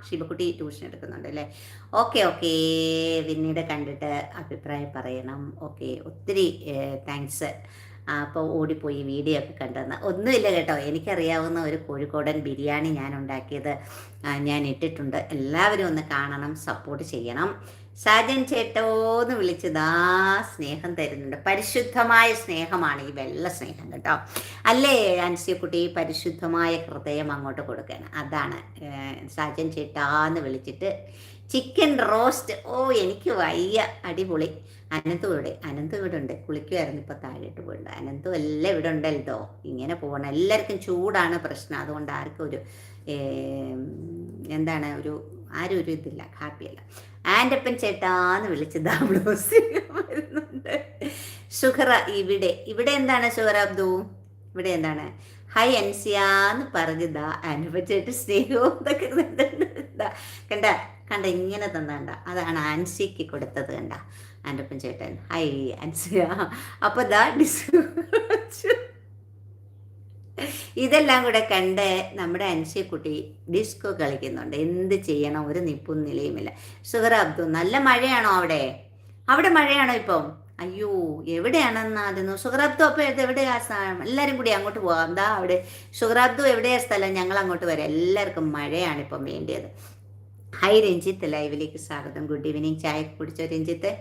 Speaker 1: ശിവക്കുട്ടി ട്യൂഷൻ എടുക്കുന്നുണ്ട് അല്ലേ? ഓക്കെ. പിന്നീട് കണ്ടിട്ട് അഭിപ്രായം പറയണം. ഓക്കെ, ഒത്തിരി താങ്ക്സ്. അപ്പോൾ ഓടിപ്പോയി വീഡിയോ ഒക്കെ കണ്ടെന്ന്. ഒന്നുമില്ല കേട്ടോ, എനിക്കറിയാവുന്ന ഒരു കോഴിക്കോടൻ ബിരിയാണി ഞാൻ ഉണ്ടാക്കിയത് ഞാൻ ഇട്ടിട്ടുണ്ട്. എല്ലാവരും ഒന്ന് കാണണം, സപ്പോർട്ട് ചെയ്യണം. സാജൻ ചേട്ടോന്ന് വിളിച്ചതാ സ്നേഹം തരുന്നുണ്ട്. പരിശുദ്ധമായ സ്നേഹമാണ് ഈ വെള്ള സ്നേഹം കേട്ടോ, അല്ലേ അൻസിയക്കുട്ടി? പരിശുദ്ധമായ ഹൃദയം അങ്ങോട്ട് കൊടുക്കണം. അതാണ് സാജൻ ചേട്ടാന്ന് വിളിച്ചിട്ട് ചിക്കൻ റോസ്റ്റ്. എനിക്ക് വയ്യ, അടിപൊളി. അനന്തു ഇവിടെ ഉണ്ട്, കുളിക്കുമായിരുന്നു, ഇപ്പോൾ താഴെയിട്ട് പോയിട്ടുണ്ട്. അനന്തു എല്ലാം ഇവിടെ ഉണ്ടല്ലോ. ഇങ്ങനെ പോകണം. എല്ലാവർക്കും ചൂടാണ് പ്രശ്നം, അതുകൊണ്ട് ആർക്കും ഒരു ആരും ഒരു ഇതില്ല, ഹാപ്പിയല്ല. ആൻ്റപ്പൻ ചേട്ടാന്ന് വിളിച്ചതാ ബ്ലൗസ് വരുന്നുണ്ട്. ഷുഹറ ഇവിടെ എന്താണ് ഷുഹറ അബ്ദു? ഇവിടെ എന്താണ്? ഹായ് അൻസിയാന്ന് പറഞ്ഞതാ ആൻ്റപ്പൻ ചേട്ടൻ സ്നേഹവും ഇതൊക്കെ കണ്ട കണ്ട ഇങ്ങനെ തന്നണ്ട, അതാണ് ആൻസിക്ക് കൊടുത്തത്. കണ്ട ആൻ്റപ്പൻ ചേട്ടൻ. ഹൈ ആൻസിയ. അപ്പോൾ ദാ ഇതെല്ലാം കൂടെ കണ്ട് നമ്മുടെ അൻസിക്കുട്ടി ഡിസ്കോ കളിക്കുന്നുണ്ട്. എന്ത് ചെയ്യണം, ഒരു നിപ്പും നിലയുമില്ല. സുഹറ അബ്ദു, നല്ല മഴയാണോ അവിടെ? അവിടെ മഴയാണോ ഇപ്പം? അയ്യോ, എവിടെയാണെന്നായിരുന്നു സുഹറാബ്ദു? അപ്പോൾ എവിടെയാ സ്ഥലം? എല്ലാവരും കൂടി അങ്ങോട്ട് പോകാം. എന്താ അവിടെ സുഹറാബ്ദു എവിടെയാ സ്ഥലം? ഞങ്ങൾ അങ്ങോട്ട് വരാം. എല്ലാവർക്കും മഴയാണ് ഇപ്പം വേണ്ടിയത്. ഹൈ രഞ്ജിത്ത്, ലൈവിലേക്ക് സ്വാഗതം. Good evening. ചായ കുടിച്ചോ രഞ്ജിത്ത്?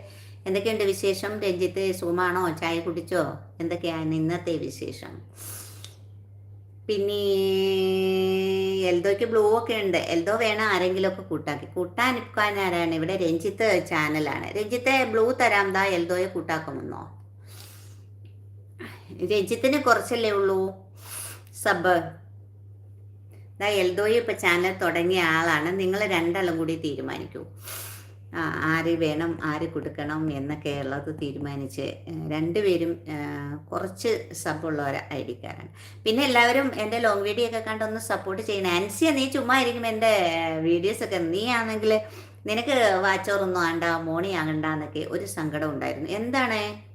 Speaker 1: എന്തൊക്കെയുണ്ട് വിശേഷം രഞ്ജിത്ത്? സുഖമാണോ? ചായ കുടിച്ചോ? എന്തൊക്കെയാണ് ഇന്നത്തെ വിശേഷം? പിന്നെ എൽദോയ്ക്ക് ബ്ലൂ ഒക്കെ ഉണ്ട്. എൽദോ വേണം ആരെങ്കിലും ഒക്കെ കൂട്ടാൻ ആരാണ്? ഇവിടെ രഞ്ജിത്ത് ചാനലാണ്. രഞ്ജിത്തെ ബ്ലൂ തരാം. ദാ എൽദോയെ കൂട്ടാക്കുമെന്നോ? രഞ്ജിത്തിന് കുറച്ചല്ലേ ഉള്ളൂ സബ്. ദാ എൽദോയെ ഇപ്പം ചാനൽ തുടങ്ങിയ ആളാണ്. നിങ്ങൾ രണ്ടാളും കൂടി തീരുമാനിക്കൂ ആര് വേണം, ആര് കൊടുക്കണം എന്നൊക്കെ ഉള്ളത് തീരുമാനിച്ച് രണ്ടുപേരും കുറച്ച് സബുള്ളവർ ഐഡിക്കാരാണ്. പിന്നെ എല്ലാവരും എൻ്റെ ലോങ് വീഡിയോ ഒക്കെ കണ്ടൊന്ന് സപ്പോർട്ട് ചെയ്യണം. ആൻസിയ, നീ ചുമ്മാ ഇരിക്കും എൻ്റെ വീഡിയോസൊക്കെ. നീ ആണെങ്കിൽ നിനക്ക് വാച്ചോറൊന്നും ആണ്ട, മോണി ആകണ്ട എന്നൊക്കെ ഒരു സങ്കടം ഉണ്ടായിരുന്നു.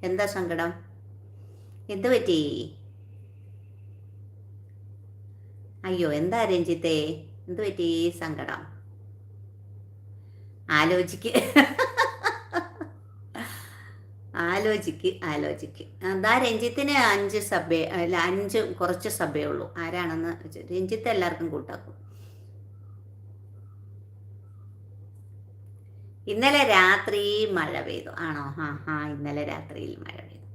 Speaker 1: എന്താ സങ്കടം? എന്ത് പറ്റി? അയ്യോ, എന്താ രഞ്ജിത്തേ, എന്ത് പറ്റി സങ്കടം? ആലോചിക്ക്. എന്താ രഞ്ജിത്തിന് 5 സബേ അല്ല 5 കുറച്ച് സബേ ഉള്ളൂ. ആരാണെന്ന് രഞ്ജിത്ത് എല്ലാവർക്കും കൂട്ടാക്കും. ഇന്നലെ രാത്രി മഴ പെയ്തു. ആണോ? ഇന്നലെ രാത്രിയിൽ മഴ പെയ്തു.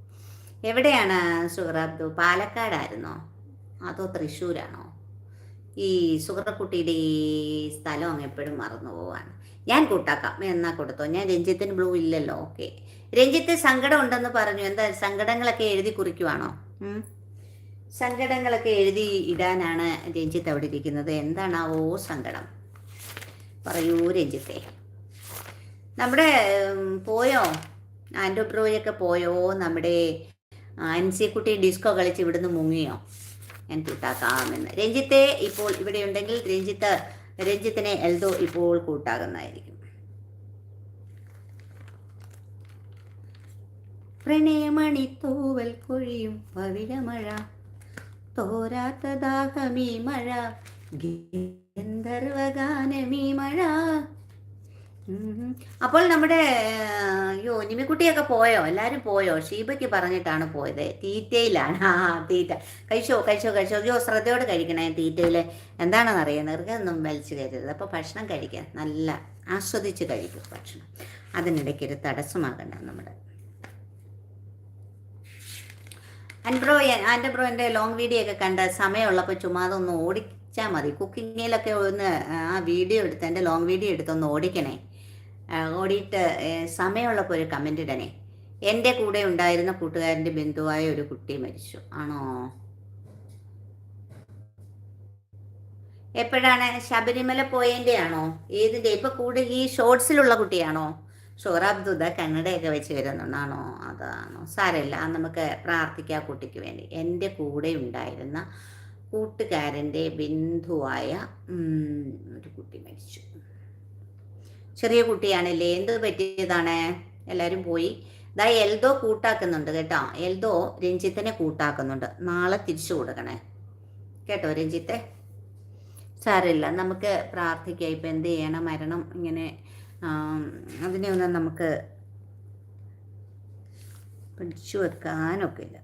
Speaker 1: എവിടെയാണ് സുഹറാബ്ദു? പാലക്കാടായിരുന്നോ അതോ തൃശ്ശൂരാണോ? ഈ സുഹറക്കുട്ടിയുടെ ഈ സ്ഥലം അങ്ങ് എപ്പോഴും മറന്നു പോവാണ്. ഞാൻ കൂട്ടാക്കാം എന്നാ കൊടുത്തോ. ഞാൻ രഞ്ജിത്തിന് ബ്ലൂ ഇല്ലല്ലോ. ഓക്കെ, രഞ്ജിത്ത് സങ്കടം ഉണ്ടെന്ന് പറഞ്ഞു. എന്താ സങ്കടങ്ങളൊക്കെ എഴുതി കുറിക്കുവാണോ? സങ്കടങ്ങളൊക്കെ എഴുതി ഇടാനാണ് രഞ്ജിത്ത് അവിടെ ഇരിക്കുന്നത്. എന്താണാവോ സങ്കടം? പറയൂ രഞ്ജിത്തെ. നമ്മുടെ പോയോ ആൻഡോ ബ്രോയൊക്കെ പോയോ? നമ്മുടെ അൻസിക്കുട്ടി ഡിസ്കോ കളിച്ച് ഇവിടുന്ന് മുങ്ങിയോ? ഞാൻ കൂട്ടാക്കാമെന്ന്. രഞ്ജിത്തെ ഇപ്പോൾ ഇവിടെ ഉണ്ടെങ്കിൽ രഞ്ജിത്തിനെ എൽദോ ഇപ്പോൾ കൂട്ടാകുന്നതായിരിക്കും. പ്രണയമണി തൂവൽ കൊഴിയും പവിഴമഴ, തോരാത്ത ദാഹമീ മഴ, ഗന്ധർവഗാനമീ മഴ. അപ്പോൾ നമ്മുടെ നിമിക്കുട്ടിയൊക്കെ പോയോ? എല്ലാവരും പോയോ? ഷീബയ്ക്ക് പറഞ്ഞിട്ടാണ് പോയത്. തീറ്റയിലാണ്. തീറ്റ കഴിച്ചോ. അയ്യോ, ശ്രദ്ധയോടെ കഴിക്കണേ. തീറ്റയിൽ എന്താണെന്ന് അറിയാം, നെറുകൊന്നും വലിച്ചു കയറ്റരുത്. അപ്പോൾ ഭക്ഷണം കഴിക്കാൻ നല്ല ആസ്വദിച്ച് കഴിക്കും ഭക്ഷണം. അതിനിടയ്ക്ക് ഒരു തടസ്സമാകണ്ട നമ്മുടെ ആൻഡ് ബ്രോ എൻ്റെ ലോങ് വീഡിയോ ഒക്കെ കണ്ട സമയമുള്ളപ്പോൾ ചുമ്മാതെ ഒന്ന് ഓടിച്ചാൽ മതി. കുക്കിങ്ങിലൊക്കെ ഒന്ന് ആ വീഡിയോ എടുത്ത് എൻ്റെ ലോങ് വീഡിയോ എടുത്തൊന്ന് ഓടിക്കണേ. ഓടിയിട്ട് സമയമുള്ളപ്പോൾ ഒരു കമൻ്റ് ഇടണേ. എൻ്റെ കൂടെ ഉണ്ടായിരുന്ന കൂട്ടുകാരൻ്റെ ബന്ധുവായ ഒരു കുട്ടി മരിച്ചു. ആണോ? എപ്പോഴാണ്? ശബരിമല പോയതിൻ്റെ ആണോ? ഏതിൻ്റെ? ഇപ്പം കൂടെ ഈ ഷോർട്സിലുള്ള കുട്ടിയാണോ? ഷോറാബ്ദുദ കണ്ണടയൊക്കെ വെച്ച് വരുന്നുണ്ടാണോ? അതാണോ? സാരമില്ല, നമുക്ക് പ്രാർത്ഥിക്കാം കുട്ടിക്ക് വേണ്ടി. എൻ്റെ കൂടെ ഉണ്ടായിരുന്ന കൂട്ടുകാരൻ്റെ ബന്ധുവായ ഒരു കുട്ടി മരിച്ചു. ചെറിയ കുട്ടിയാണല്ലേ, എന്ത് പറ്റിയതാണ്? എല്ലാവരും പോയി. ദാ എൽദോ കൂട്ടാക്കുന്നുണ്ട് കേട്ടോ. എൽദോ രഞ്ജിത്തിനെ കൂട്ടാക്കുന്നുണ്ട്. നാളെ തിരിച്ചു കൊടുക്കണേ കേട്ടോ രഞ്ജിത്തെ. സാരമില്ല, നമുക്ക് പ്രാർത്ഥിക്കാം. ഇപ്പം എന്ത് ചെയ്യണം? മരണം ഇങ്ങനെ അതിനെ ഒന്നും നമുക്ക് പിടിച്ചു വെക്കാനൊക്കെ ഇല്ല.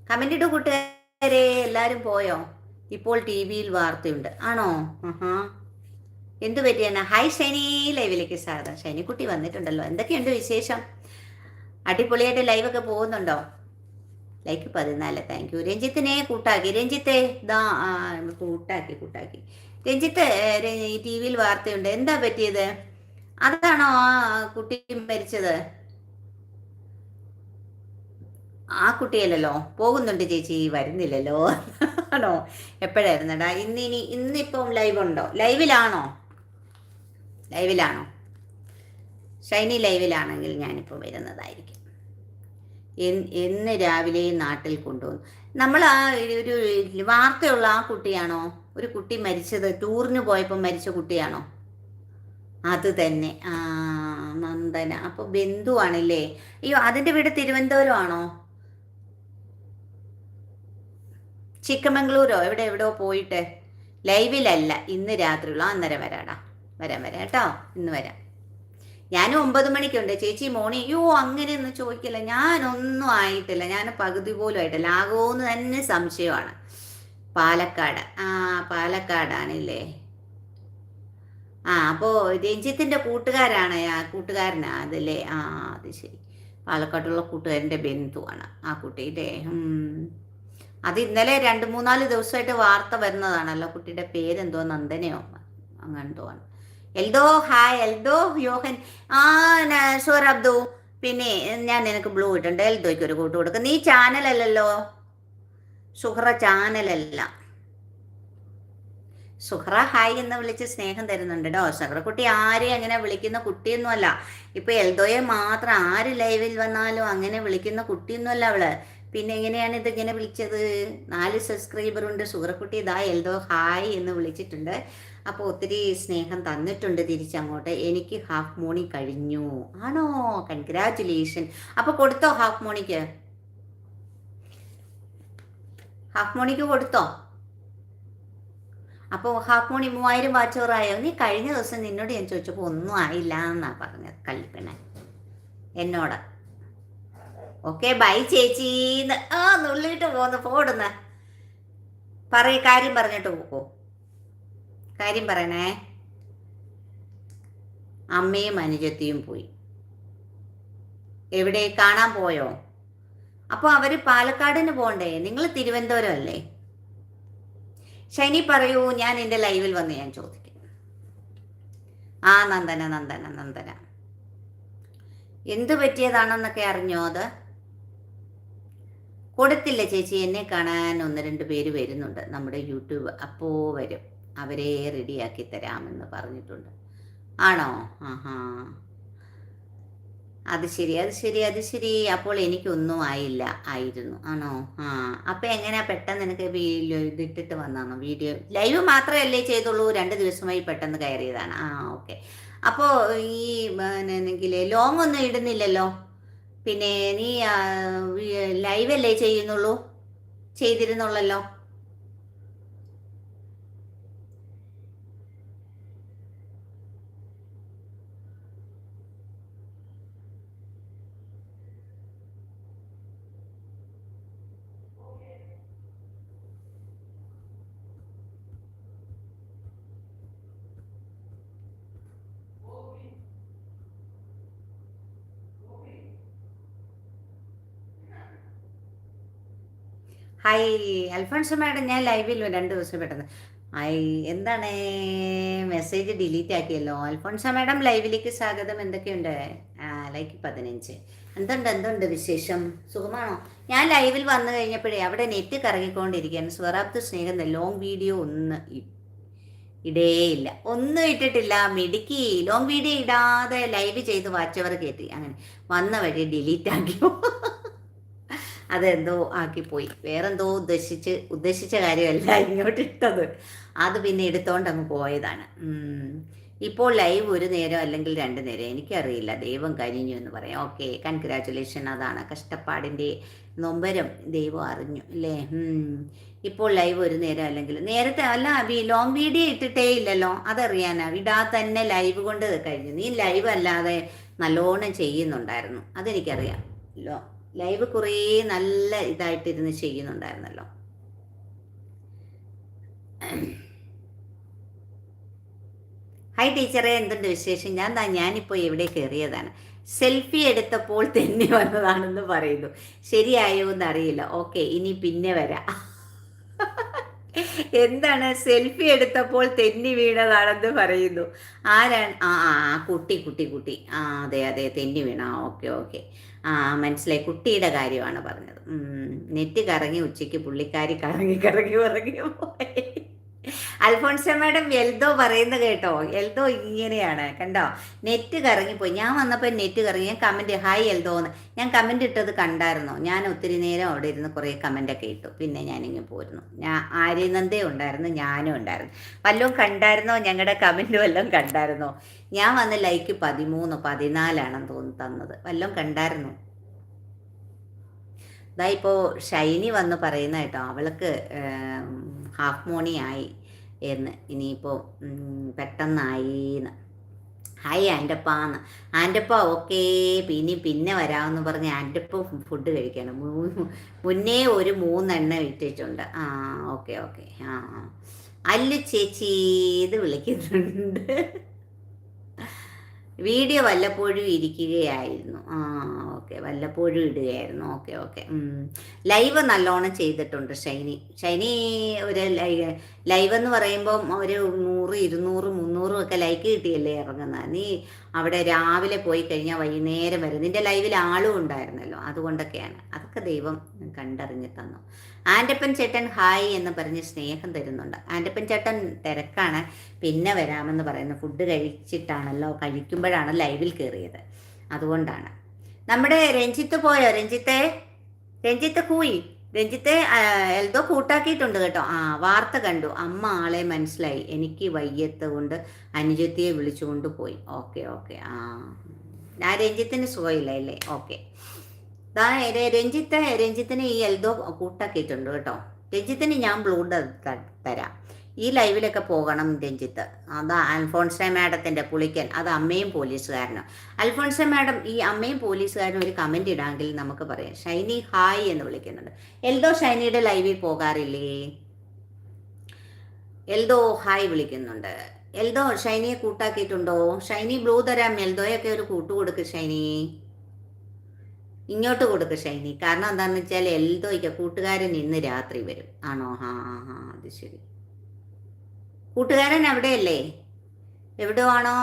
Speaker 1: കമൻ്റ് ഇട്ടു കൂട്ടുകാരെ. എല്ലാവരും പോയോ? ഇപ്പോൾ ടി വിയിൽ വാർത്തയുണ്ട്. ആണോ? എന്ത് പറ്റിയാണ്? ഹായ് ഷൈനി, ലൈവിലേക്ക് സ്വാഗതം. ഷൈനിക്കുട്ടി വന്നിട്ടുണ്ടല്ലോ. എന്തൊക്കെയുണ്ട് വിശേഷം? അടിപൊളിയായിട്ട് ലൈവൊക്കെ പോകുന്നുണ്ടോ? ലൈക്ക് 14. Thank you. രഞ്ജിത്തിനെ കൂട്ടാക്കി. രഞ്ജിത്തെ കൂട്ടാക്കി. രഞ്ജിത്ത്, ടി വിയിൽ വാർത്തയുണ്ട്. എന്താ പറ്റിയത്? അതാണോ ആ കുട്ടി മരിച്ചത്? ആ കുട്ടിയല്ലല്ലോ. പോകുന്നുണ്ട് ചേച്ചി, വരുന്നില്ലല്ലോ. ആണോ? എപ്പോഴായിരുന്നടാ? ഇന്നിപ്പം ലൈവ് ഉണ്ടോ? ലൈവിലാണോ? ഷൈനി ലൈവിലാണെങ്കിൽ ഞാനിപ്പോൾ വരുന്നതായിരിക്കും. എന്ന് രാവിലെ നാട്ടിൽ കൊണ്ടുവന്നു. നമ്മൾ ആ ഒരു വാർത്തയുള്ള ആ കുട്ടിയാണോ? ഒരു കുട്ടി മരിച്ചത് ടൂറിന് പോയപ്പോൾ മരിച്ച കുട്ടിയാണോ? അത് തന്നെ. ആ, നന്ദന. അപ്പോൾ ബന്ധുവാണല്ലേ? അയ്യോ, അതിൻ്റെ വീട് തിരുവനന്തപുരം ആണോ? ചിക്കമംഗ്ലൂരോ എവിടെയോ പോയിട്ട് ലൈവിലല്ല, ഇന്ന് രാത്രിയുള്ള. അന്നേരം വരാടാ, വരാം കേട്ടോ, ഇന്ന് വരാം. ഞാനും 9 മണിക്കുണ്ട്. ചേച്ചി മോണി. അയ്യോ, അങ്ങനെയൊന്നും ചോദിക്കില്ല, ഞാനൊന്നും ആയിട്ടില്ല, ഞാൻ പകുതി പോലും ആയിട്ടില്ല. ആകുമെന്ന് തന്നെ സംശയമാണ്. പാലക്കാട്. ആ, പാലക്കാടാണല്ലേ. ആ, അപ്പോൾ രഞ്ജിത്തിൻ്റെ കൂട്ടുകാരനാ അതല്ലേ? ആ, അത് ശരി. പാലക്കാട്ടുള്ള കൂട്ടുകാരൻ്റെ ബന്ധുവാണ് ആ കുട്ടിയുടെ. അത് ഇന്നലെ 2-3-4 ദിവസമായിട്ട് വാർത്ത വരുന്നതാണല്ലോ. കുട്ടിയുടെ പേരെന്തോ, നന്ദനയോ അങ്ങനെന്തോ ആണ്. എൽദോ, ഹായ് എൽദോ യോഹൻ. ആ, ഷുവർ അബ്ദു. പിന്നെ ഞാൻ നിനക്ക് ബ്ലൂ ഇട്ടുണ്ട്, എൽദോയ്ക്ക് ഒരു കൂട്ട് കൊടുക്കും. നീ ചാനലല്ലല്ലോ, സുഹ്റ ചാനലല്ല. സുഹ്റ ഹായ് എന്ന് വിളിച്ച് സ്നേഹം തരുന്നുണ്ട് കേട്ടോ. സുഹ്റക്കുട്ടി ആരെയും അങ്ങനെ വിളിക്കുന്ന കുട്ടിയൊന്നുമല്ല. ഇപ്പൊ എൽദോയെ മാത്രം ആര് ലൈവിൽ വന്നാലും അങ്ങനെ വിളിക്കുന്ന കുട്ടിയൊന്നുമല്ല അവള്. പിന്നെ എങ്ങനെയാണ് ഇതിങ്ങനെ വിളിച്ചത്? 4 സബ്സ്ക്രൈബർ ഉണ്ട്. സുഹ്റക്കുട്ടി ഇതാ എൽദോ ഹായ് എന്ന് വിളിച്ചിട്ടുണ്ട്. അപ്പോൾ ഒത്തിരി സ്നേഹം തന്നിട്ടുണ്ട് തിരിച്ചങ്ങോട്ട്. എനിക്ക് ഹാഫ് മോണി കഴിഞ്ഞു. ആണോ? കൺഗ്രാറ്റുലേഷൻ. അപ്പോൾ കൊടുത്തോ ഹാഫ് മോണിക്ക്? ഹാഫ് മോണിക്ക് കൊടുത്തോ? അപ്പോൾ ഹാഫ് മോണി 3000 വാച്ച് ആയോ? നീ കഴിഞ്ഞ ദിവസം നിന്നോട് ഞാൻ ചോദിച്ചപ്പോൾ ഒന്നും ആയില്ല എന്നാ പറഞ്ഞത് കള്ളിപ്പെണ്ണെ എന്നോട്. ഓക്കെ, ബൈ ചേച്ചീന്ന്. ആ, നുള്ളിയിട്ട് പോടുന്ന കാര്യം പറഞ്ഞിട്ട് പോക്കോ. കാര്യം പറയണേ. അമ്മയും അനുജത്തിയും പോയി. എവിടെ കാണാൻ പോയോ? അപ്പോൾ അവർ പാലക്കാടിന് പോകണ്ടേ? നിങ്ങൾ തിരുവനന്തപുരം അല്ലേ? ഷൈനി പറയൂ, ഞാൻ എൻ്റെ ലൈവിൽ വന്ന് ഞാൻ ചോദിക്കും. ആ, നന്ദന എന്ത് പറ്റിയതാണെന്നൊക്കെ അറിഞ്ഞോ? അത് കൊടുത്തില്ല ചേച്ചി. എന്നെ കാണാൻ 1-2 പേര് വരുന്നുണ്ട് നമ്മുടെ യൂട്യൂബ്. അപ്പോൾ വരും, അവരെ റെഡിയാക്കി തരാമെന്ന് പറഞ്ഞിട്ടുണ്ട്. ആണോ? ആഹാ, അത് ശരി. അപ്പോൾ എനിക്കൊന്നും ആയിരുന്നു. ആണോ? ആ, അപ്പം എങ്ങനെയാ പെട്ടെന്ന് എനിക്ക് ഇതിട്ടിട്ട് വന്നാണോ? വീഡിയോ ലൈവ് മാത്രമല്ലേ ചെയ്തുള്ളൂ? 2 ദിവസമായി പെട്ടെന്ന് കയറിയതാണ്. ആ, ഓക്കെ. അപ്പോൾ ഈ ലോങ് ഒന്നും ഇടുന്നില്ലല്ലോ. പിന്നെ നീ ലൈവല്ലേ ചെയ്തിരുന്നുള്ളല്ലോ. ഹായ് അൽഫോൺസോ മാഡം, ഞാൻ ലൈവിൽ 2 ദിവസം പെട്ടെന്ന് എന്താണ് മെസ്സേജ് ഡിലീറ്റ് ആക്കിയല്ലോ. അൽഫോൺസോ മാഡം ലൈവിലേക്ക് സ്വാഗതം. എന്തൊക്കെയുണ്ട്? ലൈക്ക് 15. എന്തുണ്ട് വിശേഷം? സുഖമാണോ? ഞാൻ ലൈവിൽ വന്നു കഴിഞ്ഞപ്പോഴേ അവിടെ നെറ്റ് കറങ്ങിക്കൊണ്ടിരിക്കുകയാണ്. സ്വറാബ്ദ് സ്നേഹം ലോങ് വീഡിയോ ഇടേയില്ല, ഒന്നും ഇട്ടിട്ടില്ല. മിടുക്കി. ലോങ് വീഡിയോ ഇടാതെ ലൈവ് ചെയ്ത് വാച്ചവർ കയറ്റി. അങ്ങനെ വന്ന വഴി ഡിലീറ്റ് ആക്കിയോ? അതെന്തോ ആക്കിപ്പോയി. വേറെന്തോ ഉദ്ദേശിച്ച കാര്യമല്ല ഇങ്ങോട്ട് ഇട്ടത്. അത് പിന്നെ എടുത്തോണ്ട് അങ്ങ് പോയതാണ്. ഇപ്പോൾ ലൈവ് 1 നേരം അല്ലെങ്കിൽ 2 നേരം എനിക്കറിയില്ല. ദൈവം കഴിഞ്ഞു എന്ന് പറയാം. Okay, congratulation. അതാണ് കഷ്ടപ്പാടിൻ്റെ നൊമ്പരം ദൈവം അറിഞ്ഞു അല്ലേ? ഇപ്പോൾ ലൈവ് 1 നേരം അല്ലെങ്കിൽ നേരത്തെ അല്ല. ലോങ് വീഡിയോ ഇട്ടിട്ടേ ഇല്ലല്ലോ. അതറിയാനാ. ഇടാതെ തന്നെ ലൈവ് കൊണ്ട് കഴിഞ്ഞു. നീ ലൈവ് അല്ലാതെ നല്ലോണം ചെയ്യുന്നുണ്ടായിരുന്നു, അതെനിക്കറിയാം. ലൈവ് കുറേ നല്ല ഇതായിട്ടിരുന്ന് ചെയ്യുന്നുണ്ടായിരുന്നല്ലോ. ഹായ് ടീച്ചറെ, എന്തുണ്ട് വിശേഷം? ഞാനിപ്പോൾ എവിടെ കയറിയതാണ്. സെൽഫി എടുത്തപ്പോൾ തെന്നി വന്നതാണെന്ന് പറയുന്നു. ശരിയായോ എന്നറിയില്ല. ഓക്കെ, ഇനി പിന്നെ വരാം. എന്താണ് സെൽഫി എടുത്തപ്പോൾ തെന്നി വീണതാണെന്ന് പറയുന്നു? ആരാണ്? കുട്ടി. അതെ തെന്നി വീണ. ഓക്കെ. മനസ്സിലായി. കുട്ടിയുടെ കാര്യമാണ് പറഞ്ഞത്. നെറ്റ് കറങ്ങി ഉച്ചയ്ക്ക് പുള്ളിക്കാരി കറങ്ങി പോയി. അൽഫോൺസ മാഡം എൽദോ പറയുന്നത് കേട്ടോ. എൽദോ ഇങ്ങനെയാണ് കണ്ടോ, നെറ്റ് കറങ്ങിപ്പോയി. ഞാൻ വന്നപ്പോൾ നെറ്റ് കറങ്ങി. ഞാൻ കമൻറ്റ് ഹായ് എൽദോ എന്ന് ഞാൻ കമൻറ്റ് ഇട്ടത് കണ്ടായിരുന്നോ? ഞാൻ ഒത്തിരി നേരം അവിടെ ഇരുന്ന് കുറേ കമൻറ്റൊക്കെ ഇട്ടു. പിന്നെ ഞാനിങ്ങനെ പോരുന്നു. ഞാൻ ആര്യനന്ദേ ഉണ്ടായിരുന്നു, ഞാനും ഉണ്ടായിരുന്നു. വല്ലതും കണ്ടായിരുന്നോ? ഞങ്ങളുടെ കമൻറ്റ് വല്ലതും കണ്ടായിരുന്നോ? ഞാൻ വന്ന് ലൈക്ക് 13 14 തോന്നുന്നു തന്നത്. വല്ലതും കണ്ടായിരുന്നു? ഇതാ ഇപ്പോൾ ഷൈനി വന്ന് പറയുന്ന കേട്ടോ, അവൾക്ക് ഹാഫ് മോണി ആയി എന്ന്, ഇനിയിപ്പോൾ പെട്ടെന്നായിന്ന്. ഹായ് ആൻ്റപ്പാന്ന്. ആൻ്റപ്പ ഓക്കേ, പിന്നെ വരാമെന്ന് പറഞ്ഞ് ആൻ്റപ്പ ഫുഡ് കഴിക്കണം. മുന്നേ ഒരു 3 എണ്ണ ഇട്ടിട്ടുണ്ട്. ആ ഓക്കെ ഓക്കെ. ആ അല്ലു ചേച്ചി ഇത് വിളിക്കുന്നുണ്ട്. വീഡിയോ വല്ലപ്പോഴും ഇരിക്കുകയായിരുന്നു. ആ ഓക്കെ, വല്ലപ്പോഴും ഇടുകയായിരുന്നു. Okay okay. ലൈവ് നല്ലോണം ചെയ്തിട്ടുണ്ട് ഷൈനി. ഒരു ലൈവ് എന്ന് പറയുമ്പം ഒരു 100 200 300 ഒക്കെ ലൈക്ക് കിട്ടിയല്ലേ ഇറങ്ങുന്നത്. നീ അവിടെ രാവിലെ പോയി കഴിഞ്ഞാൽ വൈകുന്നേരം വരെ നിൻ്റെ ലൈവിൽ ആളും ഉണ്ടായിരുന്നല്ലോ, അതുകൊണ്ടൊക്കെയാണ്. അതൊക്കെ ദൈവം കണ്ടറിഞ്ഞ് തന്നു. ആൻ്റപ്പൻ ചേട്ടൻ ഹായ് എന്ന് പറഞ്ഞ് സ്നേഹം തരുന്നുണ്ട്. ആൻ്റപ്പൻ ചേട്ടൻ തിരക്കാണ്, പിന്നെ വരാമെന്ന് പറയുന്നു. ഫുഡ് കഴിച്ചിട്ടാണല്ലോ, കഴിക്കുമ്പോഴാണ് ലൈവിൽ കയറിയത്, അതുകൊണ്ടാണ്. നമ്മുടെ രഞ്ജിത്ത് പോയോ? രഞ്ജിത്ത് കൂയി. രഞ്ജിത്തെ എൽദോ കൂട്ടാക്കിയിട്ടുണ്ട് കേട്ടോ. ആ വാർത്ത കണ്ടു. അമ്മ ആളെ മനസ്സിലായി, എനിക്ക് വയ്യത്ത് കൊണ്ട് അനുജത്തിയെ വിളിച്ചുകൊണ്ട് പോയി. Okay okay. ആ രഞ്ജിത്തിന് സുഖമില്ല അല്ലേ? ഓക്കെ. രഞ്ജിത്തിന് ഈ എൽദോ കൂട്ടാക്കിയിട്ടുണ്ട് കേട്ടോ. രഞ്ജിത്തിന് ഞാൻ ബ്ലൂ തരാം. ഈ ലൈവിലൊക്കെ പോകണം രഞ്ജിത്ത്. അത് അൽഫോൺസ മാഡത്തിൻ്റെ പുളിക്കൻ, അത് അമ്മയും പോലീസുകാരനും. അൽഫോൺസ മാഡം ഈ അമ്മയും പോലീസുകാരനും ഒരു കമൻറ്റ് ഇടാമെങ്കിൽ നമുക്ക് പറയാം. ഷൈനി ഹായ് എന്ന് വിളിക്കുന്നുണ്ട്. എൽദോ ഷൈനിയുടെ ലൈവിൽ പോകാറില്ലേ? എൽദോ ഹായ് വിളിക്കുന്നുണ്ട്. എൽദോ ഷൈനിയെ കൂട്ടാക്കിയിട്ടുണ്ടോ? ഷൈനി ബ്ലൂ തരാം. എൽദോയൊക്കെ ഒരു കൂട്ടു കൊടുക്ക് ഷൈനി, ഇങ്ങോട്ട് കൊടുക്ക് ഷൈനി. കാരണം എന്താണെന്ന് വെച്ചാൽ എൽദോയ്ക്ക് കൂട്ടുകാരൻ ഇന്ന് രാത്രി വരും. ആണോ? അത് ശരി. കൂട്ടുകാരൻ എവിടെയല്ലേ? എവിടെയാണോ?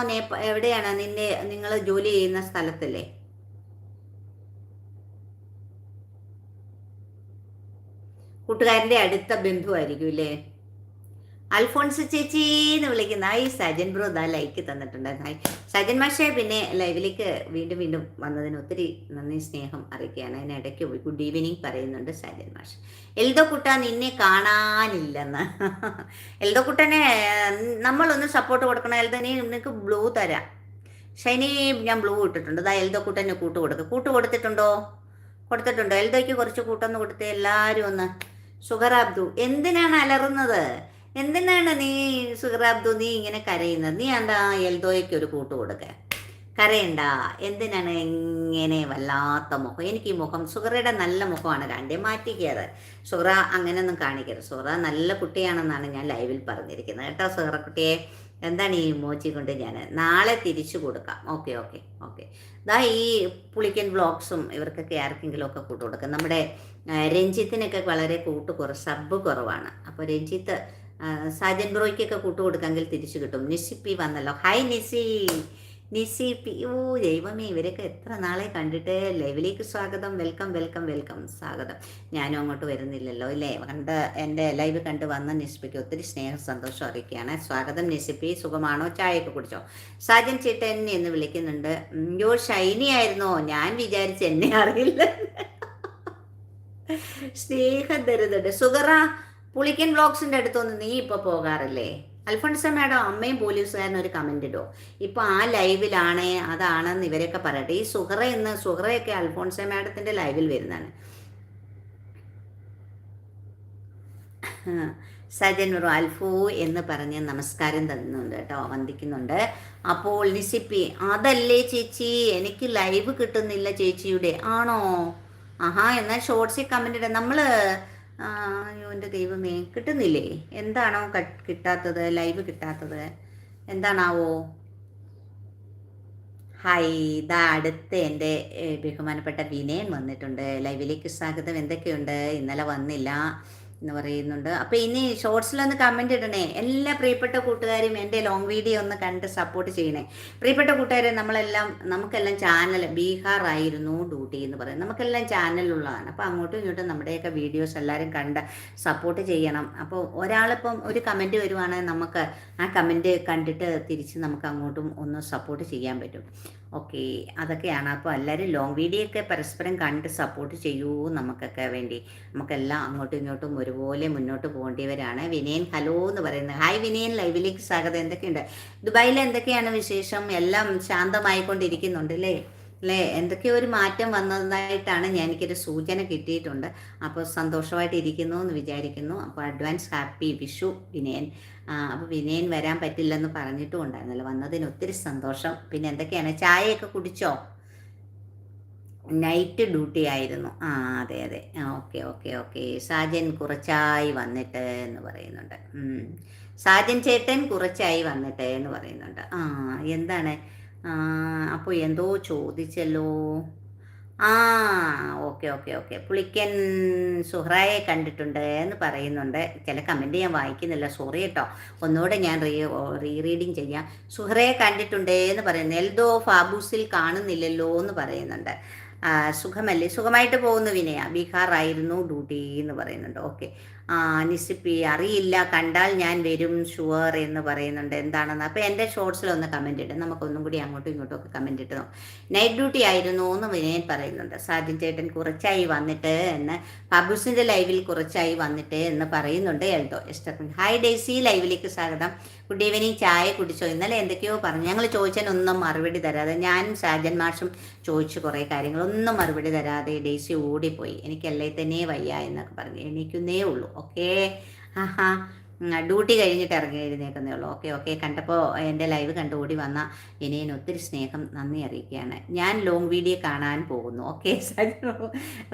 Speaker 1: എവിടെയാണ് നിങ്ങൾ ജോലി ചെയ്യുന്ന സ്ഥലത്തല്ലേ? കൂട്ടുകാരൻ്റെ അടുത്ത ബന്ധുവായിരിക്കും അല്ലേ? അൽഫോൺസ് ചേച്ചി എന്ന് വിളിക്കുന്ന ഈ സജൻ ബ്രോ ദാ ലൈക്ക് തന്നിട്ടുണ്ട്. ഹായ് സജൻ മാഷെ. പിന്നെ ലൈവിലേക്ക് വീണ്ടും വന്നതിന് ഒത്തിരി നന്ദി, സ്നേഹം അറിയിക്കുകയാണ്. അതിനിടയ്ക്ക് ഗുഡ് ഈവനിങ് പറയുന്നുണ്ട് സജൻ മാഷ്. എൽദോ കുട്ട നിന്നെ കാണാനില്ലെന്ന്. എൽദോ കുട്ടനെ നമ്മളൊന്ന് സപ്പോർട്ട് കൊടുക്കണം. എൽദോനെ നിനക്ക് ബ്ലൂ തരാം. ഷൈനി ഞാൻ ബ്ലൂ ഇട്ടിട്ടുണ്ട്. അതാ എൽദോ കുട്ടനെ കൂട്ട് കൊടുത്തിട്ടുണ്ടോ? എൽദോയ്ക്ക് കുറച്ച് കൂട്ടൊന്ന് കൊടുത്ത് എല്ലാവരും ഒന്ന്. സുഹറാബ്ദു എന്തിനാണ് അലറുന്നത്? എന്തിനാണ് നീ സുഹറാബ്ദു നീ ഇങ്ങനെ കരയുന്നത്? നീ എന്താ എൽദോയ്ക്ക് ഒരു കൂട്ട് കൊടുക്ക? കരയണ്ട. എന്തിനാണ് ഇങ്ങനെ വല്ലാത്ത മുഖം? എനിക്ക് ഈ മുഖം സുഹറയുടെ നല്ല മുഖമാണ് കണ്ടേ, മാറ്റിക്കത്. സുഹറ അങ്ങനെയൊന്നും കാണിക്കരുത്. സുഹറ നല്ല കുട്ടിയാണെന്നാണ് ഞാൻ ലൈവിൽ പറഞ്ഞിരിക്കുന്നത് കേട്ടോ. സുഹറ കുട്ടിയെ എന്താണ് ഈ മോച്ചി കൊണ്ട് ഞാൻ നാളെ തിരിച്ചു കൊടുക്കാം. Okay okay okay. ഇതാ ഈ പുളിക്കൻ വ്ളോഗ്സും ഇവർക്കൊക്കെ ആർക്കെങ്കിലും ഒക്കെ കൂട്ട് കൊടുക്കാം. നമ്മുടെ രഞ്ജിത്തിനൊക്കെ വളരെ സബ് കുറവാണ്. അപ്പോൾ രഞ്ജിത്ത് സാജൻ ബ്രോയ്ക്കൊക്കെ കൂട്ട് കൊടുക്കാമെങ്കിൽ തിരിച്ചു കിട്ടും. നിസിപ്പി വന്നല്ലോ. ഹായ് നിസിപ്പി. ഓ ദൈവമേ, ഇവരൊക്കെ എത്ര നാളെ കണ്ടിട്ട്. ലൈവിലേക്ക് സ്വാഗതം. വെൽക്കം സ്വാഗതം. ഞാനും അങ്ങോട്ട് വരുന്നില്ലല്ലോ അല്ലേ? എൻ്റെ ലൈവ് കണ്ട് വന്ന നിസിപ്പിക്ക് ഒത്തിരി സ്നേഹം സന്തോഷം അറിയിക്കുകയാണ്. സ്വാഗതം നിസിപ്പി. സുഖമാണോ? ചായയൊക്കെ കുടിച്ചോ? സാജൻ ചേട്ടൻ എന്ന് വിളിക്കുന്നുണ്ട്. ഷൈനി ആയിരുന്നോ? ഞാൻ വിചാരിച്ച് എന്നെ അറിയില്ല. സ്നേഹം തരുന്നുണ്ട്. സുഗറ പുളിക്കൻ വ്ളോഗ്സിൻ്റെ അടുത്തൊന്ന് നീ ഇപ്പോൾ പോകാറില്ലേ? അൽഫോൺസ മാഡം അമ്മയും പോലീസുകാരനും ഒരു കമൻ്റ് ഇടോ. ഇപ്പോൾ ആ ലൈവിലാണ് അതാണെന്ന് ഇവരൊക്കെ പറയട്ടെ. ഈ സുഹറയൊക്കെ അൽഫോൺസ മാഡത്തിൻ്റെ ലൈവിൽ വരുന്നതാണ്. സജൻ അൽഫു എന്ന് പറഞ്ഞ് നമസ്കാരം തരുന്നുണ്ട് കേട്ടോ, വന്ദിക്കുന്നുണ്ട്. അപ്പോൾ നിസിപ്പി അതല്ലേ ചേച്ചി, എനിക്ക് ലൈവ് കിട്ടുന്നില്ല ചേച്ചിയുടെ. ആണോ? എന്നാൽ ഷോർട്സിൽ കമൻ്റ് ഇടാം. നമ്മൾ അയ്യോ എൻ്റെ ദൈവമേ, കിട്ടുന്നില്ലേ? എന്താണോ കിട്ടാത്തത്? ലൈവ് കിട്ടാത്തത് എന്താണാവോ? ഹായ്, ഇതാ അടുത്ത് എൻ്റെ ബഹുമാനപ്പെട്ട വിനയൻ വന്നിട്ടുണ്ട്. ലൈവിലേക്ക് സ്വാഗതം. എന്തൊക്കെയുണ്ട്? ഇന്നലെ വന്നില്ല. എന്ന് പറയുന്നുണ്ട്. അപ്പോൾ ഇനി ഷോർട്സിലൊന്ന് കമൻറ്റ് ഇടണേ. എല്ലാ പ്രിയപ്പെട്ട കൂട്ടുകാരും എൻ്റെ ലോങ് വീഡിയോ ഒന്ന് കണ്ട് സപ്പോർട്ട് ചെയ്യണേ. പ്രിയപ്പെട്ട കൂട്ടുകാരെ, നമുക്കെല്ലാം ചാനൽ, ബീഹാർ ആയിരുന്നു ഡ്യൂട്ടി എന്ന് പറയുന്നത്, നമുക്കെല്ലാം ചാനലുള്ളതാണ്. അപ്പോൾ അങ്ങോട്ടും ഇങ്ങോട്ടും നമ്മുടെയൊക്കെ വീഡിയോസ് എല്ലാവരും കണ്ട് സപ്പോർട്ട് ചെയ്യണം. അപ്പോൾ ഒരാളിപ്പം ഒരു കമൻറ്റ് വരുവാണെങ്കിൽ നമുക്ക് ആ കമൻറ്റ് കണ്ടിട്ട് തിരിച്ച് നമുക്ക് അങ്ങോട്ടും ഒന്ന് സപ്പോർട്ട് ചെയ്യാൻ പറ്റും. ഓക്കെ, അതൊക്കെയാണ്. അപ്പോൾ എല്ലാവരും ലോങ് വീഡിയോ ഒക്കെ പരസ്പരം കണ്ട് സപ്പോർട്ട് ചെയ്യൂ. നമുക്കൊക്കെ വേണ്ടി നമുക്കെല്ലാം അങ്ങോട്ടും ഇങ്ങോട്ടും ഒരുപോലെ മുന്നോട്ട് പോകേണ്ടിയവരാണ്. വിനയൻ ഹലോ എന്ന് പറയുന്നത്. ഹായ് വിനയൻ, ലൈവിലേക്ക് സ്വാഗതം. എന്തൊക്കെയുണ്ട് ദുബായിൽ, എന്തൊക്കെയാണ് വിശേഷം? എല്ലാം ശാന്തമായിക്കൊണ്ടിരിക്കുന്നുണ്ട് അല്ലേ? എന്തൊക്കെയോ ഒരു മാറ്റം വന്നതായിട്ടാണ് എനിക്കൊരു സൂചന കിട്ടിയിട്ടുണ്ട്. അപ്പോൾ സന്തോഷമായിട്ട് ഇരിക്കുന്നു എന്ന് വിചാരിക്കുന്നു. അപ്പോൾ അഡ്വാൻസ് ഹാപ്പി വിഷു വിനയൻ. അപ്പോൾ വിനയൻ വരാൻ പറ്റില്ലെന്ന് പറഞ്ഞിട്ടും ഉണ്ടായിരുന്നല്ലോ, വന്നതിന് ഒത്തിരി സന്തോഷം. പിന്നെ എന്തൊക്കെയാണ്, ചായയൊക്കെ കുടിച്ചോ? നൈറ്റ് ഡ്യൂട്ടി ആയിരുന്നു. അതെ അതെ, ഓക്കെ. സാജൻ കുറച്ചായി വന്നിട്ട് എന്ന് പറയുന്നുണ്ട്. സാജൻ ചേട്ടൻ കുറച്ചായി വന്നിട്ട് എന്ന് പറയുന്നുണ്ട്. എന്താണ്? അപ്പോൾ എന്തോ ചോദിച്ചല്ലോ. ഓക്കെ. പുളിക്കൻ സുഹ്റായെ കണ്ടിട്ടുണ്ട് എന്ന് പറയുന്നുണ്ട്. ചില കമൻറ്റ് ഞാൻ വായിക്കുന്നില്ല, സോറി കേട്ടോ. ഒന്നുകൂടെ ഞാൻ റീഡിങ് ചെയ്യാം. സുഹ്റയെ കണ്ടിട്ടുണ്ട് എന്ന് പറയുന്നു. എൽദോ ഫാബൂസിൽ കാണുന്നില്ലല്ലോ എന്ന് പറയുന്നുണ്ട്. സുഖമല്ലേ? സുഖമായിട്ട് പോകുന്നു വിനയ. ബീഹാർ ആയിരുന്നു ഡ്യൂട്ടി എന്ന് പറയുന്നുണ്ട്. ഓക്കെ. നിസിപ്പി അറിയില്ല, കണ്ടാൽ ഞാൻ വരും ഷുവർ എന്ന് പറയുന്നുണ്ട്. എന്താണെന്ന് അപ്പോൾ എൻ്റെ ഷോർട്സിലൊന്ന് കമൻറ്റ് ഇടും. നമുക്കൊന്നും കൂടി അങ്ങോട്ടും ഇങ്ങോട്ടും ഒക്കെ കമൻറ്റ് ഇട്ടു. നൈറ്റ് ഡ്യൂട്ടി ആയിരുന്നു എന്ന് വിനയൻ പറയുന്നുണ്ട്. സാജൻ ചേട്ടൻ കുറച്ചായി വന്നിട്ട് എന്ന്, പബുസിൻ്റെ ലൈവിൽ കുറച്ചായി വന്നിട്ട് എന്ന് പറയുന്നുണ്ട്. എൽദോ എസ്റ്റർ. ഹായ് ഡേസി, ലൈവിലേക്ക് സ്വാഗതം. Good evening. ചായ കുടിച്ചോ? ഇന്നലെ എന്തൊക്കെയോ പറഞ്ഞു, ഞങ്ങൾ ചോദിച്ചതിനൊന്നും മറുപടി തരാതെ, ഞാനും സാജൻ മാഷും ചോദിച്ചു കുറേ കാര്യങ്ങളൊന്നും മറുപടി തരാതെ ഡേസി ഓടിപ്പോയി. എനിക്കല്ലേ തന്നെ വയ്യ എന്നൊക്കെ പറഞ്ഞു എണീക്കുന്നേ ഉള്ളൂ. ഓക്കെ. ഡ്യൂട്ടി കഴിഞ്ഞിട്ട് എഴുന്നേക്കുന്നേ ഉള്ളൂ. ഓക്കെ. കണ്ടപ്പോൾ എൻ്റെ ലൈവ് കണ്ട് ഓടി വന്ന വിനയന് ഒത്തിരി സ്നേഹം, നന്ദി അറിയിക്കുകയാണ്. ഞാൻ ലോങ് വീഡിയോ കാണാൻ പോകുന്നു. ഓക്കെ,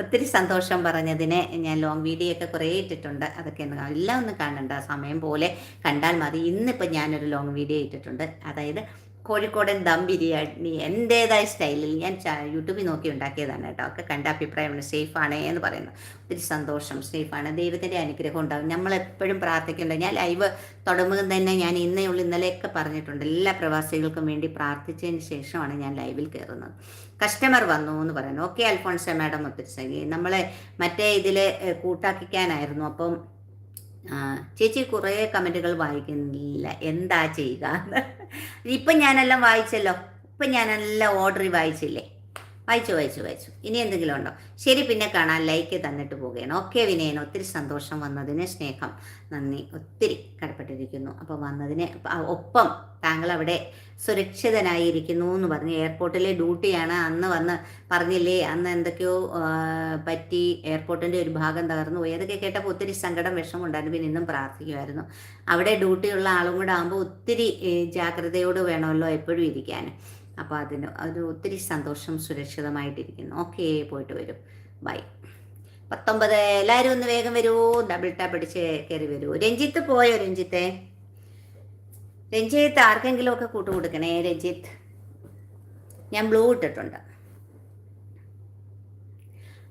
Speaker 1: ഒത്തിരി സന്തോഷം പറഞ്ഞതിന്. ഞാൻ ലോങ് വീഡിയോ ഒക്കെ കുറേ ഇട്ടിട്ടുണ്ട്. അതൊക്കെ എല്ലാം ഒന്നും കാണണ്ട, സമയം പോലെ കണ്ടാൽ മതി. ഇന്നിപ്പോൾ ഞാനൊരു ലോങ് വീഡിയോ ഇട്ടിട്ടുണ്ട്. അതായത് കോഴിക്കോടൻ ദം ബിരിയാണി എൻ്റേതായ സ്റ്റൈലിൽ ഞാൻ യൂട്യൂബിൽ നോക്കി ഉണ്ടാക്കിയതാണ് കേട്ടോ. ഒക്കെ കണ്ട അഭിപ്രായമാണ്. സേഫാണ് എന്ന് പറയുന്നത്. ഒത്തിരി സന്തോഷം. സേഫാണ്, ദൈവത്തിൻ്റെ അനുഗ്രഹം ഉണ്ടാകും. നമ്മളെപ്പോഴും പ്രാർത്ഥിക്കേണ്ട. ഞാൻ ലൈവ് തുടങ്ങുമ്പോൾ തന്നെ ഞാൻ ഇന്നലെയൊക്കെ പറഞ്ഞിട്ടുണ്ട്, എല്ലാ പ്രവാസികൾക്കും വേണ്ടി പ്രാർത്ഥിച്ചതിന് ശേഷമാണ് ഞാൻ ലൈവിൽ കയറുന്നത്. കസ്റ്റമർ വന്നു എന്ന് പറയുന്നു. ഓക്കെ അൽഫോൺസ മാഡം, ഒത്തിരി നമ്മളെ മറ്റേ ഇതിൽ കൂട്ടാക്കിക്കാനായിരുന്നു. അപ്പം ചേച്ചി കുറേ കമൻറ്റുകൾ വായിക്കുന്നില്ല, എന്താ ചെയ്യുക? ഇപ്പം ഞാനെല്ലാം വായിച്ചല്ലോ. ഇപ്പം ഞാനെല്ലാം ഓർഡർ വായിച്ചില്ലേ? വായിച്ചു. ഇനി എന്തെങ്കിലും ഉണ്ടോ? ശരി, പിന്നെ കാണാൻ. ലൈക്ക് തന്നിട്ട് പോവുകയാണ്. ഓക്കെ വിനയൻ, ഒത്തിരി സന്തോഷം വന്നതിന്. സ്നേഹം, നന്ദി, ഒത്തിരി കടപ്പെട്ടിരിക്കുന്നു. അപ്പോൾ വന്നതിന് ഒപ്പം താങ്കൾ അവിടെ സുരക്ഷിതനായിരിക്കുന്നു എന്ന് പറഞ്ഞ്, എയർപോർട്ടിലെ ഡ്യൂട്ടിയാണ്. അന്ന് വന്ന് പറഞ്ഞില്ലേ, അന്ന് എന്തൊക്കെയോ പറ്റി, എയർപോർട്ടിൻ്റെ ഒരു ഭാഗം തകർന്നു പോയി. അതൊക്കെ കേട്ടപ്പോൾ ഒത്തിരി സങ്കടം, വിഷമമുണ്ടായിരുന്നു. പിന്നെ ഇന്നും പ്രാർത്ഥിക്കുമായിരുന്നു. അവിടെ ഡ്യൂട്ടിയുള്ള ആളും കൂടെ ആകുമ്പോൾ ഒത്തിരി ജാഗ്രതയോട് വേണമല്ലോ എപ്പോഴും ഇരിക്കാൻ. അപ്പോൾ അത് ഒത്തിരി സന്തോഷം, സുരക്ഷിതമായിട്ടിരിക്കുന്നു. ഓക്കെ, പോയിട്ട് വരും. ബൈ. 19 എല്ലാവരും ഒന്ന് വേഗം വരൂ, ഡബിൾ ടാപ്പ് അടിച്ച് കയറി വരൂ. രഞ്ജിത്ത് പോയോ? രഞ്ജിത്ത് ആർക്കെങ്കിലും ഒക്കെ കൂട്ടുകൊടുക്കണേ. രഞ്ജിത്ത്, ഞാൻ ബ്ലൂ ഇട്ടിട്ടുണ്ട്.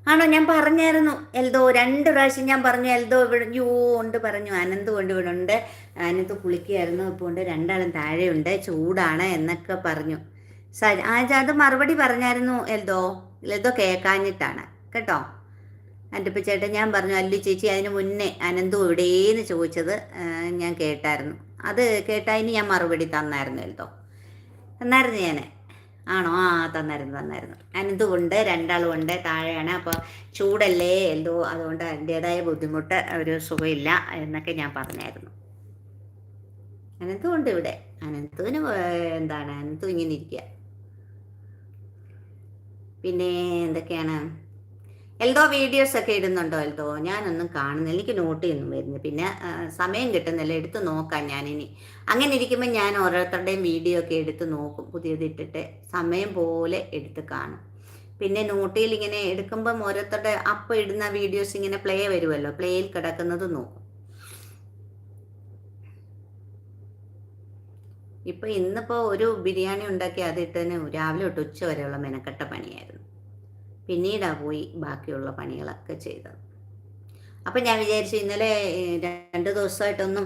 Speaker 1: ആണോ? ഞാൻ പറഞ്ഞായിരുന്നു എൽദോ, 2 പ്രാവശ്യം ഞാൻ പറഞ്ഞു. എൽദോ ഇവിടെ ഉണ്ട് പറഞ്ഞു. അനന്തും ഉണ്ട്, ഇവിടെ ഉണ്ട്. അനന്ത് കുളിക്കുകയായിരുന്നു. ഇപ്പോൾ ഉണ്ട്, 2 ആളും താഴെയുണ്ട്, ചൂടാണ് എന്നൊക്കെ പറഞ്ഞു. അത് മറുപടി പറഞ്ഞായിരുന്നു എൽദോ കേൾക്കാഞ്ഞിട്ടാണ് കേട്ടോ. എൻ്റെ ചേട്ടൻ ഞാൻ പറഞ്ഞു, അല്ലു ചേച്ചി അതിന് മുന്നേ അനന്തു എവിടെയെന്ന് ചോദിച്ചത് ഞാൻ കേട്ടായിരുന്നു. അത് കേട്ടതിന് ഞാൻ മറുപടി തന്നായിരുന്നു. തന്നായിരുന്നു ഞാൻ. ആണോ? തന്നായിരുന്നു. അനന്തു ഉണ്ട്, 2 ആളും ഉണ്ട്, താഴെയാണ്. അപ്പോൾ ചൂടല്ലേ അതുകൊണ്ട് അതിൻ്റേതായ ബുദ്ധിമുട്ട്, ഒരു സുഖമില്ല എന്നൊക്കെ ഞാൻ പറഞ്ഞായിരുന്നു. അനന്തു ഉണ്ട് ഇവിടെ. അനന്തുവിന് എന്താണ്, അനന്തു ഇങ്ങനെ ഇരിക്കുക. പിന്നെ എന്തൊക്കെയാണ്? വീഡിയോസ് ഒക്കെ ഇടുന്നുണ്ടോ? ഞാനൊന്നും കാണുന്നില്ല, എനിക്ക് നോട്ട് ചെയ്യുന്നു വരുന്നു. പിന്നെ സമയം കിട്ടുന്നില്ല എടുത്ത് നോക്കാൻ. ഞാനിനി അങ്ങനെ ഇരിക്കുമ്പോൾ ഞാൻ ഓരോരുത്തരുടെയും വീഡിയോ ഒക്കെ എടുത്ത് നോക്കും, പുതിയതിട്ടിട്ട് സമയം പോലെ എടുത്ത് കാണും. പിന്നെ നോട്ടിൽ ഇങ്ങനെ എടുക്കുമ്പം ഓരോരുത്തരുടെ അപ്പം ഇടുന്ന വീഡിയോസ് ഇങ്ങനെ പ്ലേ വരുമല്ലോ, പ്ലേയിൽ കിടക്കുന്നത് നോക്കും. ഇപ്പം ഇന്നിപ്പോൾ ഒരു ബിരിയാണി ഉണ്ടാക്കി അതിട്ടതിന് രാവിലെ തൊട്ട് ഉച്ച വരെയുള്ള മെനക്കെട്ട പണിയായിരുന്നു. പിന്നീടാണ് പോയി ബാക്കിയുള്ള പണികളൊക്കെ ചെയ്തത്. അപ്പം ഞാൻ വിചാരിച്ചു ഇന്നലെ 2 ദിവസമായിട്ടൊന്നും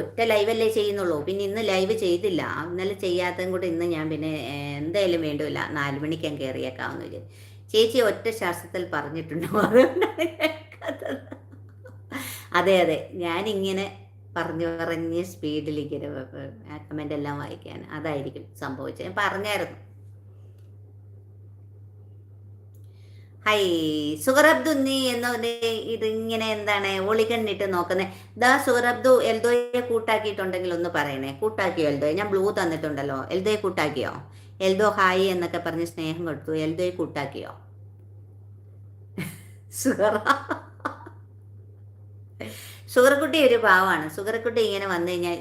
Speaker 1: ഒറ്റ ലൈവല്ലേ ചെയ്യുന്നുള്ളൂ. പിന്നെ ഇന്ന് ലൈവ് ചെയ്തില്ല. ഇന്നലെ ചെയ്യാത്തതും കൂടെ ഇന്ന് ഞാൻ പിന്നെ എന്തായാലും വേണ്ടില്ല 4 മണിക്ക് ഞാൻ കയറിയേക്കാമെന്ന് വിചാരിച്ചു. ചേച്ചി ഒറ്റ ശ്വാസത്തിൽ പറഞ്ഞിട്ടുണ്ടോ? അതുകൊണ്ടാണ് കേൾക്കാത്തത്. അതെ അതെ, ഞാനിങ്ങനെ പറഞ്ഞ് സ്പീഡിലിങ്ങനെ കമൻ്റ് എല്ലാം വായിക്കാൻ അതായിരിക്കും സംഭവിച്ചത്. ഞാൻ പറഞ്ഞായിരുന്നു. ഹൈ സുഹറബ്ദു, നീ എന്നോട് ഇതിങ്ങനെ എന്താണ് ഒളികണ്ണിട്ട് നോക്കുന്നത്? ദാ സുഹറബ്ദു എൽദോയെ കൂട്ടാക്കിയിട്ടുണ്ടെങ്കിൽ ഒന്ന് പറയണേ. കൂട്ടാക്കിയോ എൽദോയെ? ഞാൻ ബ്ലൂ തന്നിട്ടുണ്ടല്ലോ. എൽദോയെ കൂട്ടാക്കിയോ? എൽദോ ഹായ് എന്നൊക്കെ പറഞ്ഞ് സ്നേഹം കൊടുത്തു. എൽദോയെ കൂട്ടാക്കിയോ? സുഹറ സുഹറക്കുട്ടി ഒരു പാവമാണ്. സുഹറക്കുട്ടി ഇങ്ങനെ വന്നു കഴിഞ്ഞാൽ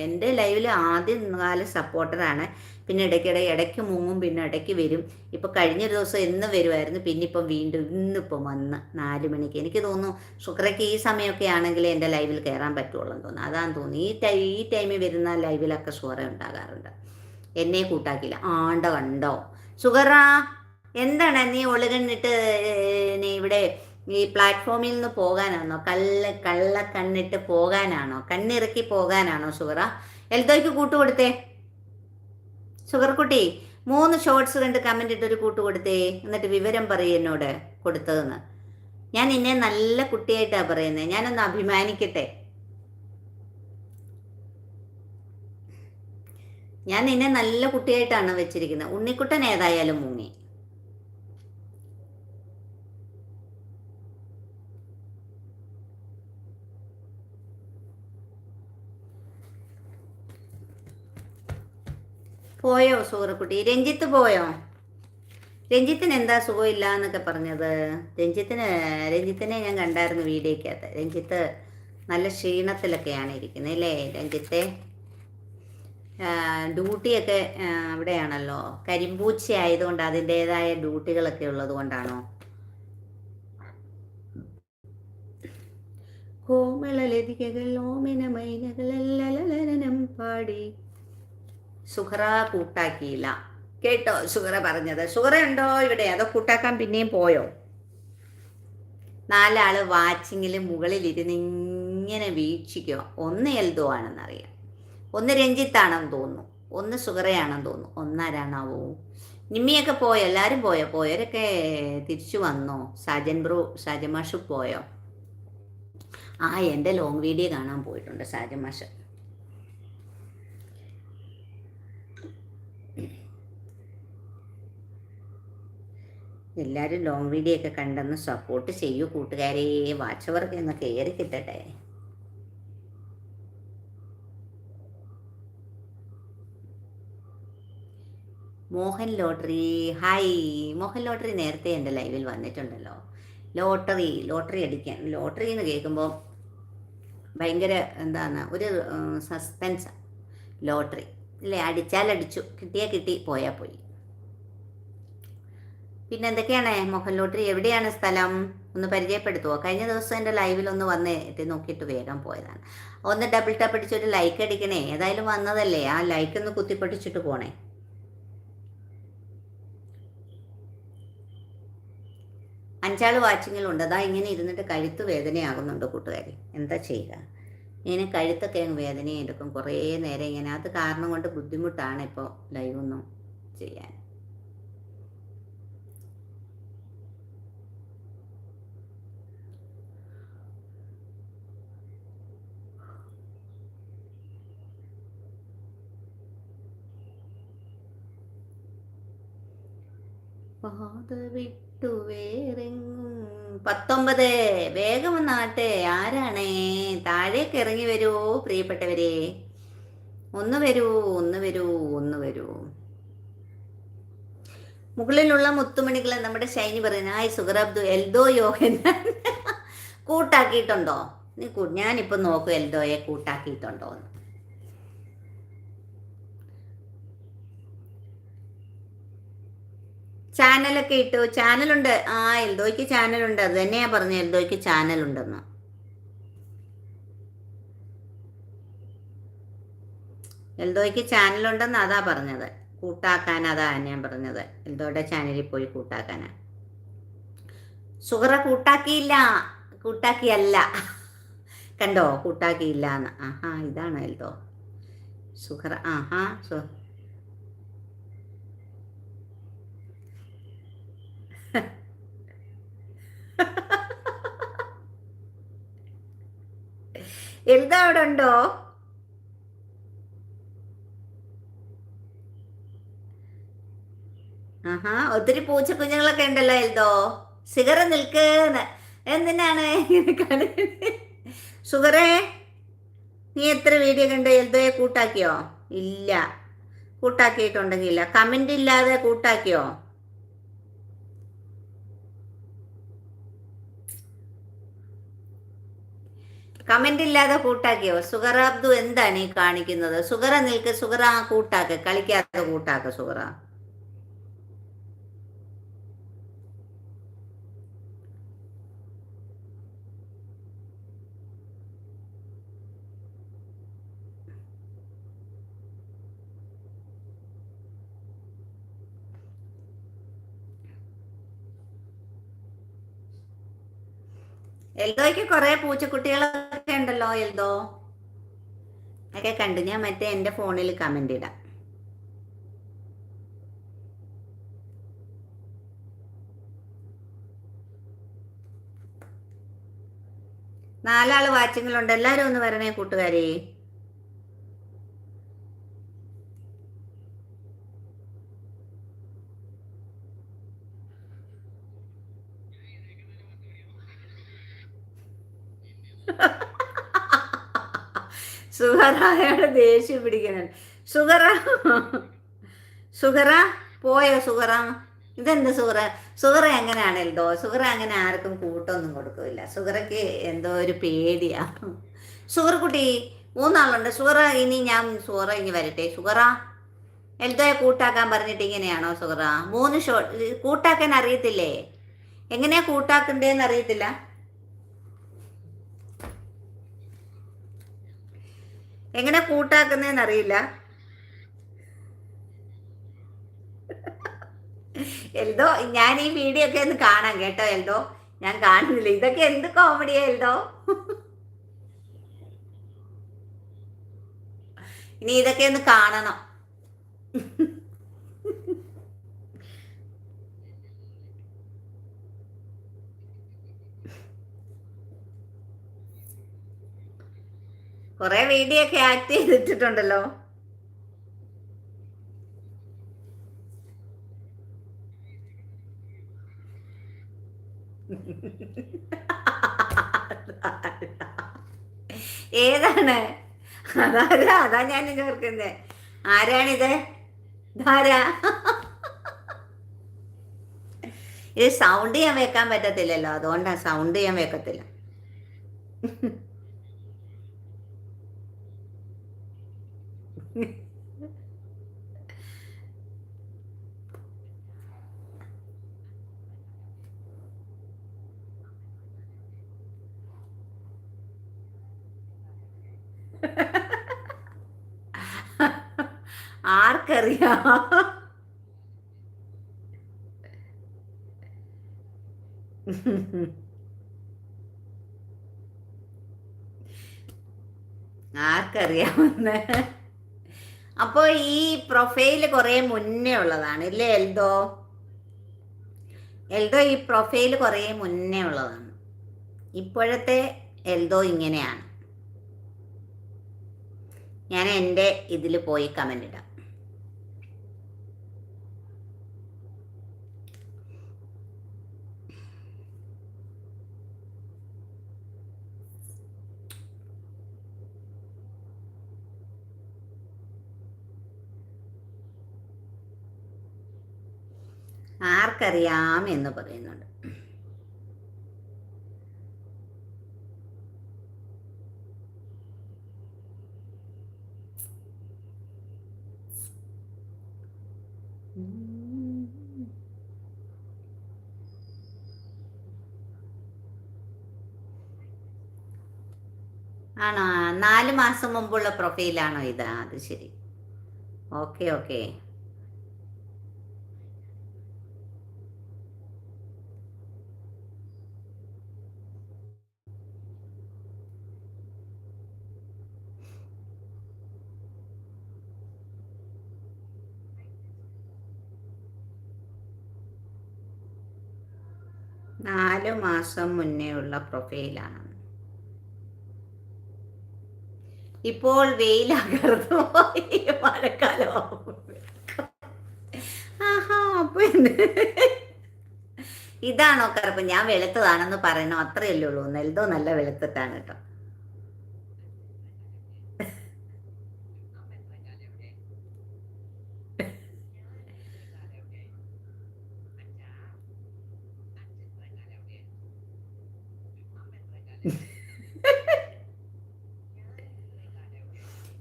Speaker 1: എൻ്റെ ലൈവിൽ ആദ്യം കാല സപ്പോർട്ടറാണ്. പിന്നെ ഇടയ്ക്ക് മുങ്ങും, പിന്നെ ഇടയ്ക്ക് വരും. ഇപ്പോൾ കഴിഞ്ഞ ദിവസം എന്ന് വരുമായിരുന്നു, പിന്നെ ഇപ്പം വീണ്ടും ഇന്നിപ്പം വന്ന് 4 മണിക്ക്. എനിക്ക് തോന്നുന്നു സുഹറയ്ക്ക് ഈ സമയമൊക്കെ ആണെങ്കിൽ എൻ്റെ ലൈവിൽ കയറാൻ പറ്റുള്ളൂ എന്ന് തോന്നുന്നു. അതാന്ന് തോന്നുന്നു ഈ ടൈമിൽ വരുന്ന ലൈവിലൊക്കെ സുഹറ ഉണ്ടാകാറുണ്ട്. എന്നെ കൂട്ടാക്കില്ല. ആണ്ട കണ്ടോ സുഹറ, എന്താണ് നീ ഒളുകണ്ണിട്ട് നീ ഇവിടെ ഈ പ്ലാറ്റ്ഫോമിൽ നിന്ന് പോകാനാണോ? കള്ള കണ്ണിട്ട് പോകാനാണോ? കണ്ണിറക്കി പോകാനാണോ സുഹറ? എൽദോയ്ക്ക് കൂട്ടുകൊടുത്തേ. സുഹർക്കുട്ടി 3 ഷോർട്സ് കണ്ട് കമൻ്റ് ഇട്ടൊരു കൂട്ടുകൊടുത്തേ. എന്നിട്ട് വിവരം പറയും എന്നോട് കൊടുത്തതെന്ന്. ഞാൻ നിന്നെ നല്ല കുട്ടിയായിട്ടാണ് പറയുന്നത്. ഞാനൊന്ന് അഭിമാനിക്കട്ടെ. ഞാൻ നിന്നെ നല്ല കുട്ടിയായിട്ടാണ് വെച്ചിരിക്കുന്നത്. ഉണ്ണിക്കുട്ടൻ ഏതായാലും മുങ്ങി. പോയോ സുഹൃക്കുട്ടി? രഞ്ജിത്ത് പോയോ? രഞ്ജിത്തിന് എന്താ സുഖമില്ല എന്നൊക്കെ പറഞ്ഞത്? രഞ്ജിത്തിനെ ഞാൻ കണ്ടായിരുന്നു വീഡിയോക്കകത്ത്. രഞ്ജിത്ത് നല്ല ക്ഷീണത്തിലൊക്കെയാണ് ഇരിക്കുന്നത് അല്ലേ രഞ്ജിത്തെ? ഡ്യൂട്ടിയൊക്കെ അവിടെയാണല്ലോ. കരിമ്പൂച്ച ആയതുകൊണ്ട് അതിൻ്റെതായ ഡ്യൂട്ടികളൊക്കെ ഉള്ളത് കൊണ്ടാണോ? കോമളലതികകൾ ഓമന മൈനകളെല്ലാം പാടി. സുഹറ കൂട്ടാക്കിയില്ല കേട്ടോ സുഹറ പറഞ്ഞത്. സുഹറ ഉണ്ടോ ഇവിടെ? അതോ കൂട്ടാക്കാൻ പിന്നെയും പോയോ? 4 ആള് വാച്ചിങ്ങിൽ മുകളിലിരുന്ന് ഇങ്ങനെ വീക്ഷിക്കുക. ഒന്ന് എൽദോ ആണെന്നറിയാം, ഒന്ന് രഞ്ജിത്താണെന്ന് തോന്നുന്നു, ഒന്ന് സുഹറയാണെന്ന് തോന്നുന്നു, ഒന്നാരാണാവോ? നിമ്മിയൊക്കെ പോയോ? എല്ലാവരും പോയോ? പോയവരൊക്കെ തിരിച്ചു വന്നോ? സാജൻ മാഷ് പോയോ? എൻ്റെ ലോങ് വീഡിയോ കാണാൻ പോയിട്ടുണ്ട് സാജൻ മാഷ്. എല്ലാവരും ലോങ് വീഡിയോ ഒക്കെ കണ്ടെന്ന് സപ്പോർട്ട് ചെയ്യൂ കൂട്ടുകാരെ. വാച്ചവർക്ക് ഒന്ന് കയറി കിട്ടട്ടെ. Mohan lottery hi. Mohan lottery നേരത്തെ എൻ്റെ ലൈവിൽ വന്നിട്ടുണ്ടല്ലോ. ലോട്ടറി അടിക്കാൻ, ലോട്ടറി എന്ന് കേൾക്കുമ്പോൾ ഭയങ്കര എന്താണ് ഒരു സസ്പെൻസ്. ലോട്ടറി അല്ലേ? അടിച്ചാൽ അടിച്ചു, കിട്ടിയാൽ കിട്ടി, പോയാൽ പോയി. പിന്നെ എന്തൊക്കെയാണ് മോഹൻ ലോട്ടറി? എവിടെയാണ് സ്ഥലം? ഒന്ന് പരിചയപ്പെടുത്തുമോ? കഴിഞ്ഞ ദിവസം എൻ്റെ ലൈവിൽ ഒന്ന് വന്ന് നോക്കിയിട്ട് വേഗം പോയതാണ്. ഒന്ന് ഡബിൾ ടാപ്പ് അടിച്ചൊരു ലൈക്ക് അടിക്കണേ. ഏതായാലും വന്നതല്ലേ, ആ ലൈക്ക് ഒന്ന് കുത്തിപ്പൊട്ടിച്ചിട്ട് പോണേ. അഞ്ചാള് വാച്ചിങ്ങിലുണ്ട്. അതാ ഇങ്ങനെ ഇരുന്നിട്ട് കഴുത്ത് വേദനയാകുന്നുണ്ട് കൂട്ടുകാരി. എന്താ ചെയ്യുക? ഇങ്ങനെ കഴുത്തൊക്കെ അങ്ങ് വേദനയെടുക്കും കുറേ നേരം ഇങ്ങനെ. അത് കാരണം കൊണ്ട് ബുദ്ധിമുട്ടാണ് ഇപ്പോൾ ലൈവൊന്നും ചെയ്യാൻ. പാത വിട്ടു വേറെങ്ങും 19 വേഗം വന്നാട്ടെ. ആരാണേ? താഴേക്ക് ഇറങ്ങി വരൂ പ്രിയപ്പെട്ടവരെ. ഒന്ന് വരൂ. മുകളിലുള്ള മുത്തുമണികളെ നമ്മുടെ ഷൈനി പറയുന്ന ഹായ് സുഹറബ്ദു. എൽദോ യോഹൻ കൂട്ടാക്കിയിട്ടുണ്ടോ? ഞാനിപ്പോൾ നോക്കും എൽദോയെ കൂട്ടാക്കിയിട്ടുണ്ടോ എന്ന്. ചാനലൊക്കെ ഇട്ടു. ചാനലുണ്ട്. എൽദോയ്ക്ക് ചാനലുണ്ട്. അത് തന്നെയാ പറഞ്ഞ എൽദോയ്ക്ക് ചാനലുണ്ടെന്ന്. എൽദോയ്ക്ക് ചാനലുണ്ടെന്ന് അതാ പറഞ്ഞത്. കൂട്ടാക്കാൻ അതാ ഞാൻ പറഞ്ഞത്. എൽദോയുടെ ചാനലിൽ പോയി കൂട്ടാക്കാനാ. സുഹറ കൂട്ടാക്കിയില്ല. കൂട്ടാക്കിയല്ല. കണ്ടോ, കൂട്ടാക്കിയില്ല എന്ന്. ആഹാ, ഇതാണ് എൽദോ. സുഹറ. ആഹാ. എൽദോ അവിടെ ഉണ്ടോ? ആഹാ, ഒത്തിരി പൂച്ചക്കുഞ്ഞുങ്ങളൊക്കെ ഉണ്ടല്ലോ എൽദോ. സിഗറ നിൽക്കുന്ന എന്തിനാണ് സുഗറേ, നീ എത്ര വീഡിയോ കണ്ട് എൽദോയെ കൂട്ടാക്കിയോ? ഇല്ല. കൂട്ടാക്കിയിട്ടുണ്ടെങ്കില്ല. കമന്റ് ഇല്ലാതെ കൂട്ടാക്കിയോ? കമന്റ് ഇല്ലാതെ കൂട്ടാക്കിയോ? സുഗറ അബ്ദു എന്താണ് ഈ കാണിക്കുന്നത്? സുഗറ നിൽക്ക്. സുഗറ കൂട്ടാക്ക്, കളിക്കാതെ കൂട്ടാക്ക് സുഗറ. എൽദോയ്ക്ക് കുറെ പൂച്ചക്കുട്ടികളൊക്കെ ഉണ്ടല്ലോ എൽദോ. ഒക്കെ കണ്ടു. ഞാൻ മറ്റേ എൻ്റെ ഫോണിൽ കമന്റ് ഇടാം. നാലാള് വാച്ചിങ്ങിലുണ്ട്. എല്ലാരും ഒന്ന് വരണേ കൂട്ടുകാരെ. സുഗറ ദേഷ്യം പിടിക്കുന്നുണ്ട്. സുഗറ സുഗറ പോയോ? സുഗറ ഇതെന്ത് സുഗറ? സുഗറ എങ്ങനെയാണ് എൽദോ? സുഗറ അങ്ങനെ ആർക്കും കൂട്ടൊന്നും കൊടുക്കില്ല. സുഗറയ്ക്ക് എന്തോ ഒരു പേടിയാ. സുഗർ കുട്ടി, 3 ആളുണ്ട്. സുഗറ ഇനി സുഗറ ഇനി വരട്ടെ. സുഗറ എൽദോയെ കൂട്ടാക്കാൻ പറഞ്ഞിട്ട് ഇങ്ങനെയാണോ സുഗറ? 3 ഷോട്ട് കൂട്ടാക്കാൻ അറിയത്തില്ലേ? എങ്ങനെയാ കൂട്ടാക്കണ്ടേന്ന് അറിയത്തില്ല. എങ്ങനെ കൂട്ടാക്കുന്നതെന്ന് അറിയില്ല. എൽദോ, ഞാൻ ഈ വീഡിയോ ഒക്കെ ഒന്ന് കാണാം കേട്ടോ എൽദോ. ഞാൻ കാണുന്നില്ല. ഇതൊക്കെ എന്ത് കോമഡിയാ എൽദോ. ഇനി ഇതൊക്കെ ഒന്ന് കാണണം. കുറെ വീഡിയോ ഒക്കെ ആക്ട് ചെയ്തിട്ടുണ്ടല്ലോ. ഏതാണ്? അതാ ഞാൻ ചേർക്കുന്നത്. ആരാണിത്? ധാരാ. ഇത് സൗണ്ട് ഞാൻ വെക്കാൻ പറ്റത്തില്ലല്ലോ, അതുകൊണ്ടാ സൗണ്ട് ഞാൻ വെക്കത്തില്ല. ആർക്കറിയാം? ആർക്കറിയാമെന്ന്. അപ്പോൾ ഈ പ്രൊഫൈല് കുറെ മുന്നേ ഉള്ളതാണ് ഇല്ലേ എൽദോ? എൽദോ ഈ പ്രൊഫൈല് കുറെ മുന്നേ ഉള്ളതാണ്. ഇപ്പോഴത്തെ എൽദോ ഇങ്ങനെയാണ്. ഞാൻ എൻ്റെ ഇതിൽ പോയി കമന്റ് ഇടാം. ആർക്കറിയാം എന്ന് പറയുന്നുണ്ട്. ആണോ? 4 മാസം മുമ്പുള്ള പ്രൊഫൈലാണോ ഇത്? അത് ശരി. Okay okay. 4 മാസം മുന്നേ ഉള്ള പ്രൊഫൈലാണ്. ഇപ്പോൾ വെയിലകർന്നു പോയി, മഴക്കാലം. ആഹാ, അപ്പൊ ഇതാണോ കറുപ്പ്? ഞാൻ വെളുത്തതാണെന്ന് പറയണോ? അത്രയല്ലേ ഉള്ളൂ. എന്തോ നല്ല വെളുത്തിട്ടാണ് കേട്ടോ.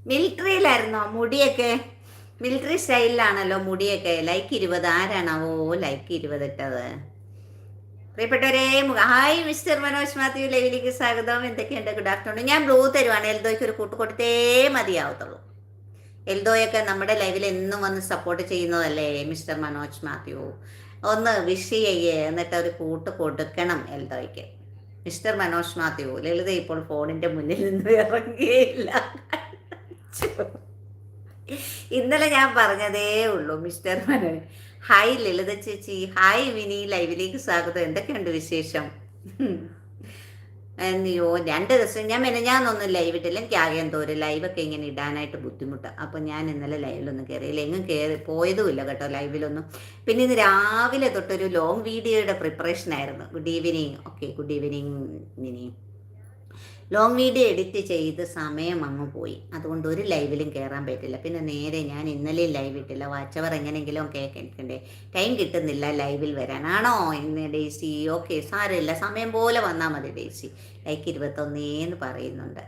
Speaker 1: മിലിറ്ററിയിലായിരുന്നോ മുടിയൊക്കെ? മിലിറ്ററി സ്റ്റൈലിലാണല്ലോ മുടിയൊക്കെ. ലൈക്ക് 20. ആരാണാവോ ലൈക്ക് 20 ഇട്ടത്? പ്രിയപ്പെട്ടവരെ, ഹായ് മിസ്റ്റർ മനോജ് മാത്യു, ലൈവിലേക്ക് സ്വാഗതം. എന്തൊക്കെയുണ്ട്? Good afternoon. ഞാൻ ബ്ലൂ തരുവാണ്. എൽദോയ്ക്ക് ഒരു കൂട്ട് കൊടുത്തേ മതിയാവത്തുള്ളൂ. എൽദോയൊക്കെ നമ്മുടെ ലൈവിൽ എന്നും വന്ന് സപ്പോർട്ട് ചെയ്യുന്നതല്ലേ മിസ്റ്റർ മനോജ് മാത്യു. ഒന്ന് വിഷ് ചെയ്യേ, എന്നിട്ട് ഒരു കൂട്ട് കൊടുക്കണം എൽദോയ്ക്ക്. മിസ്റ്റർ മനോജ് മാത്യു, ലളിത ഇപ്പോൾ ഫോണിന്റെ മുന്നിൽ നിന്ന് ഇറങ്ങിയില്ല. ഇന്നലെ ഞാൻ പറഞ്ഞതേ ഉള്ളൂ മിസ്റ്റർ മനോജ്. ഹായ് ലളിത ചേച്ചി, ഹായ് വിനി, ലൈവിലേക്ക് സ്വാഗതം. എന്തൊക്കെയുണ്ട് വിശേഷം? അയ്യോ, 2 ദിവസം ഞാൻ മെനഞ്ഞാന്നൊന്നും ലൈവ് ഇട്ടില്ല. എനിക്ക് ആകെ എന്തോ ഒരു ലൈവൊക്കെ ഇങ്ങനെ ഇടാനായിട്ട് ബുദ്ധിമുട്ട്. അപ്പം ഞാൻ ഇന്നലെ ലൈവിലൊന്നും കയറിയില്ല, എങ്ങും കയറി പോയതുമില്ല കേട്ടോ ലൈവിലൊന്നും. പിന്നെ ഇന്ന് രാവിലെ തൊട്ടൊരു ലോങ് വീഡിയോയുടെ പ്രിപ്പറേഷൻ ആയിരുന്നു. Good evening. Okay, good evening mini. Long video edit ചെയ്ത് സമയം അങ്ങ് പോയി, അതുകൊണ്ട് ഒരു ലൈവിലും കയറാൻ പറ്റില്ല. പിന്നെ നേരെ ഞാൻ ഇന്നലെയും ലൈവ് ഇട്ടില്ല. വാച്ചവർ എങ്ങനെയെങ്കിലും കേൾക്കണ്ടേ, ടൈം കിട്ടുന്നില്ല ലൈവിൽ വരാനാണോ ഇന്ന് ഡേസി? ഓക്കെ, സാരമില്ല, സമയം പോലെ വന്നാൽ മതി ഡേസി. ലൈക്ക് 21 എന്ന് പറയുന്നുണ്ട്.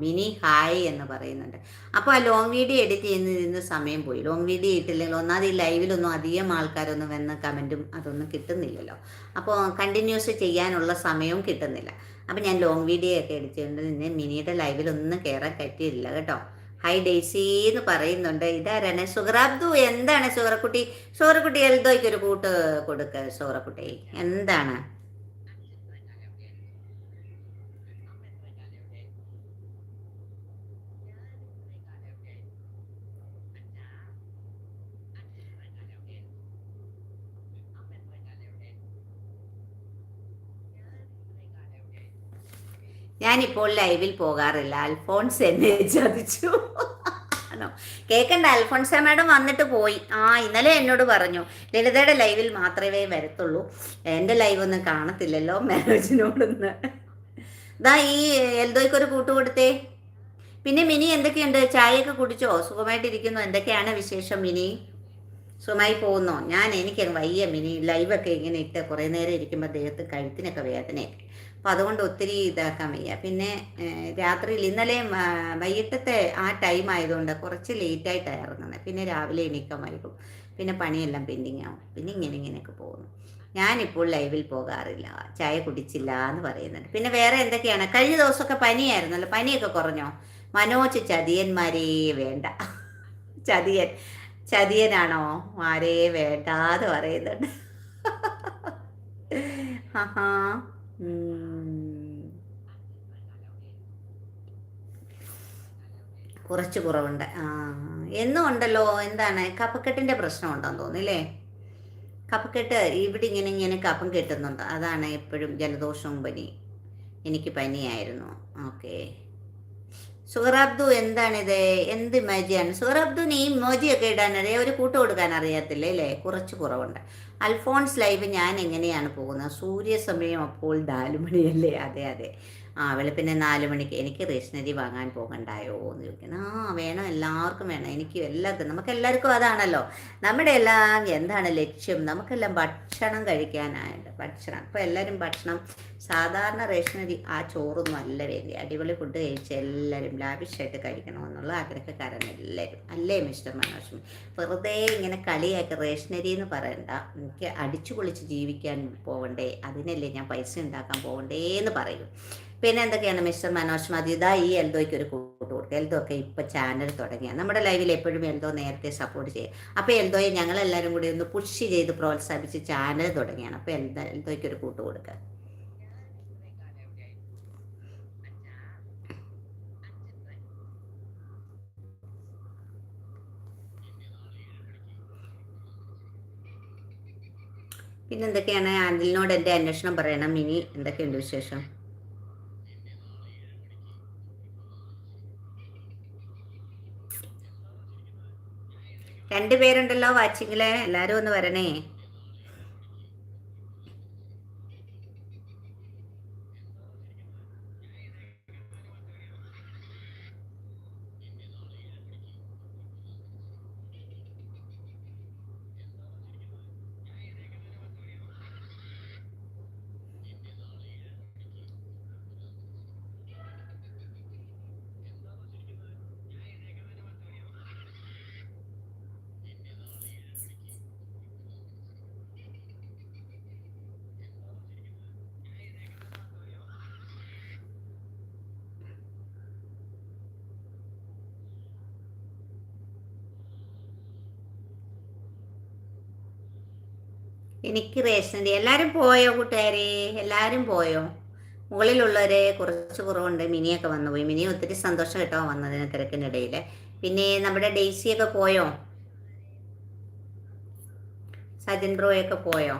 Speaker 1: മിനി ഹായ് എന്ന് പറയുന്നുണ്ട്. അപ്പോൾ ആ ലോങ് വീഡിയോ എഡിറ്റ് ചെയ്യുന്നതിന് സമയം പോയി. ലോങ് വീഡിയോ ഇട്ടില്ലെങ്കിൽ ഒന്നാമത് ഈ ലൈവിലൊന്നും അധികം ആൾക്കാരൊന്നും വന്ന് കമൻറ്റും അതൊന്നും കിട്ടുന്നില്ലല്ലോ. അപ്പോൾ കണ്ടിന്യൂസ് ചെയ്യാനുള്ള സമയവും കിട്ടുന്നില്ല. അപ്പം ഞാൻ ലോങ് വീഡിയോ ഒക്കെ എഡിച്ചുകൊണ്ട് നിന്ന് മിനിയുടെ ലൈവിലൊന്നും കയറാൻ പറ്റിയില്ല കേട്ടോ. ഹൈ ഡേസി എന്ന് പറയുന്നുണ്ട്. ഇതാരാണ്? സുഹറാബ്ദു. എന്താണ് സുഹറക്കുട്ടി? സുഹറക്കുട്ടി എൽദോയ്ക്ക് ഒരു കൂട്ട് കൊടുക്ക സുഹറക്കുട്ടി. എന്താണ്? ഞാനിപ്പോൾ ലൈവിൽ പോകാറില്ല. അൽഫോൺസ് എന്നെ ചതിച്ചു. ആണോ? കേൾക്കണ്ട, അൽഫോൺസ മാഡം വന്നിട്ട് പോയി. ഇന്നലെ എന്നോട് പറഞ്ഞു ലളിതയുടെ ലൈവിൽ മാത്രമേ വരത്തുള്ളൂ, എൻ്റെ ലൈവ് ഒന്നും കാണത്തില്ലല്ലോ മാനേജിനോടൊന്ന്. ദാ ഈ എൽദോയ്ക്കൊരു കൂട്ട് കൊടുത്തേ. പിന്നെ മിനി എന്തൊക്കെയുണ്ട്? ചായയൊക്കെ കുടിച്ചോ? സുഖമായിട്ടിരിക്കുന്നു. എന്തൊക്കെയാണ് വിശേഷം മിനി? സുഖമായി പോകുന്നോ? എനിക്ക് വയ്യ മിനി, ലൈവൊക്കെ ഇങ്ങനെ ഇട്ട് കുറേ നേരം ഇരിക്കുമ്പോൾ ദേഹത്ത് കഴുത്തിനൊക്കെ വേദനയൊക്കെ. അപ്പോൾ അതുകൊണ്ട് ഒത്തിരി ഇതാക്കാൻ വയ്യ. പിന്നെ രാത്രിയിൽ ഇന്നലെ വൈകിട്ടത്തെ ആ ടൈം ആയതുകൊണ്ട് കുറച്ച് ലേറ്റായിട്ടാണ് ഇറങ്ങുന്നത്. പിന്നെ രാവിലെ എണീക്കാൻ വൈകും. പിന്നെ പണിയെല്ലാം പെൻഡിങ് ആവും. പിന്നെ ഇങ്ങനെയൊക്കെ പോകുന്നു. ഞാനിപ്പോൾ ലൈവിൽ പോകാറില്ല, ചായ കുടിച്ചില്ല എന്ന് പറയുന്നുണ്ട്. പിന്നെ വേറെ എന്തൊക്കെയാണ്? കഴിഞ്ഞ ദിവസമൊക്കെ പനിയായിരുന്നല്ലോ, പനിയൊക്കെ കുറഞ്ഞോ? മനോജ് ചതിയന്മാരേ വേണ്ട. ചതിയൻ ചതിയനാണോ? ആരേ വേണ്ടാന്ന് പറയുന്നുണ്ട്. ആഹാ. കുറച്ച് കുറവുണ്ട്. എന്നും ഉണ്ടല്ലോ. എന്താണ്? കഫക്കെട്ടിൻ്റെ പ്രശ്നം ഉണ്ടെന്ന് തോന്നുന്നില്ലേ? കഫക്കെട്ട് ഇവിടെ ഇങ്ങനെ കഫം കെട്ടുന്നുണ്ട്. അതാണ് എപ്പോഴും ജലദോഷവും പനി. എനിക്ക് പനിയായിരുന്നു. ഓക്കെ. സുഹറാബ്ദു എന്താണിത്? എന്ത് ഇമോജിയാണ് സുഹറാബ്ദുന്? ഈ ഇമോജിയൊക്കെ ഇടാൻ അറിയാം, ഒരു കൂട്ട് കൊടുക്കാൻ അറിയത്തില്ലേ അല്ലേ? കുറച്ച് കുറവുണ്ട്. അൽഫോൺസ് ലൈവ് ഞാൻ എങ്ങനെയാണ് പോകുന്നത്? സൂര്യസമയം അപ്പോൾ 4 മണിയല്ലേ? അതെ അതെ. വെളുപ്പിനെ 4 മണിക്ക്. എനിക്ക് റേഷനറി വാങ്ങാൻ പോകണ്ടായോ എന്ന് ചോദിക്കുന്നു. വേണം, എല്ലാവർക്കും വേണം. എനിക്ക് എല്ലാവർക്കും, നമുക്ക് എല്ലാവർക്കും അതാണല്ലോ നമ്മുടെ എല്ലാം എന്താണ് ലക്ഷ്യം? നമുക്കെല്ലാം ഭക്ഷണം കഴിക്കാനായിട്ട്. ഭക്ഷണം ഇപ്പോൾ എല്ലാവരും ഭക്ഷണം സാധാരണ റേഷനറി ആ ചോറൊന്നും അല്ല വേണ്ടി, അടിപൊളി ഫുഡ് കഴിച്ച് എല്ലാവരും ലാവിഷായിട്ട് കഴിക്കണമെന്നുള്ള ആഗ്രഹക്കാരാണ് എല്ലാവരും, അല്ലേ മിസ്റ്റർ മനോജ്? വെറുതെ ഇങ്ങനെ കളിയാക്കി റേഷനറി എന്ന് പറയണ്ട. എനിക്ക് അടിച്ചു പൊളിച്ച് ജീവിക്കാൻ പോകണ്ടേ, അതിനല്ലേ ഞാൻ പൈസ ഉണ്ടാക്കാൻ പോകണ്ടേ എന്ന് പറയും. പിന്നെ എന്തൊക്കെയാണ് മിസ്റ്റർ മനോജ് മതി? ഇതാ ഈ എൽദോയ്ക്ക് ഒരു കൂട്ട് കൊടുക്കുക. എൽദോ ഒക്കെ ഇപ്പോൾ ചാനൽ തുടങ്ങിയ നമ്മുടെ ലൈവിൽ എപ്പോഴും എൽദോ നേരത്തെ സപ്പോർട്ട് ചെയ്യും. അപ്പോൾ എൽദോയെ ഞങ്ങളെല്ലാവരും കൂടി ഒന്ന് പുഷ് ചെയ്ത് പ്രോത്സാഹിപ്പിച്ച് ചാനൽ തുടങ്ങിയാണ്. അപ്പോൾ എൽദോയ്ക്ക് ഒരു കൂട്ട് കൊടുക്കുക. പിന്നെന്തൊക്കെയാണ്? അനിലിനോട് എൻ്റെ അന്വേഷണം പറയണം. ഇനി എന്തൊക്കെയുണ്ട് വിശേഷം? രണ്ടുപേരുണ്ടല്ലോ വാച്ചിങ്ങില്, എല്ലാവരും ഒന്ന് വരണേ. എനിക്ക് റേഷനറി. എല്ലാവരും പോയോ കൂട്ടുകാരെ? എല്ലാവരും പോയോ? മുകളിലുള്ളവരെ കുറച്ച് കുറവുണ്ട്. മിനിയൊക്കെ വന്നുപോയി. മിനി ഒത്തിരി സന്തോഷം കേട്ടോ വന്നതിന് തിരക്കിനിടയിൽ. പിന്നെ നമ്മുടെ ഡെയ്സിയൊക്കെ പോയോ? സജിൻ ബ്രോയൊക്കെ പോയോ?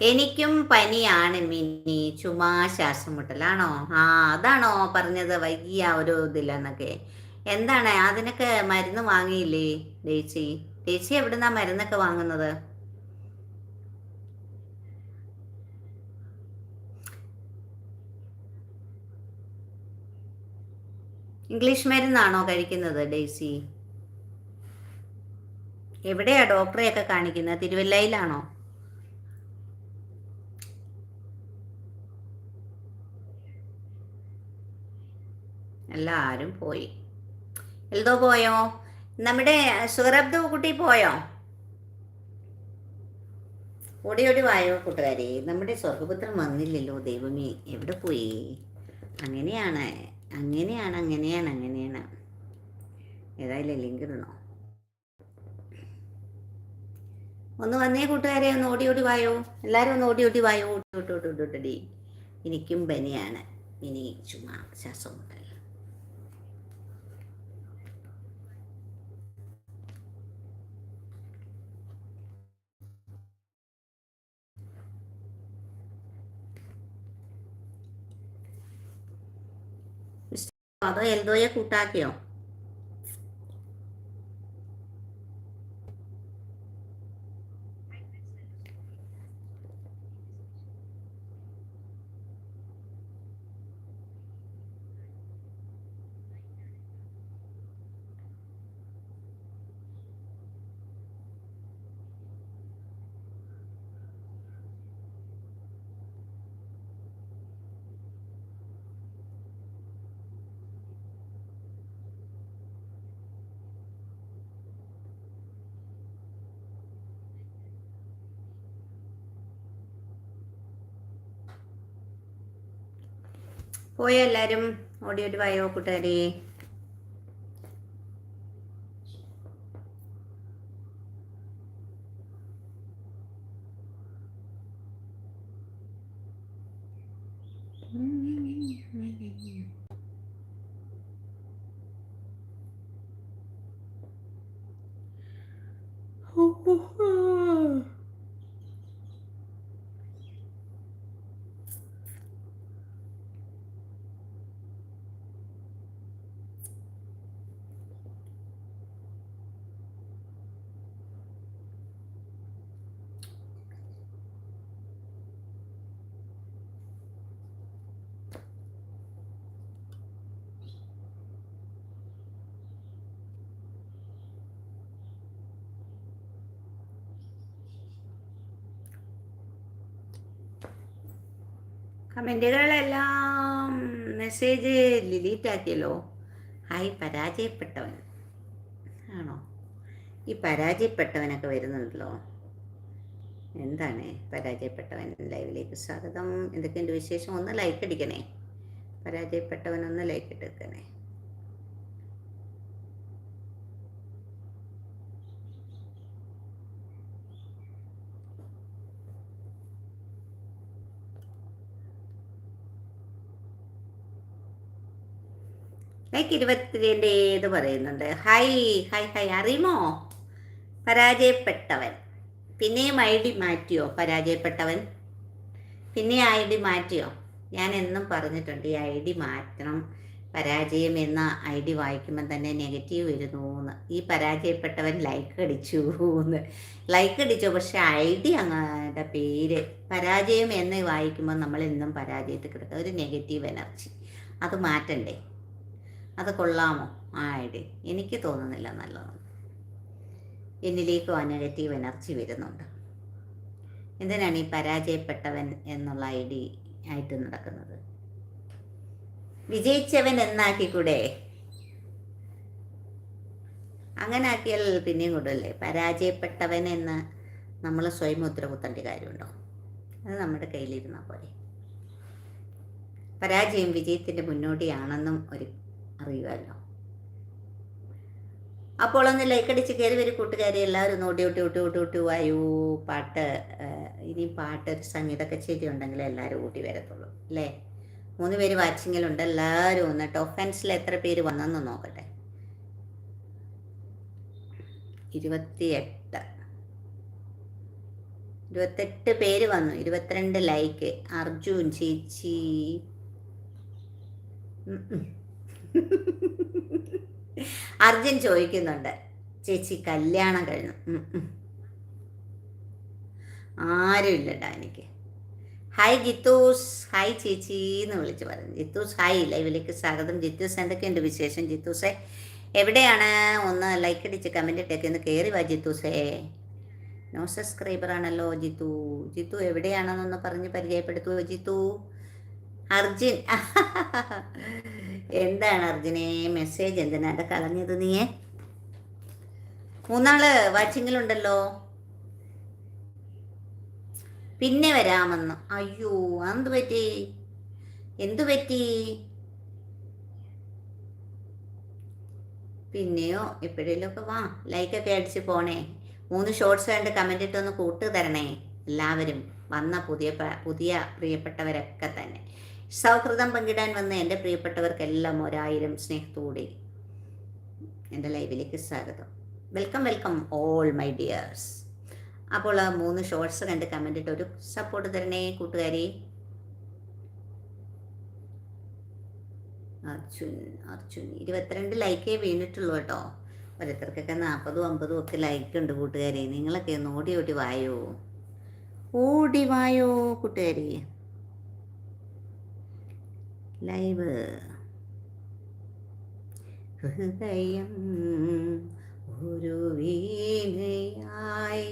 Speaker 1: എനിക്കും പനിയാണ് മിനി, ചുമ്മാ ശ്വാസം മുട്ടലാണോ? ആ, അതാണോ പറഞ്ഞത് വൈകിയ ഒരു ഇതില്ലെന്നൊക്കെ? എന്താണ് അതിനൊക്കെ മരുന്ന് വാങ്ങിയില്ലേ ഡേച്ചി? ഡേച്ചി എവിടുന്നാ മരുന്നൊക്കെ വാങ്ങുന്നത്? ഇംഗ്ലീഷ് മരുന്നാണോ കഴിക്കുന്നത് ഡേസി? എവിടെയാ ഡോക്ടറെയൊക്കെ കാണിക്കുന്നത്? തിരുവല്ലയിലാണോ? എല്ലാവരും പോയി. എൽദോ പോയോ? നമ്മുടെ സുഹറബ്ദു കുട്ടി പോയോ? ഓടി ഓടി വായോ കൂട്ടുകാരെ. നമ്മുടെ സ്വർഗപുത്രൻ വന്നില്ലല്ലോ ദൈവമേ, എവിടെ പോയി? അങ്ങനെയാണ് അങ്ങനെയാണ് അങ്ങനെയാണ് അങ്ങനെയാണ്. ഏതായാലും ലിങ്ക് ഇടണോ? ഒന്ന് വന്നേ കൂട്ടുകാരെ, ഒന്ന് ഓടി ഓടി വായോ. എല്ലാവരും ഒന്ന് ഓടി ഓടി വായോ. ഓട്ടോട്ടോട്ടോട്ടടി. എനിക്കും പനിയാണ്. ഇനി ചുമ്മാ ശ്വാസം മുട്ടൽ. അതോ എൽദോയെ കൂട്ടാക്കിയോ? പോയോ എല്ലാവരും? ഓടി ഓടി വായോ കൂട്ടുകാരെ. കമൻറ്റുകളെല്ലാം മെസ്സേജ് ഡിലീറ്റ് ആക്കിയല്ലോ. ഹായ് പരാജയപ്പെട്ടവൻ ആണോ? ഈ പരാജയപ്പെട്ടവനൊക്കെ വരുന്നുണ്ടല്ലോ. എന്താണ് പരാജയപ്പെട്ടവൻ? ലൈവിലേക്ക് സ്വാഗതം. എന്തൊക്കെയുണ്ട് വിശേഷം? ഒന്ന് ലൈക്ക് അടിക്കണേ. പരാജയപ്പെട്ടവനൊന്ന് ലൈക്ക് ഇട്ടിരിക്കണേ. ലൈക്ക് 22 പറയുന്നുണ്ട്. Hi hi hi. അറിയുമോ? പരാജയപ്പെട്ടവൻ. പിന്നെയും ഐ ഡി മാറ്റിയോ പരാജയപ്പെട്ടവൻ? പിന്നെ ഐ ഡി മാറ്റിയോ? ഞാൻ എന്നും പറഞ്ഞിട്ടുണ്ട് ഈ ഐ ഡി മാറ്റണം, പരാജയം എന്ന ഐ ഡി വായിക്കുമ്പോൾ തന്നെ നെഗറ്റീവ് വരുന്നു എന്ന്. ഈ പരാജയപ്പെട്ടവൻ ലൈക്ക് അടിച്ചു എന്ന്. ലൈക്ക് അടിച്ചു, പക്ഷെ ഐ ഡി അങ്ങയുടെ പേര് പരാജയം എന്ന് വായിക്കുമ്പോൾ നമ്മൾ എന്നും പരാജയത്തിൽ കിടക്കുക, ഒരു നെഗറ്റീവ് എനർജി. അത് മാറ്റണ്ടേ? അത് കൊള്ളാമോ ആ ഐ ഡി? എനിക്ക് തോന്നുന്നില്ല നല്ലതാണ്. എന്നിലേക്കും ആ നെഗറ്റീവ് എനർജി വരുന്നുണ്ട്. എന്തിനാണ് ഈ പരാജയപ്പെട്ടവൻ എന്നുള്ള ഐ ഡി ആയിട്ട് നടക്കുന്നത്? വിജയിച്ചവൻ എന്നാക്കിക്കൂടെ? അങ്ങനെ ആക്കിയാൽ പിന്നെയും കൂടുതലല്ലേ. പരാജയപ്പെട്ടവൻ എന്ന് നമ്മൾ സ്വയം മുദ്ര കുത്തേണ്ട കാര്യമുണ്ടോ? അത് നമ്മുടെ കയ്യിലിരുന്നാൽ പോലെ. പരാജയം വിജയത്തിൻ്റെ മുന്നോടിയാണെന്നും ഒരു അറിയുമല്ലോ. അപ്പോൾ ഒന്ന് ലൈക്കടിച്ച് കയറി വരും കൂട്ടുകാരെ. എല്ലാവരും ഒന്ന് ഓട്ടി ഓട്ടി ഓട്ടി ഓട്ടി ഓട്ടി വായു. പാട്ട് ഇനി പാട്ട് ഒരു സംഗീത കച്ചേരി ഉണ്ടെങ്കിൽ എല്ലാവരും ഓട്ടി വരത്തുള്ളൂ അല്ലേ. 3 പേര് വാച്ചിങ്ങിലുണ്ട്. എല്ലാവരും ഒന്ന് ടോപ്പ് ഫാൻസിൽ എത്ര പേര് വന്നെന്ന് നോക്കട്ടെ. 28 പേര് വന്നു. 22 ലൈക്ക്. അർജുൻ ചേച്ചി അർജുൻ ചോദിക്കുന്നുണ്ട്, ചേച്ചി കല്യാണം കഴിഞ്ഞു? ആരും ഇല്ലടാ എനിക്ക്. ഹായ് ജിത്തൂസ്, ഹായ് ചേച്ചി എന്ന് വിളിച്ച് പറഞ്ഞു. ജിത്തൂസ് ഹായ്, ലൈവിലേക്ക് സ്വാഗതം. ജിത്തൂസ് എന്തൊക്കെയുണ്ട് വിശേഷം? ജിത്തൂസേ എവിടെയാണ്? ഒന്ന് ലൈക്ക് അടിച്ച് കമൻറ്റ് ഇട്ടേക്ക്, ഒന്ന് കയറി വാ ജിത്തൂസേ. നോ സബ്സ്ക്രൈബർ ആണല്ലോ ജിത്തു. ജിത്തു എവിടെയാണെന്നൊന്ന് പറഞ്ഞ് പരിചയപ്പെടുത്തുമോ ജിത്തു? അർജുൻ എന്താണ് അർജുനെ മെസ്സേജ് എന്തിനാ കളഞ്ഞത് നീയെ? 3 വാച്ചിങ്ങിലുണ്ടല്ലോ. പിന്നെ വരാമെന്ന്. അയ്യോ എന്ത് പറ്റി? എന്തു പറ്റി? പിന്നെയോ എപ്പോഴേലൊക്കെ വാ, ലൈക്കൊക്കെ അടിച്ച് പോണേ. 3 ഷോർട്സ് കണ്ട് കമൻ്റ് ഇട്ടൊന്ന് കൂട്ട് തരണേ എല്ലാവരും. വന്ന പുതിയ പ്രിയപ്പെട്ടവരൊക്കെ തന്നെ സൗഹൃദം പങ്കിടാൻ വന്ന എൻ്റെ പ്രിയപ്പെട്ടവർക്കെല്ലാം 1000 സ്നേഹത്തോടെ എൻ്റെ ലൈവിലേക്ക് സ്വാഗതം. Welcome welcome all my dears. അപ്പോൾ 3 ഷോർട്സ് കണ്ട് കമൻ്റ് ഇട്ട് ഒരു സപ്പോർട്ട് തരണേ കൂട്ടുകാരി. അർജുൻ 22 ലൈക്കേ വീണിട്ടുള്ളൂ കേട്ടോ. ഓരോരുത്തർക്കൊക്കെ 40, 50 ഒക്കെ ലൈക്ക് ഉണ്ട് കൂട്ടുകാരി. നിങ്ങളൊക്കെ ഒന്ന് ഓടി ഓടി വായോ, ഓടി വായോ കൂട്ടുകാരി. ലൈവ് ഹൃദയം ഒരു വീണയായി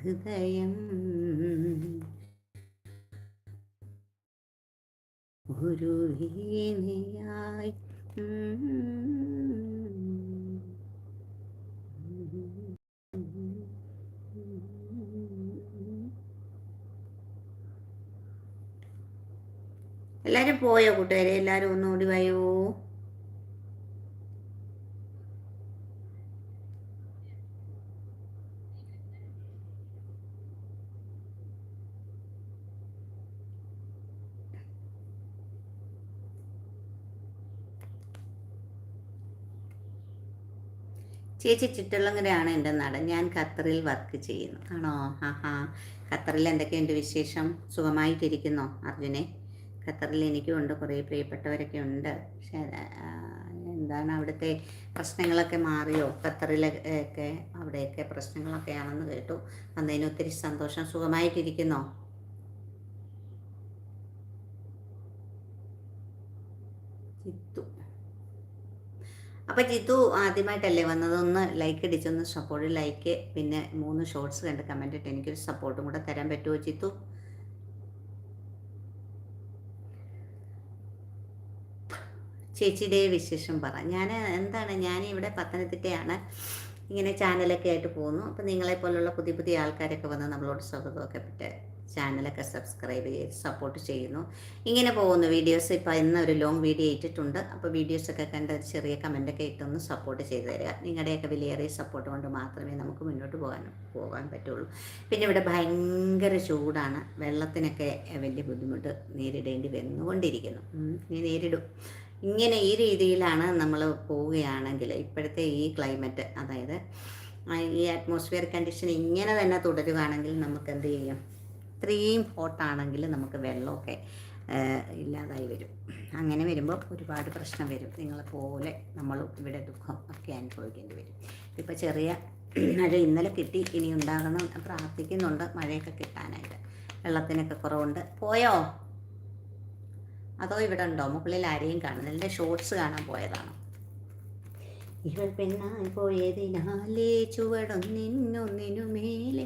Speaker 1: ഹൃദയം ഒരു വീണയായി. എല്ലാവരും പോയോ കൂട്ടുകാരെ? എല്ലാവരും ഒന്നുകൂടി വായോ. ചേച്ചി ചിറ്റുള്ളങ്ങരയാണ് എൻ്റെ നാട്. ഞാൻ ഖത്തറിൽ വർക്ക് ചെയ്യുന്നു. ആണോ? ഹാ. ഖത്തറിൽ എന്തൊക്കെയുണ്ട് വിശേഷം? സുഖമായിട്ടിരിക്കുന്നോ അർജുനെ? ഖത്തറിൽ എനിക്കും ഉണ്ട്, കുറേ പ്രിയപ്പെട്ടവരൊക്കെ ഉണ്ട്. പക്ഷേ എന്താണ് അവിടുത്തെ പ്രശ്നങ്ങളൊക്കെ മാറിയോ? ഖത്തറിലൊക്കെ അവിടെയൊക്കെ പ്രശ്നങ്ങളൊക്കെ ആണെന്ന് കേട്ടു. വന്നതിന് ഒത്തിരി സന്തോഷം. സുഖമായിട്ടിരിക്കുന്നോ? ജിത്തു. അപ്പോൾ ജിത്തു ആദ്യമായിട്ടല്ലേ വന്നതൊന്ന് ലൈക്ക് അടിച്ചൊന്ന് സപ്പോർട്ട്. ലൈക്ക് പിന്നെ 3 ഷോർട്സ് കണ്ട് കമൻ്റ് ഇട്ട് എനിക്കൊരു സപ്പോർട്ടും കൂടെ തരാൻ പറ്റുമോ ജിത്തു? ചേച്ചിയുടെ വിശേഷം പറ. ഞാനിവിടെ പത്തനംതിട്ടയാണ്. ഇങ്ങനെ ചാനലൊക്കെ ആയിട്ട് പോകുന്നു. അപ്പോൾ നിങ്ങളെപ്പോലുള്ള പുതിയ ആൾക്കാരൊക്കെ വന്ന് നമ്മളോട് സ്വാഗതമൊക്കെ പറ്റ് ചാനലൊക്കെ സബ്സ്ക്രൈബ് ചെയ്ത് സപ്പോർട്ട് ചെയ്യുന്നു. ഇങ്ങനെ പോകുന്നു വീഡിയോസ്. ഇപ്പോൾ ഇന്നൊരു ലോങ് വീഡിയോ ഇട്ടിട്ടുണ്ട്. അപ്പോൾ വീഡിയോസൊക്കെ കണ്ട് ചെറിയ കമൻറ്റൊക്കെ ഇട്ടൊന്ന് സപ്പോർട്ട് ചെയ്ത് തരിക. നിങ്ങളുടെയൊക്കെ വിലയേറിയ സപ്പോർട്ട് കൊണ്ട് മാത്രമേ നമുക്ക് മുന്നോട്ട് പോകാൻ പറ്റുള്ളൂ. പിന്നെ ഇവിടെ ഭയങ്കര ചൂടാണ്. വെള്ളത്തിനൊക്കെ വലിയ ബുദ്ധിമുട്ട് നേരിടേണ്ടി വന്നുകൊണ്ടിരിക്കുന്നു. ഇനി നേരിടും. ഇങ്ങനെ ഈ രീതിയിലാണ് നമ്മൾ പോവുകയാണെങ്കിൽ ഇപ്പോഴത്തെ ഈ ക്ലൈമറ്റ്, അതായത് ഈ അറ്റ്മോസ്ഫിയർ കണ്ടീഷൻ ഇങ്ങനെ തന്നെ തുടരുകയാണെങ്കിൽ നമുക്ക് എന്ത് ചെയ്യും? ഇത്രയും ഹോട്ടാണെങ്കിൽ നമുക്ക് വെള്ളമൊക്കെ ഇല്ലാതായി വരും. അങ്ങനെ വരുമ്പോൾ ഒരുപാട് പ്രശ്നം വരും. നിങ്ങളെപ്പോലെ നമ്മളും ഇവിടെ ദുഃഖം ഒക്കെ അനുഭവിക്കേണ്ടി വരും. ഇപ്പോൾ ചെറിയ മഴ ഇന്നലെ കിട്ടി, ഇനി ഉണ്ടാകണം പ്രാർത്ഥിക്കുന്നുണ്ട് മഴയൊക്കെ കിട്ടാനായിട്ട്. വെള്ളത്തിനൊക്കെ കുറവുണ്ട്. പോയോ അതോ ഇവിടെ ഉണ്ടോ? മുകളിൽ ആരെയും കാണുന്നില്ല. എൻ്റെ ഷോർട്സ് കാണാൻ പോയതാണ്. ഇവൾ പെണ്ണായി പോയതിനാലേ ചുവടൊന്നിനൊന്നിനു മേലെ.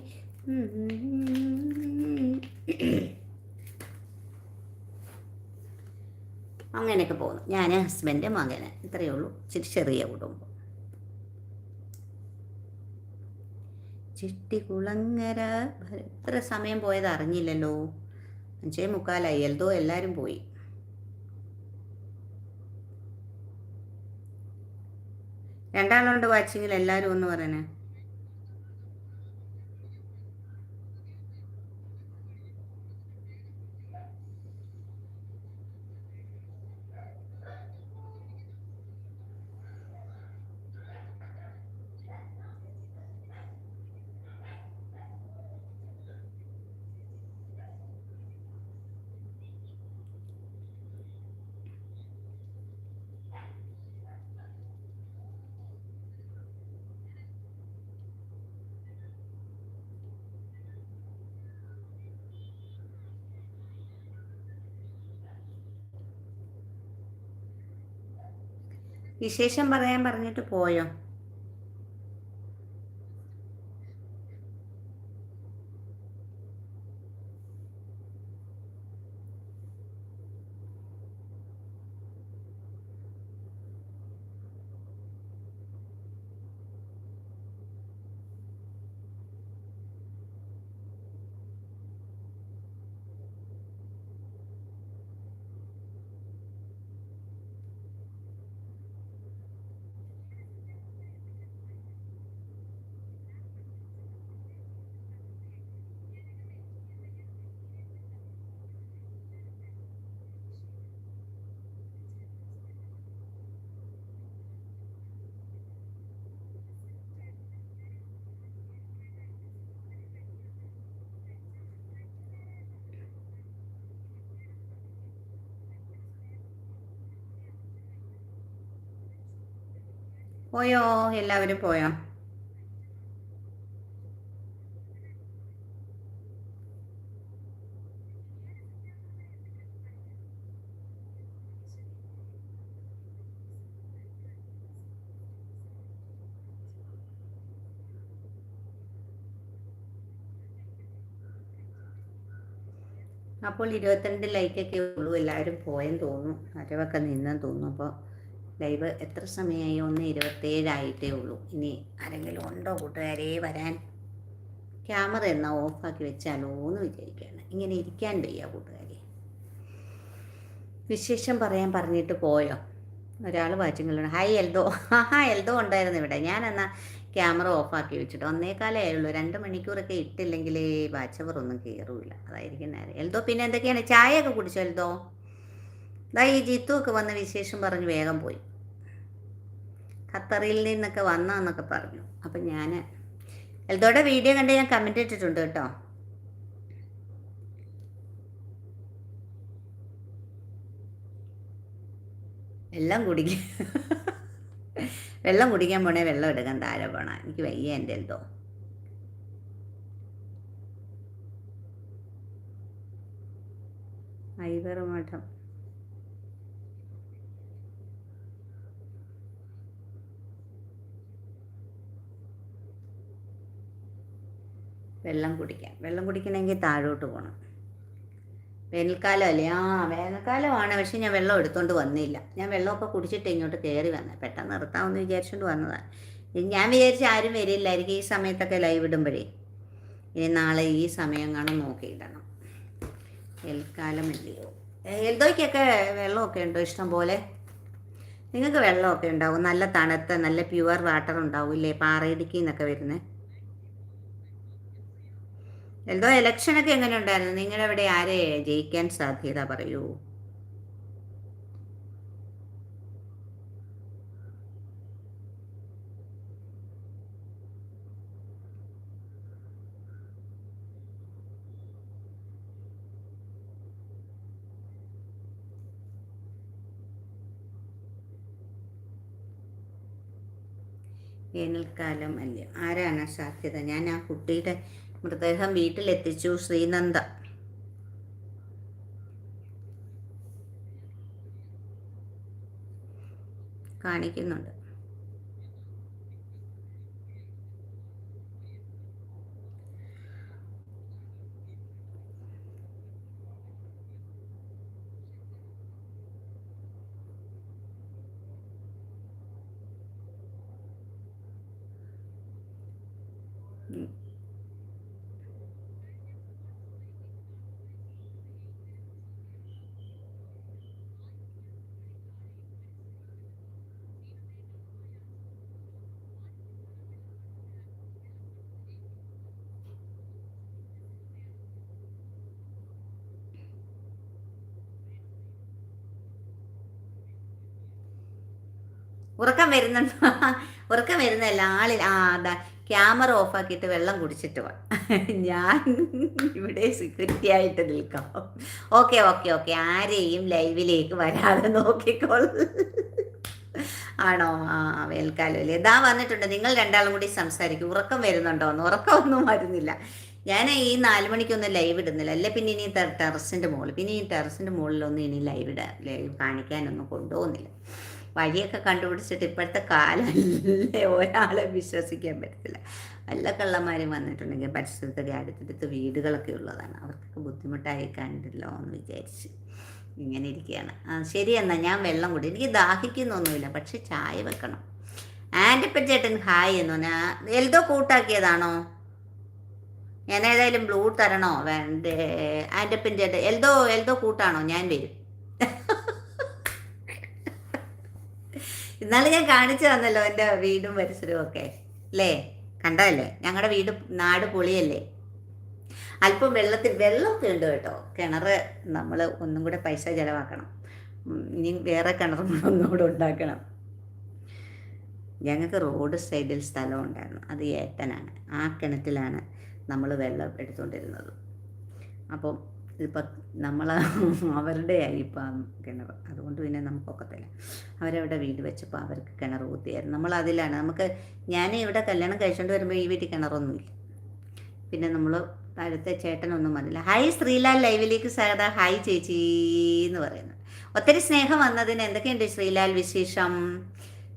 Speaker 1: അങ്ങനെയൊക്കെ പോകുന്നു. ഞാൻ, ഹസ്ബൻഡ്, മകന്, ഇത്രയേ ഉള്ളൂ. ചെറിയ കുടുംബം. ചിട്ടികുളങ്ങര. എത്ര സമയം പോയത് അറിഞ്ഞില്ലല്ലോ. 5:45. എൽദോ എല്ലാവരും പോയി. രണ്ടാളുണ്ട് വാച്ചിങ്ങിൽ. എല്ലാവരും ഒന്ന് പറയണേ. വിശേഷം പറയാൻ പറഞ്ഞിട്ട് പോയോ? പോയോ? എല്ലാവരും പോയോ? അപ്പോൾ 22 ലൈക്കൊക്കെ ഉള്ളൂ. എല്ലാവരും പോയെന്ന് തോന്നുന്നു. അരവൊക്കെ നിന്നെന്ന് തോന്നുന്നു. അപ്പോൾ ലൈവ് എത്ര സമയമായി? 1:27 ആയിട്ടേ ഉള്ളൂ. ഇനി ആരെങ്കിലും ഉണ്ടോ കൂട്ടുകാരെ വരാൻ? ക്യാമറ എന്നാൽ ഓഫാക്കി വെച്ചാലോ എന്ന് വിചാരിക്കുകയാണ്. ഇങ്ങനെ ഇരിക്കാൻ വയ്യ കൂട്ടുകാരെ. വിശേഷം പറയാൻ പറഞ്ഞിട്ട് പോയോ? ഒരാൾ വാച്ചിങ്ങുള്ള. ഹായ് എൽദോ. എൽദോ ഉണ്ടായിരുന്നു ഇവിടെ. ഞാൻ എന്നാൽ ക്യാമറ ഓഫാക്കി വെച്ചിട്ട് 1:15 ആയുള്ളൂ. 2 മണിക്കൂറൊക്കെ ഇട്ടില്ലെങ്കിൽ വാച്ചവർ ഒന്നും കയറൂല. അതായിരിക്കും നേരം. എൽദോ പിന്നെ എന്തൊക്കെയാണ്? ചായയൊക്കെ കുടിച്ചോ എൽദോ? ഇതാ ഈ ജിത്തു ഒക്കെ വന്ന് വിശേഷം പറഞ്ഞ് വേഗം പോയി. ഖത്തറിൽ നിന്നൊക്കെ വന്നതെന്നൊക്കെ പറഞ്ഞു. അപ്പം ഞാൻ എൽദോയുടെ വീഡിയോ കണ്ട് ഞാൻ കമൻറ്റ് ഇട്ടിട്ടുണ്ട് കേട്ടോ. വെള്ളം കുടിക്കാൻ വെള്ളം കുടിക്കാൻ പോണേ വെള്ളം എടുക്കാൻ താഴെ പോണം. എനിക്ക് വയ്യ എൻ്റെ എൽദോ. ഐവർ മഠം. വെള്ളം കുടിക്കണമെങ്കിൽ താഴോട്ട് പോകണം. വേനൽക്കാലം അല്ലേ? വേനൽക്കാലമാണ്. പക്ഷേ ഞാൻ വെള്ളം എടുത്തുകൊണ്ട് വന്നില്ല. ഞാൻ വെള്ളമൊക്കെ കുടിച്ചിട്ട് ഇങ്ങോട്ട് കയറി വന്നത്. പെട്ടെന്ന് നിർത്താമെന്ന് വിചാരിച്ചുകൊണ്ട് വന്നതാണ്. ഞാൻ വിചാരിച്ച ആരും വരില്ലായിരിക്കും ഈ സമയത്തൊക്കെ ലൈവ് ഇടുമ്പോഴേ. ഇനി നാളെ ഈ സമയം കാണാൻ നോക്കിയിടണം. വേനൽക്കാലം അല്ലയോ? എൽദോയ്ക്കൊക്കെ വെള്ളമൊക്കെ ഉണ്ടോ ഇഷ്ടം പോലെ? നിങ്ങൾക്ക് വെള്ളമൊക്കെ ഉണ്ടാവും. നല്ല തണുത്ത നല്ല പ്യുവർ വാട്ടർ ഉണ്ടാവില്ലേ? പാറയിടുക്കിൽ നിന്നൊക്കെ വരുന്നത്. എൽദോ ഇലക്ഷനൊക്കെ എങ്ങനെ ഉണ്ടായിരുന്നു? നിങ്ങളവിടെ ആരെ ജയിക്കാൻ സാധ്യത പറയൂ? വേനൽക്കാലം അല്ലേ? ആരാണ് സാധ്യത? ഞാൻ ആ കുട്ടിയുടെ മൃതദേഹം വീട്ടിലെത്തിച്ചു. ശ്രീനന്ദ കാണിക്കുന്നുണ്ട്. ഉറക്കം വരുന്നുണ്ടോ? ഉറക്കം വരുന്നല്ല ആളിൽ. അതാ ക്യാമറ ഓഫാക്കിയിട്ട് വെള്ളം കുടിച്ചിട്ട് വാ. ഞാൻ ഇവിടെ സെക്യൂരിറ്റി ആയിട്ട് നിൽക്കാം. ഓക്കെ ഓക്കെ ഓക്കെ, ആരെയും ലൈവിലേക്ക് വരാതെ നോക്കിക്കോൾ. ആണോ? വേൽക്കാലം അല്ലേ? ഇതാ വന്നിട്ടുണ്ട്. നിങ്ങൾ രണ്ടാളും കൂടി സംസാരിക്കും. ഉറക്കം വരുന്നുണ്ടോന്ന്? ഉറക്കമൊന്നും വരുന്നില്ല. ഞാൻ ഈ 4 മണിക്കൊന്നും ലൈവ് ഇടുന്നില്ല. അല്ലെ പിന്നെ ഇനി ടെറസിൻ്റെ മുകളിൽ, പിന്നെ ഈ ടെറസിൻ്റെ മുകളിലൊന്നും ഇനി ലൈവ് കാണിക്കാനൊന്നും കൊണ്ടുപോകുന്നില്ല. വഴിയൊക്കെ കണ്ടുപിടിച്ചിട്ട് ഇപ്പോഴത്തെ കാലല്ലേ ഒരാളെ വിശ്വസിക്കാൻ പറ്റത്തില്ല. വല്ല കള്ളന്മാരും വന്നിട്ടുണ്ടെങ്കിൽ പരിസരത്തൊക്കെ അടുത്തടുത്ത് വീടുകളൊക്കെ ഉള്ളതാണ്, അവർക്കൊക്കെ ബുദ്ധിമുട്ടായി കണ്ടില്ലോ എന്ന് വിചാരിച്ച് ഇങ്ങനെ ഇരിക്കുകയാണ്. ശരി, എന്നാൽ ഞാൻ വെള്ളം കൂടി. എനിക്ക് ദാഹിക്കുന്നൊന്നുമില്ല, പക്ഷെ ചായ വെക്കണം. ആൻറ്റിപ്പൻ ചേട്ടൻ ഹായ് എന്ന് പറഞ്ഞാൽ എൽദോ കൂട്ടാക്കിയതാണോ? ഞാൻ ഏതായാലും ബ്ലൂ തരണോ? വേണ്ടേ? ആൻറ്റിപ്പൻ ചേട്ടൻ എൽദോ കൂട്ടാണോ? ഞാൻ വരും. ഇന്നാലും ഞാൻ കാണിച്ചു തന്നല്ലോ എൻ്റെ വീടും പരിസരവും ഒക്കെ അല്ലേ? കണ്ടതല്ലേ? ഞങ്ങളുടെ വീട് നാട് പൊളിയല്ലേ? അല്പം വെള്ളമൊക്കെ ഉണ്ട് കേട്ടോ. കിണർ നമ്മൾ ഒന്നും കൂടെ പൈസ ചിലവാക്കണം. ഇനി വേറെ കിണറും കൂടെ ഒന്നുകൂടെ ഉണ്ടാക്കണം. ഞങ്ങൾക്ക് റോഡ് സൈഡിൽ സ്ഥലം ഉണ്ടായിരുന്നു, അത് ഏട്ടനാണ്. ആ കിണറ്റിലാണ് നമ്മൾ വെള്ളം എടുത്തുകൊണ്ടിരുന്നത്. അപ്പം ഇപ്പം നമ്മൾ അവരുടെ ആയി ഇപ്പം കിണർ, അതുകൊണ്ട് പിന്നെ നമുക്കൊക്കത്തില്ല. അവരവിടെ വീട് വെച്ചപ്പോൾ അവർക്ക് കിണർ കുത്തിയായിരുന്നു. നമ്മൾ അതിലാണ് ഞാൻ ഇവിടെ കല്യാണം കഴിച്ചുകൊണ്ട് വരുമ്പോൾ ഈ വീട്ടിൽ കിണറൊന്നുമില്ല. പിന്നെ നമ്മൾ താഴത്തെ ചേട്ടനൊന്നും വന്നില്ല. ഹായ് ശ്രീലാൽ, ലൈവിലേക്ക് സ്വാഗതം. ഹായ് ചേച്ചി എന്ന് പറയുന്നത്. ഒത്തിരി സ്നേഹം വന്നതിന്. എന്തൊക്കെയുണ്ട് ശ്രീലാൽ വിശേഷം?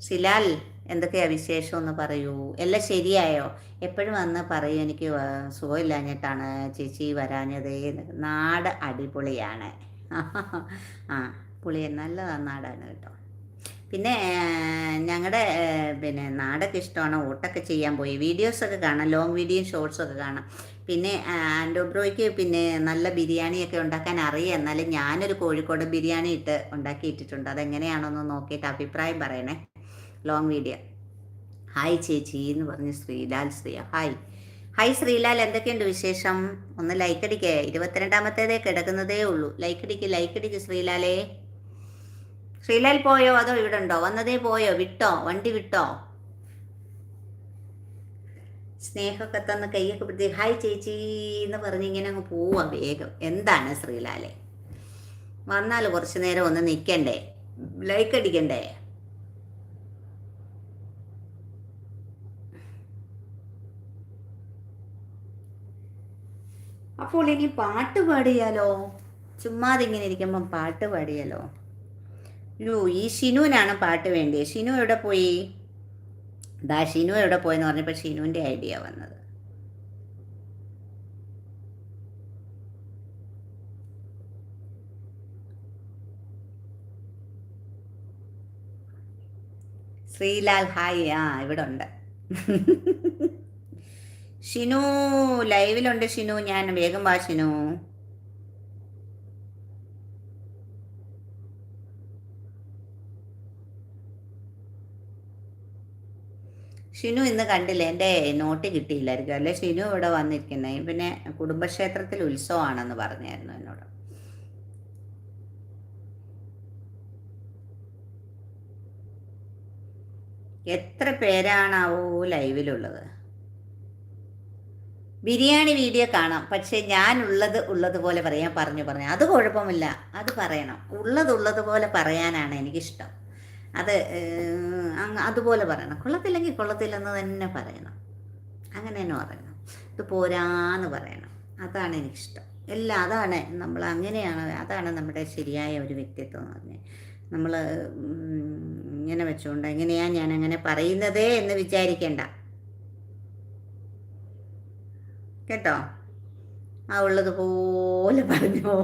Speaker 1: ശ്രീലാൽ എന്തൊക്കെയാ വിശേഷം എന്ന് പറയൂ. എല്ലാം ശരിയായോ? എപ്പോഴും വന്ന് പറയൂ, എനിക്ക് സുഖമില്ലാഞ്ഞിട്ടാണ് ചേച്ചി വരാഞ്ഞതേ. നാട് അടിപൊളിയാണ്. പുളിയൻ നല്ലതാണ്, നാടാണ് കേട്ടോ. പിന്നെ ഞങ്ങളുടെ നാടൊക്കെ ഇഷ്ടമാണ്. ഓട്ടൊക്കെ ചെയ്യാൻ പോയി, വീഡിയോസൊക്കെ കാണാം, ലോങ് വീഡിയോയും ഷോർട്സൊക്കെ കാണാം. പിന്നെ ആൻഡോബ്രോയ്ക്ക് നല്ല ബിരിയാണിയൊക്കെ ഉണ്ടാക്കാൻ അറിയാം. എന്നാലും ഞാനൊരു കോഴിക്കോട് ബിരിയാണി ഉണ്ടാക്കിയിട്ടിട്ടുണ്ട്. അതെങ്ങനെയാണെന്ന് നോക്കിയിട്ട് അഭിപ്രായം പറയണേ. Long video. ഹായ് ചേച്ചി എന്ന് പറഞ്ഞ് ശ്രീലാൽ ഹായ് ശ്രീലാൽ, എന്തൊക്കെയുണ്ട് വിശേഷം? ഒന്ന് ലൈക്ക് അടിക്കേ. 22ാമത്തേതേ കിടക്കുന്നതേ ഉള്ളൂ. ലൈക്ക് അടിക്ക് ശ്രീലാലേ. ശ്രീലാൽ പോയോ അതോ ഇവിടെ ഉണ്ടോ? വന്നതേ പോയോ? വണ്ടി വിട്ടോ? സ്നേഹമൊക്കെ തന്ന് കൈയൊക്കെ പിടിച്ച് ഹായ് ചേച്ചി എന്ന് പറഞ്ഞ് ഇങ്ങനെ അങ്ങ് പോവാം വേഗം. എന്താണ് ശ്രീലാലെ? വന്നാൽ കുറച്ച് നേരം ഒന്ന് നിൽക്കണ്ടേ? ലൈക്ക് അടിക്കണ്ടേ? അപ്പോൾ ഇനി പാട്ട് പാടിയാലോ? ചുമ്മാതെ ഇങ്ങനെ ഇരിക്കുമ്പം പാട്ട് പാടിയാലോ? ഈ ഷിനുവിനാണ് പാട്ട് വേണ്ടിയത്. ഷിനു എവിടെ പോയി? ഷിനു എവിടെ പോയെന്ന് പറഞ്ഞപ്പോൾ ഷിനുവിൻ്റെ ഐഡിയ വന്നത്. ശ്രീലാൽ ഹായ്. ഇവിടെ ഉണ്ട്. ഷിനു ലൈവിലുണ്ട്. ഷിനു ഞാൻ വേഗം വാ ഷിനു. ഷിനു ഇന്ന് കണ്ടില്ല, എൻ്റെ നോട്ട് കിട്ടിയില്ലായിരിക്കും അല്ലേ? ഷിനു ഇവിടെ വന്നിരിക്കുന്നത്. പിന്നെ കുടുംബക്ഷേത്രത്തിൽ ഉത്സവമാണെന്ന് പറഞ്ഞായിരുന്നു എന്നോട്. എത്ര പേരാണാവോ ലൈവിലുള്ളത്? ബിരിയാണി വീഡിയോ കാണാം, പക്ഷേ ഞാൻ ഉള്ളതുപോലെ പറഞ്ഞു. അത് കുഴപ്പമില്ല, അത് പറയണം. ഉള്ളതുപോലെ പറയാനാണ് എനിക്കിഷ്ടം. അത് അതുപോലെ പറയണം. കൊള്ളത്തില്ലെങ്കിൽ കൊള്ളത്തില്ലെന്ന് തന്നെ പറയണം. അങ്ങനെ തന്നെ പറയണം. ഇത് പോരാന്ന് പറയണം. അതാണ് എനിക്കിഷ്ടം. എല്ലാം അതാണ് നമ്മൾ അങ്ങനെയാണ്. അതാണ് നമ്മുടെ ശരിയായ ഒരു വ്യക്തിത്വം എന്ന് പറഞ്ഞാൽ. നമ്മൾ ഇങ്ങനെ വെച്ചുകൊണ്ട് എങ്ങനെയാണ് ഞാൻ അങ്ങനെ പറയുന്നതേ എന്ന് വിചാരിക്കേണ്ട കേട്ടോ. ആ ഉള്ളതുപോലെ പറഞ്ഞോ.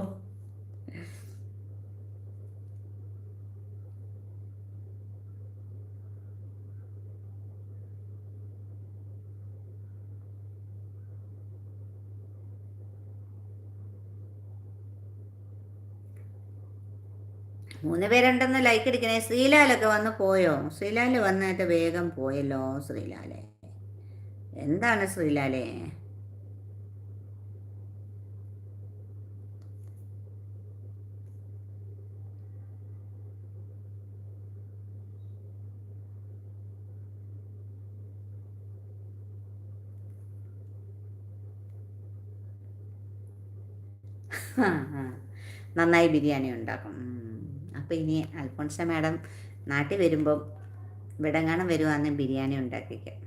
Speaker 1: 3 പേരുണ്ടെന്ന് ലൈക്ക് അടിക്കണേ. ശ്രീലാലൊക്കെ വന്ന് പോയോ? ശ്രീലാൽ വന്നിട്ട് വേഗം പോയല്ലോ. ശ്രീലാലെ എന്താണ് ശ്രീലാലെ? നന്നായി ബിരിയാണി ഉണ്ടാക്കും. അപ്പോൾ ഇനി അൽഫോൺസ മാഡം നാട്ടിൽ വരുമ്പം വിടങ്ങാനം വരുവാന്ന് ബിരിയാണി ഉണ്ടാക്കിക്കാം.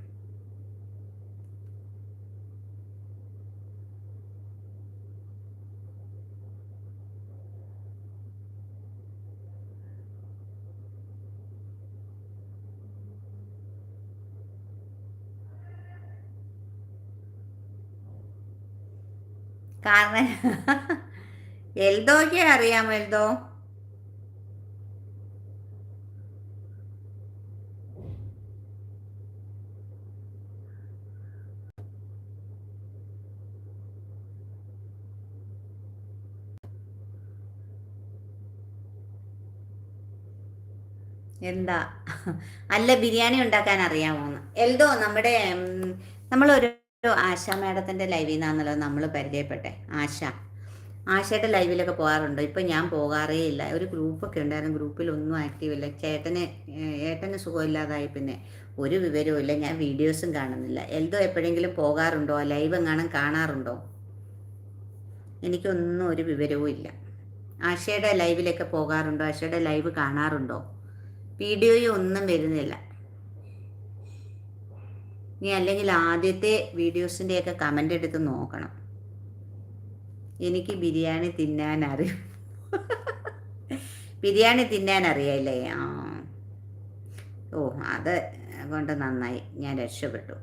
Speaker 1: കാരണം എൽദോയ്ക്ക് അറിയാമോ? എൽദോ എന്താ അല്ല ബിരിയാണി ഉണ്ടാക്കാൻ അറിയാമോന്ന്? എൽദോ നമ്മളൊരു ആശ മാഡത്തിൻ്റെ ലൈവിൽ നിന്നാണല്ലോ നമ്മൾ പരിചയപ്പെട്ടെ. ആശയുടെ ലൈവിലൊക്കെ പോകാറുണ്ടോ? ഇപ്പം ഞാൻ പോകാറേ ഇല്ല. ഒരു ഗ്രൂപ്പൊക്കെ ഉണ്ടായിരുന്നു, ഗ്രൂപ്പിലൊന്നും ആക്റ്റീവില്ല. ഏട്ടന് സുഖമില്ലാതായി പിന്നെ ഒരു വിവരവും ഇല്ല. ഞാൻ വീഡിയോസും കാണുന്നില്ല. എൽദോ എപ്പോഴെങ്കിലും പോകാറുണ്ടോ? ലൈവ് എങ്ങാനും കാണാറുണ്ടോ? എനിക്കൊന്നും ഒരു വിവരവും ഇല്ല. ആശയുടെ ലൈവിലൊക്കെ പോകാറുണ്ടോ? ആശയുടെ ലൈവ് കാണാറുണ്ടോ? വീഡിയോയും ഒന്നും വരുന്നില്ല. നീ അല്ലെങ്കിൽ ആദ്യത്തെ വീഡിയോസിൻ്റെയൊക്കെ കമൻ്റ് എടുത്ത് നോക്കണം. എനിക്ക് ബിരിയാണി തിന്നാൻ അറിയും. ബിരിയാണി തിന്നാൻ അറിയാമല്ലേ? ഓ അത് കൊണ്ട് നന്നായി, ഞാൻ രക്ഷപ്പെട്ടു.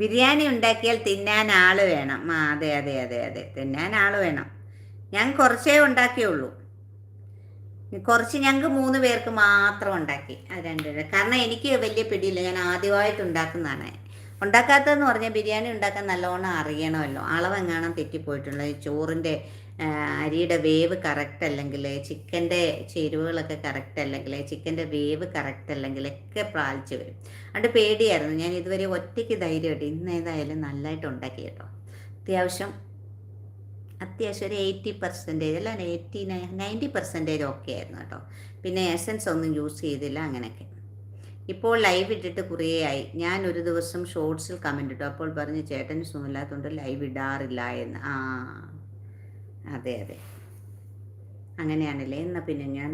Speaker 1: ബിരിയാണി ഉണ്ടാക്കിയാൽ തിന്നാൻ ആൾ വേണം. അതെ അതെ അതെ അതെ, തിന്നാൻ ആൾ വേണം. ഞാൻ കുറച്ചേ ഉണ്ടാക്കിയുള്ളൂ. കുറച്ച് ഞങ്ങൾക്ക് 3 പേർക്ക് മാത്രം ഉണ്ടാക്കി. അത് 2 കാരണം എനിക്ക് വലിയ പിടിയില്ല. ഞാൻ ആദ്യമായിട്ട് ഉണ്ടാക്കുന്നതാണ്. ഉണ്ടാക്കാത്തതെന്ന് പറഞ്ഞാൽ ബിരിയാണി ഉണ്ടാക്കാൻ നല്ലോണം അറിയണമല്ലോ. അളവെങ്ങാനും തെറ്റിപ്പോയിട്ടുള്ളത്, ചോറിൻ്റെ അരിയുടെ വേവ് കറക്റ്റ് അല്ലെങ്കിൽ, ചിക്കൻ്റെ ചേരുവകളൊക്കെ കറക്റ്റ് അല്ലെങ്കിൽ, ചിക്കൻ്റെ വേവ് കറക്റ്റ് അല്ലെങ്കിലൊക്കെ പ്രാലിച്ച് വരും. അതുകൊണ്ട് പേടിയായിരുന്നു. ഞാൻ ഇതുവരെ ഒറ്റയ്ക്ക് ധൈര്യമായിട്ട് ഇന്ന് ഏതായാലും നല്ലതായിട്ട് ഉണ്ടാക്കി കേട്ടോ. അത്യാവശ്യം ഒരു 80% അല്ല 90% ഓക്കെ ആയിരുന്നു കേട്ടോ. പിന്നെ എസൻസ് ഒന്നും യൂസ് ചെയ്തില്ല അങ്ങനെയൊക്കെ. ഇപ്പോൾ ലൈവ് ഇട്ടിട്ട് കുറേ ആയി. ഞാൻ ഒരു ദിവസം ഷോർട്സിൽ കമൻ്റ് ഇട്ടു. അപ്പോൾ പറഞ്ഞ് ചേട്ടന് സുഖമില്ലാത്തതുകൊണ്ട് ലൈവ് ഇടാറില്ല എന്ന്. അതെ അതെ അങ്ങനെയാണല്ലേ. എന്നാൽ പിന്നെ ഞാൻ